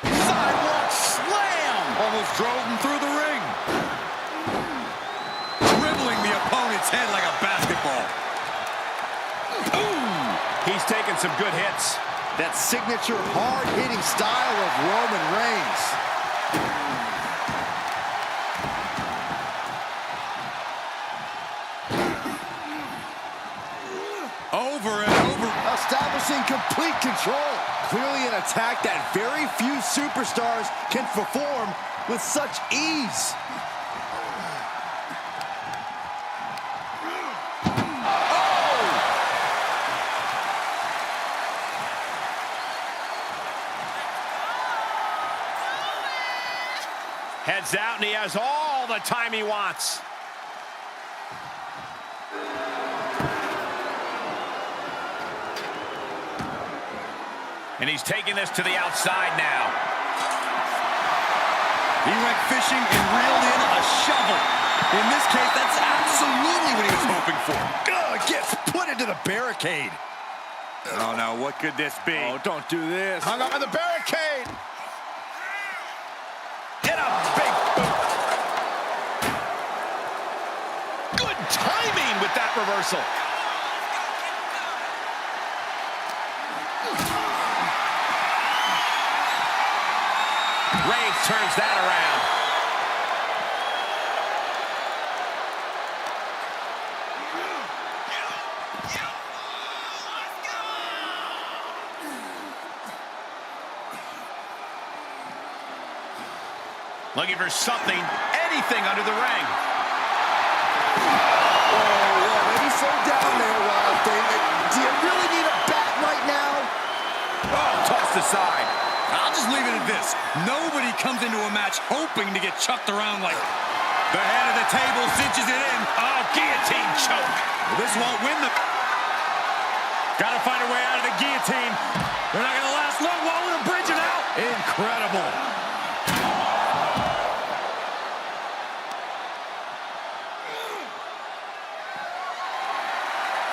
Sidewalk slam. Almost drove him through the ring. Dribbling the opponent's head like a basketball. He's taking some good hits. That signature hard-hitting style of Roman Reigns. Over and over. Establishing complete control. Clearly an attack that very few superstars can perform with such ease. Heads out, and he has all the time he wants. And he's taking this to the outside now. He went fishing and reeled in a shovel. In this case, that's absolutely what he was before. Gets put into the barricade. Oh, no, what could this be? Oh, don't do this. Hung up on the barricade. Get a big boot. Good timing with that reversal. Rhodes turns that around. Looking for something, anything under the ring. Oh, maybe slow down there, Wild Thing. Do you really need a bat right now? Oh, tossed aside. I'll just leave it at this. Nobody comes into a match hoping to get chucked around like the head of the table cinches it in. Oh, guillotine choke. Well, this won't win the... Gotta find a way out of the guillotine. They're not gonna last long while we're bridging out. Incredible.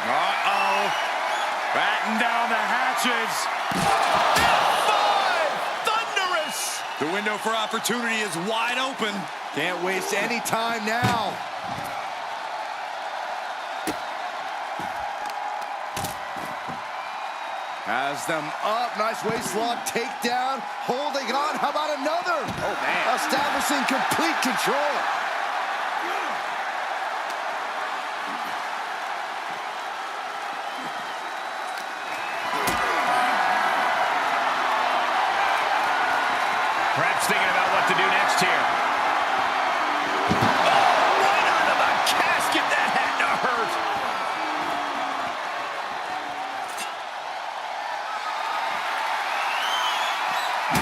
Uh-oh. Batten down the hatches. Thunderous. The window for opportunity is wide open. Can't waste any time now. Has them up. Nice waist lock, takedown. Holding on. How about another? Oh, man. Establishing complete control. Perhaps thinking about what to do next here. Oh, right onto the casket. That had to hurt.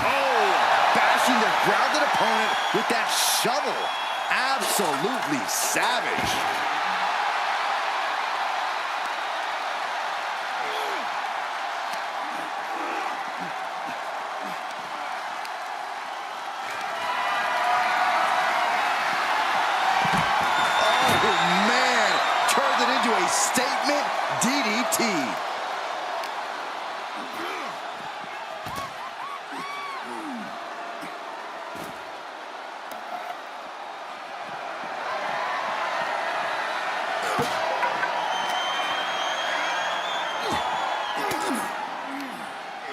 Oh, bashing the grounded opponent with that shovel. Absolutely savage. Statement DDT.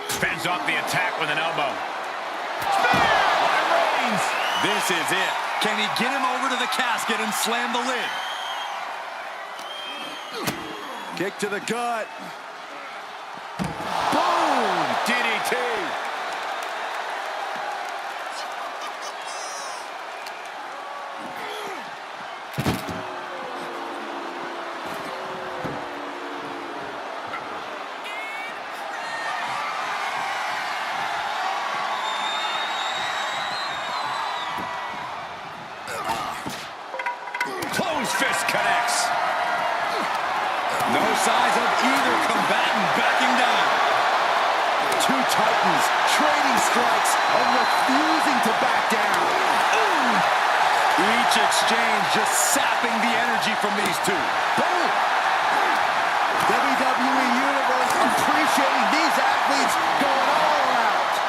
Fends off the attack with an elbow. Spear by Rhodes. This is it. Can he get him over to the casket and slam the lid? Kick to the gut. Boom! DDT. Closed fist connects. No signs of either combatant backing down. Two titans trading strikes and refusing to back down. Each exchange just sapping the energy from these two. Boom! WWE Universe appreciating these athletes going all out.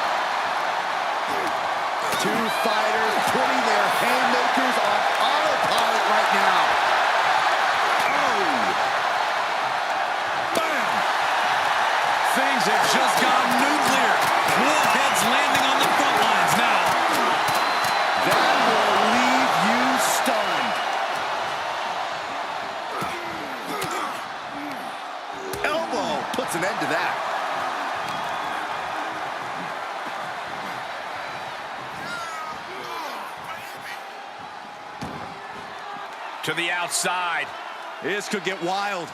Two fighters putting their haymakers on autopilot right now. Things have just gone nuclear. Warheads landing on the front lines now. That will leave you stunned. Elbow puts an end to that. To the outside. This could get wild.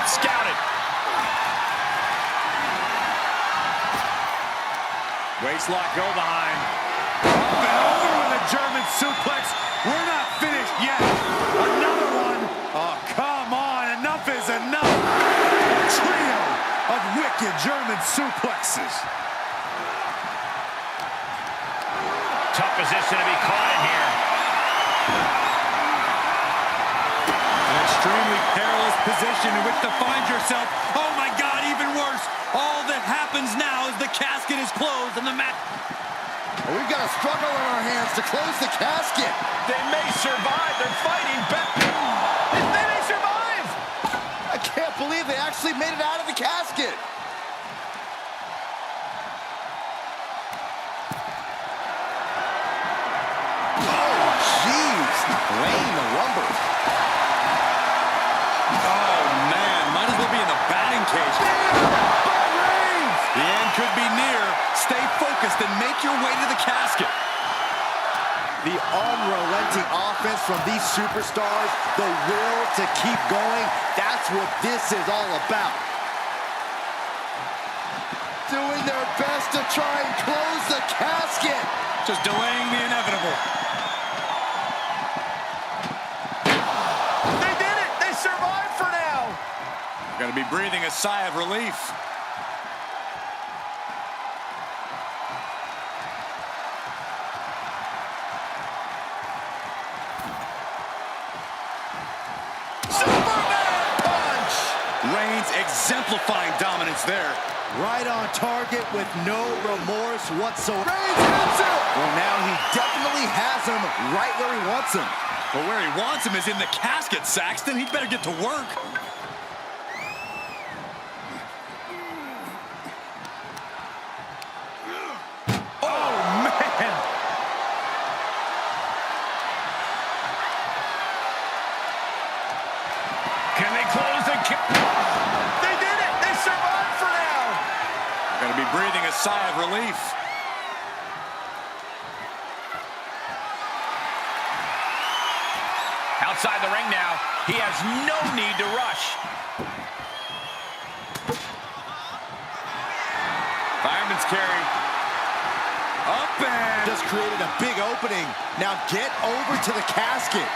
Scouted. Waistlock go behind. Up and over with a German suplex. We're not finished yet. Another one. Oh, come on. Enough is enough. A trio of wicked German German suplexes. Tough position to be caught in here. An extremely perilous position in which to find yourself. Oh my God, even worse. All that happens now is the casket is closed and the match. We've got a struggle on our hands to close the casket. They may survive. They're fighting back. They may survive. I can't believe they actually made it out of the casket. Oh, jeez. Laying the lumber. Oh man, might as well be in the batting cage. The end could be near. Stay focused and make your way to the casket. The unrelenting offense from these superstars, the will to keep going, that's what this is all about. Doing their best to try and close the casket. Just delaying the inevitable. They did it. They survived for now. Got to be breathing a sigh of relief. Exemplifying dominance there. Right on target with no remorse whatsoever. Reigns hits it! Well, now he definitely has him right where he wants him. But where he wants him is in the casket, Saxton. He'd better get to work. Oh, man! Can they close the They did it! They survived for now! Got to be breathing a sigh of relief. Outside the ring now. He has no need to rush. Fireman's carry. Up and... Just created a big opening. Now get over to the casket.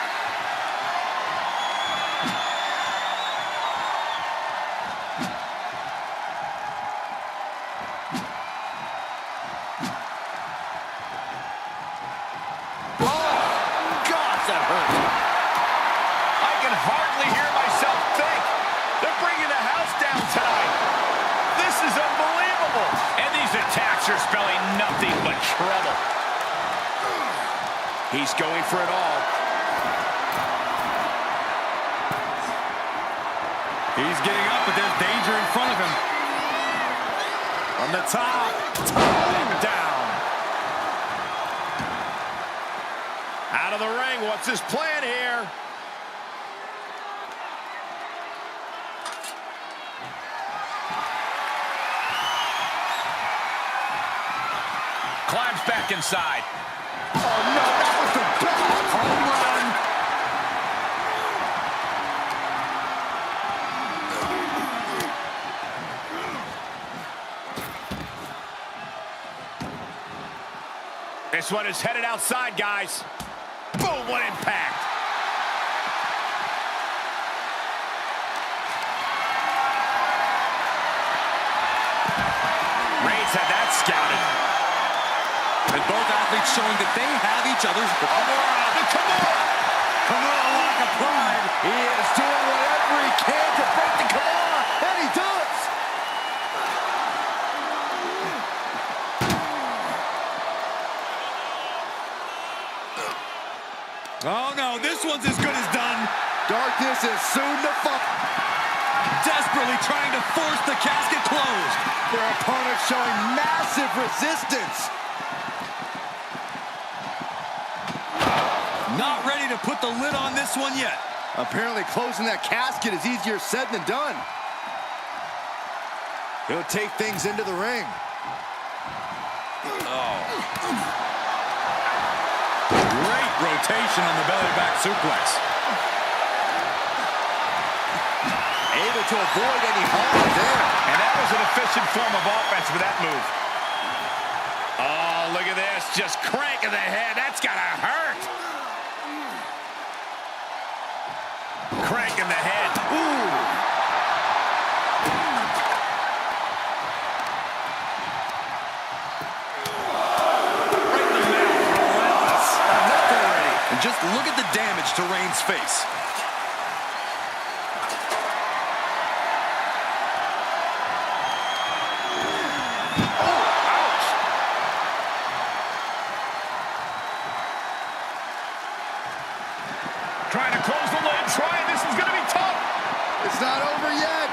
Spelling nothing but trouble. He's going for it all. He's getting up, but there's danger in front of him. From the top, and down. Out of the ring, what's his plan here? Climbs back inside. Oh, no, that was the best home run. This one is headed outside, guys. Boom, what impact. Rhodes had that scouted. And both athletes showing that they have each other's... Kimura like applied. He is doing whatever he can to break the Kimura, and he does. Oh, no, this one's as good as done. Darkness is soon to fall. Desperately trying to force the casket closed. Their opponent showing massive resistance. Not ready to put the lid on this one yet. Apparently closing that casket is easier said than done. He'll take things into the ring. Great rotation on the belly back suplex. Able to avoid any harm there. And that was an efficient form of offense with that move. Oh, look at this. Just cranking the head. That's gotta hurt. Cranking the head. Ooh. punch to Reigns' face. Trying to close the lid, this is gonna be tough. It's not over yet.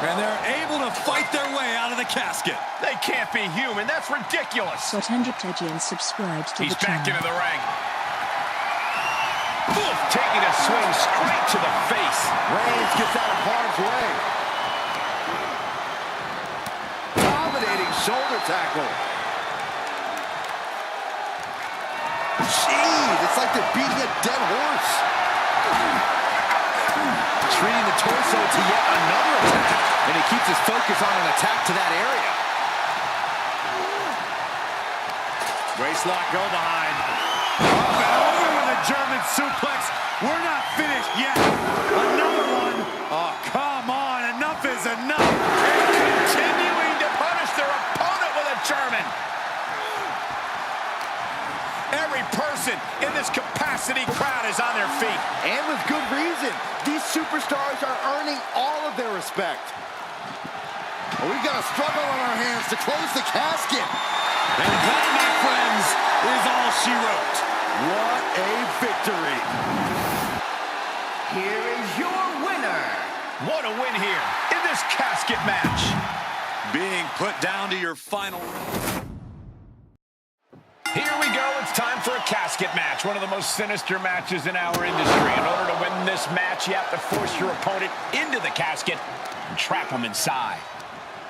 And they're able to fight their way out of the casket. They can't be human, that's ridiculous. Got Undertaker and subscribed to He's the back channel. into the ring. Oof, taking a swing straight to the face. Reigns gets out of harm's way. Dominating shoulder tackle. Jeez, it's like they're beating a dead horse. Treating the torso to yet another attack. And he keeps his focus on an attack to that area. Waistlock go behind. Up and over with a German suplex. We're not finished yet. Another one. Oh, come on. Enough is enough. Continuing to punish their opponent with a German. Every person in this capacity crowd is on their feet. And with good reason. These superstars are earning all of their respect. Well, we've got a struggle on our hands to close the casket. And that, my friends, is all she wrote. What a victory. Here is your winner. What a win here in this casket match. Being put down to your final. Here we go. It's time for a casket match. One of the most sinister matches in our industry. In order to win this match, you have to force your opponent into the casket and trap them inside.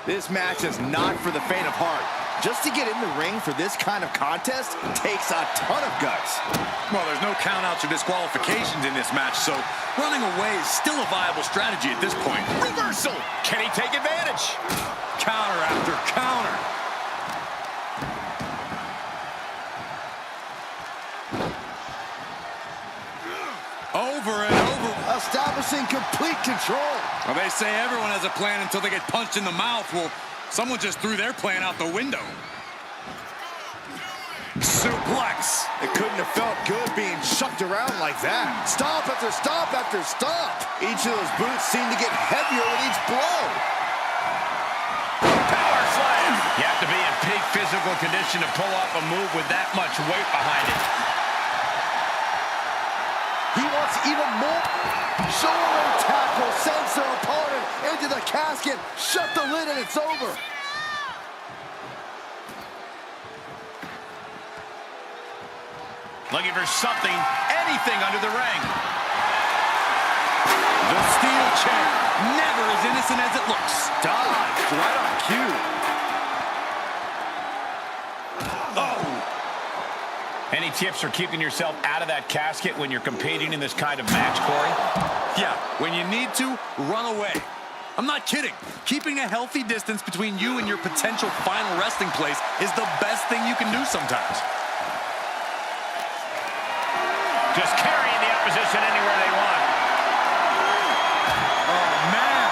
This match is not for the faint of heart. Just to get in the ring for this kind of contest takes a ton of guts. Well, there's no countouts or disqualifications in this match, so running away is still a viable strategy at this point. Reversal. Can he take advantage? Counter after counter. Over and over. Establishing complete control. Well, they say everyone has a plan until they get punched in the mouth. Well, someone just threw their plan out the window. Suplex. It couldn't have felt good being chucked around like that. Stomp after stomp after stomp. Each of those boots seem to get heavier with each blow. Power slam. You have to be in peak physical condition to pull off a move with that much weight behind it. He wants even more. Shoulder tackle sends their opponent into the casket. Shut the lid and it's over. Looking for something, anything under the ring. The steel chair. Never as innocent as it looks. Dodged right on cue. Any tips for keeping yourself out of that casket when you're competing in this kind of match, Corey? Yeah, when you need to, run away. I'm not kidding. Keeping a healthy distance between you and your potential final resting place is the best thing you can do sometimes. Just carrying the opposition anywhere they want. Oh, man.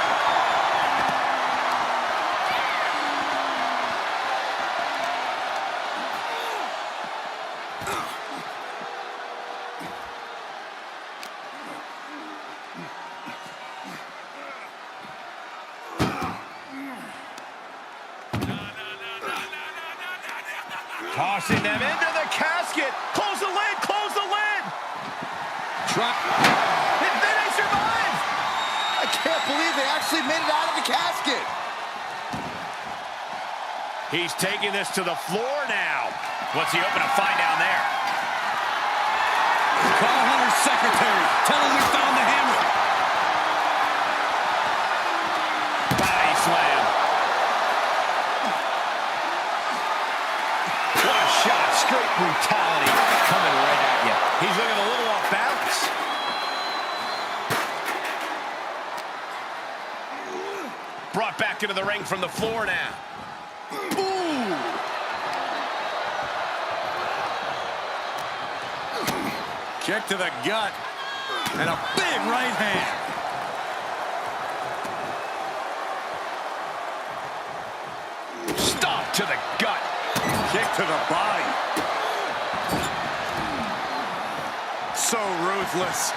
Tossing them into the casket. Close the lid, close the lid. They survived. I can't believe they actually made it out of the casket. He's taking this to the floor now. What's he hoping to find down there? Call Hunter's secretary. Tell him we found the hammer. Body slam. What a shot. Straight brutality coming right at you. He's looking a little off balance. Brought back into the ring from the floor now. Ooh. Kick to the gut. And a big right hand. Stomp to the gut. kick to the body. So ruthless.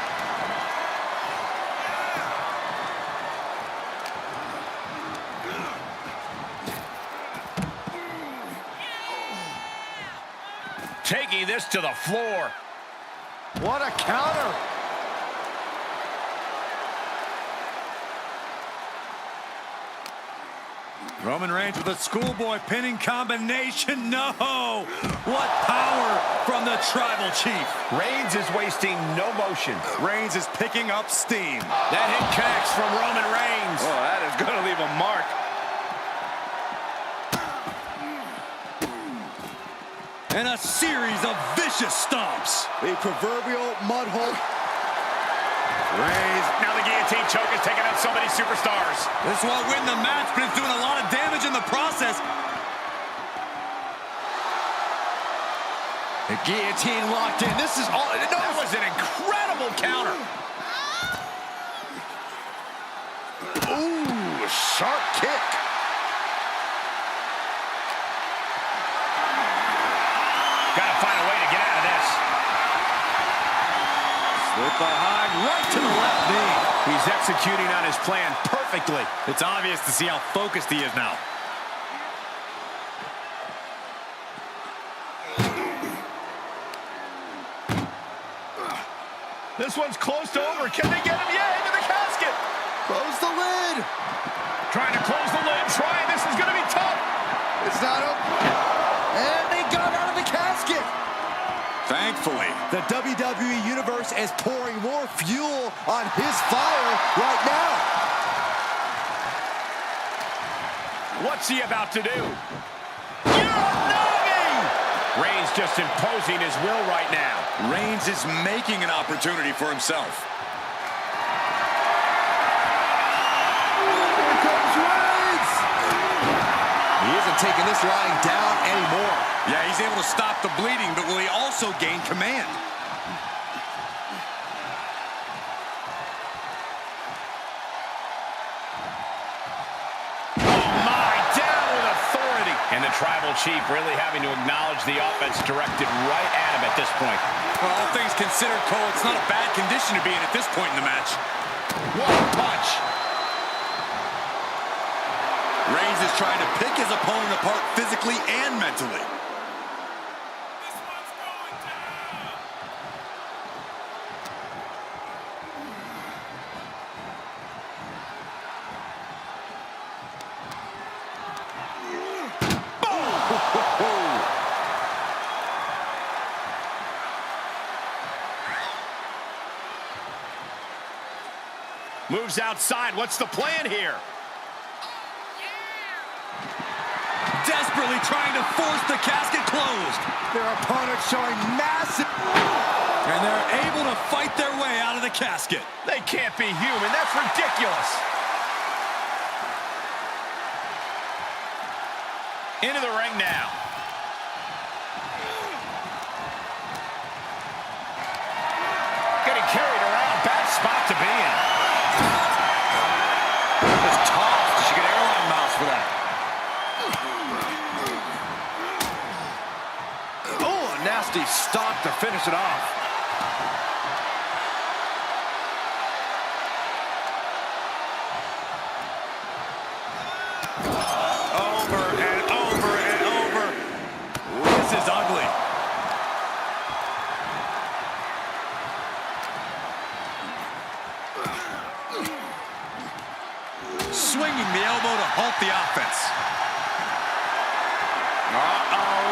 Taking this to the floor. What a counter. Roman Reigns with a schoolboy pinning combination. No! What power from the Tribal Chief. Reigns is wasting no motion. Reigns is picking up steam. That hit connects from Roman Reigns. Oh, that is going to leave a mark. And a series of vicious stomps. The proverbial mud hole. Reigns. Now the guillotine choke is taking out so many superstars. This won't win the match, but it's doing a lot of damage in the process. The guillotine locked in. This is all. No, that was an incredible counter. Ooh, sharp kick. Gotta find a way to get out of this. Slip behind, right to the left knee. He's executing on his plan perfectly. It's obvious to see how focused he is now. This one's close to over. Can they get him? Yeah, into the casket. Close the lid. Trying to close the lid. Trying. This is going to be tough. It's not open. And they got out of the casket. Thankfully, the WWE Universe is pouring more fuel on his fire right now. What's he about to do? Reigns just imposing his will right now. Reigns is making an opportunity for himself. Here comes Reigns! He isn't taking this lying down anymore. Yeah, he's able to stop the bleeding, but will he also gain command? And the Tribal Chief really having to acknowledge the offense directed right at him at this point. Well, all things considered, Cole, it's not a bad condition to be in at this point in the match. What a punch. Reigns is trying to pick his opponent apart physically and mentally. Moves outside. What's the plan here? Desperately trying to force the casket closed. Their opponent showing massive... And they're able to fight their way out of the casket. They can't be human. That's ridiculous. Into the ring now. Getting carried around. Bad spot to be in. It's tough. She get airline miles for that. Oh, a nasty stomp to finish it off. Over and over and over. This is ugly. Swinging the elbow to halt the offense. Uh-oh.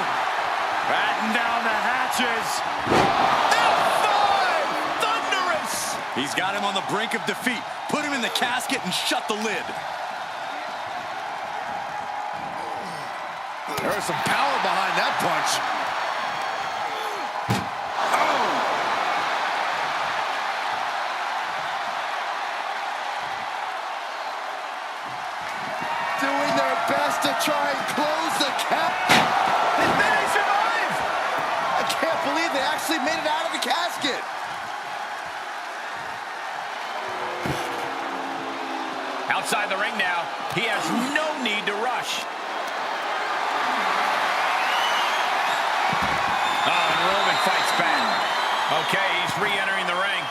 Batten down the hatches. F5! Thunderous! He's got him on the brink of defeat. Put him in the casket and shut the lid. There's some power behind that punch. Doing their best to try and close the cap. And then they survive! I can't believe they actually made it out of the casket. Outside the ring now. He has no need to rush. Okay, he's re-entering the ring.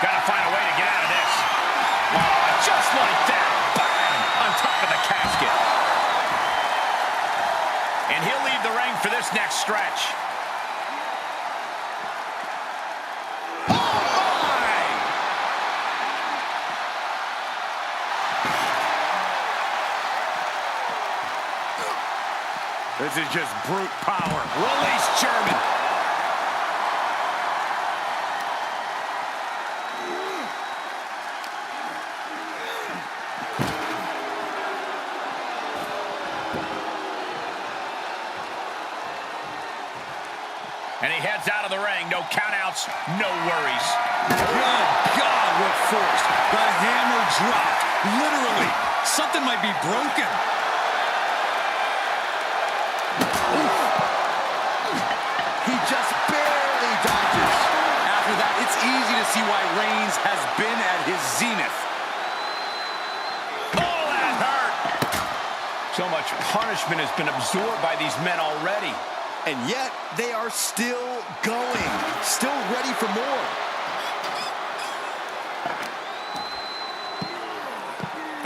Gotta find a way to get out of this. Oh, just like that. Bam! On top of the casket. And he'll leave the ring for this next stretch. Oh, my! This is just brute power. Release German. And he heads out of the ring. No countouts, no worries. Good God, what force. The hammer dropped. Literally. Something might be broken. He just barely dodges. After that, it's easy to see why Reigns has been at his zenith. Oh, that hurt. So much punishment has been absorbed by these men already. And yet, they are still going. Still ready for more.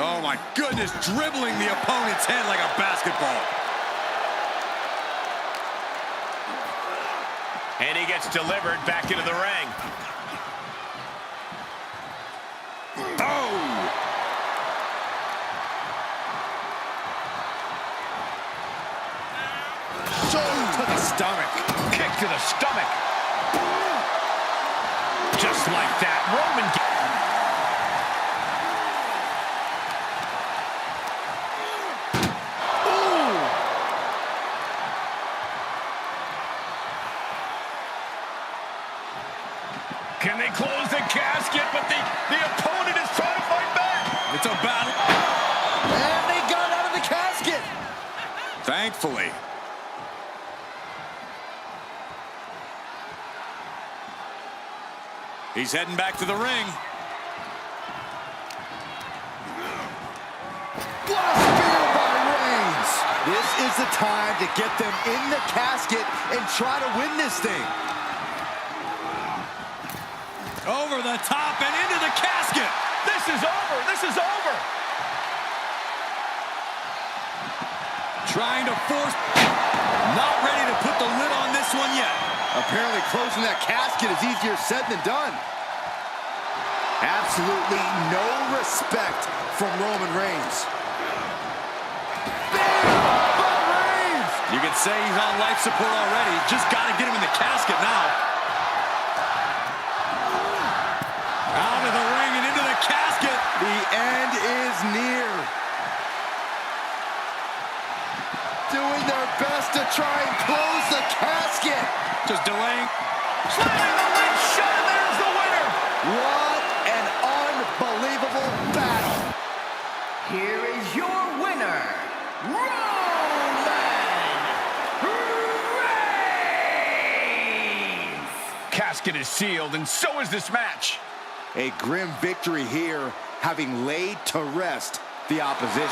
Oh, my goodness. Dribbling the opponent's head like a basketball. And he gets delivered back into the ring. Oh! To the stomach. Kick to the stomach. Just like that. Roman. Ooh. Can they close the casket? But the opponent is trying to fight back. It's a battle. And they got out of the casket. Thankfully. He's heading back to the ring. Spear by Reigns. This is the time to get them in the casket and try to win this thing. Over the top and into the casket. This is over. This is over. Trying to force. Not ready to put the lid on this one yet. Apparently closing that casket is easier said than done. Absolutely no respect from Roman Reigns. You can say he's on life support already. Just got to get him in the casket now. Out of the ring and into the casket. The end is near. Doing their best to try and close the casket. Just delaying. Slamming the lid shut, and there's the winner. What an unbelievable battle. Here is your winner, Roman Reigns! Casket is sealed, and so is this match. A grim victory here, having laid to rest the opposition.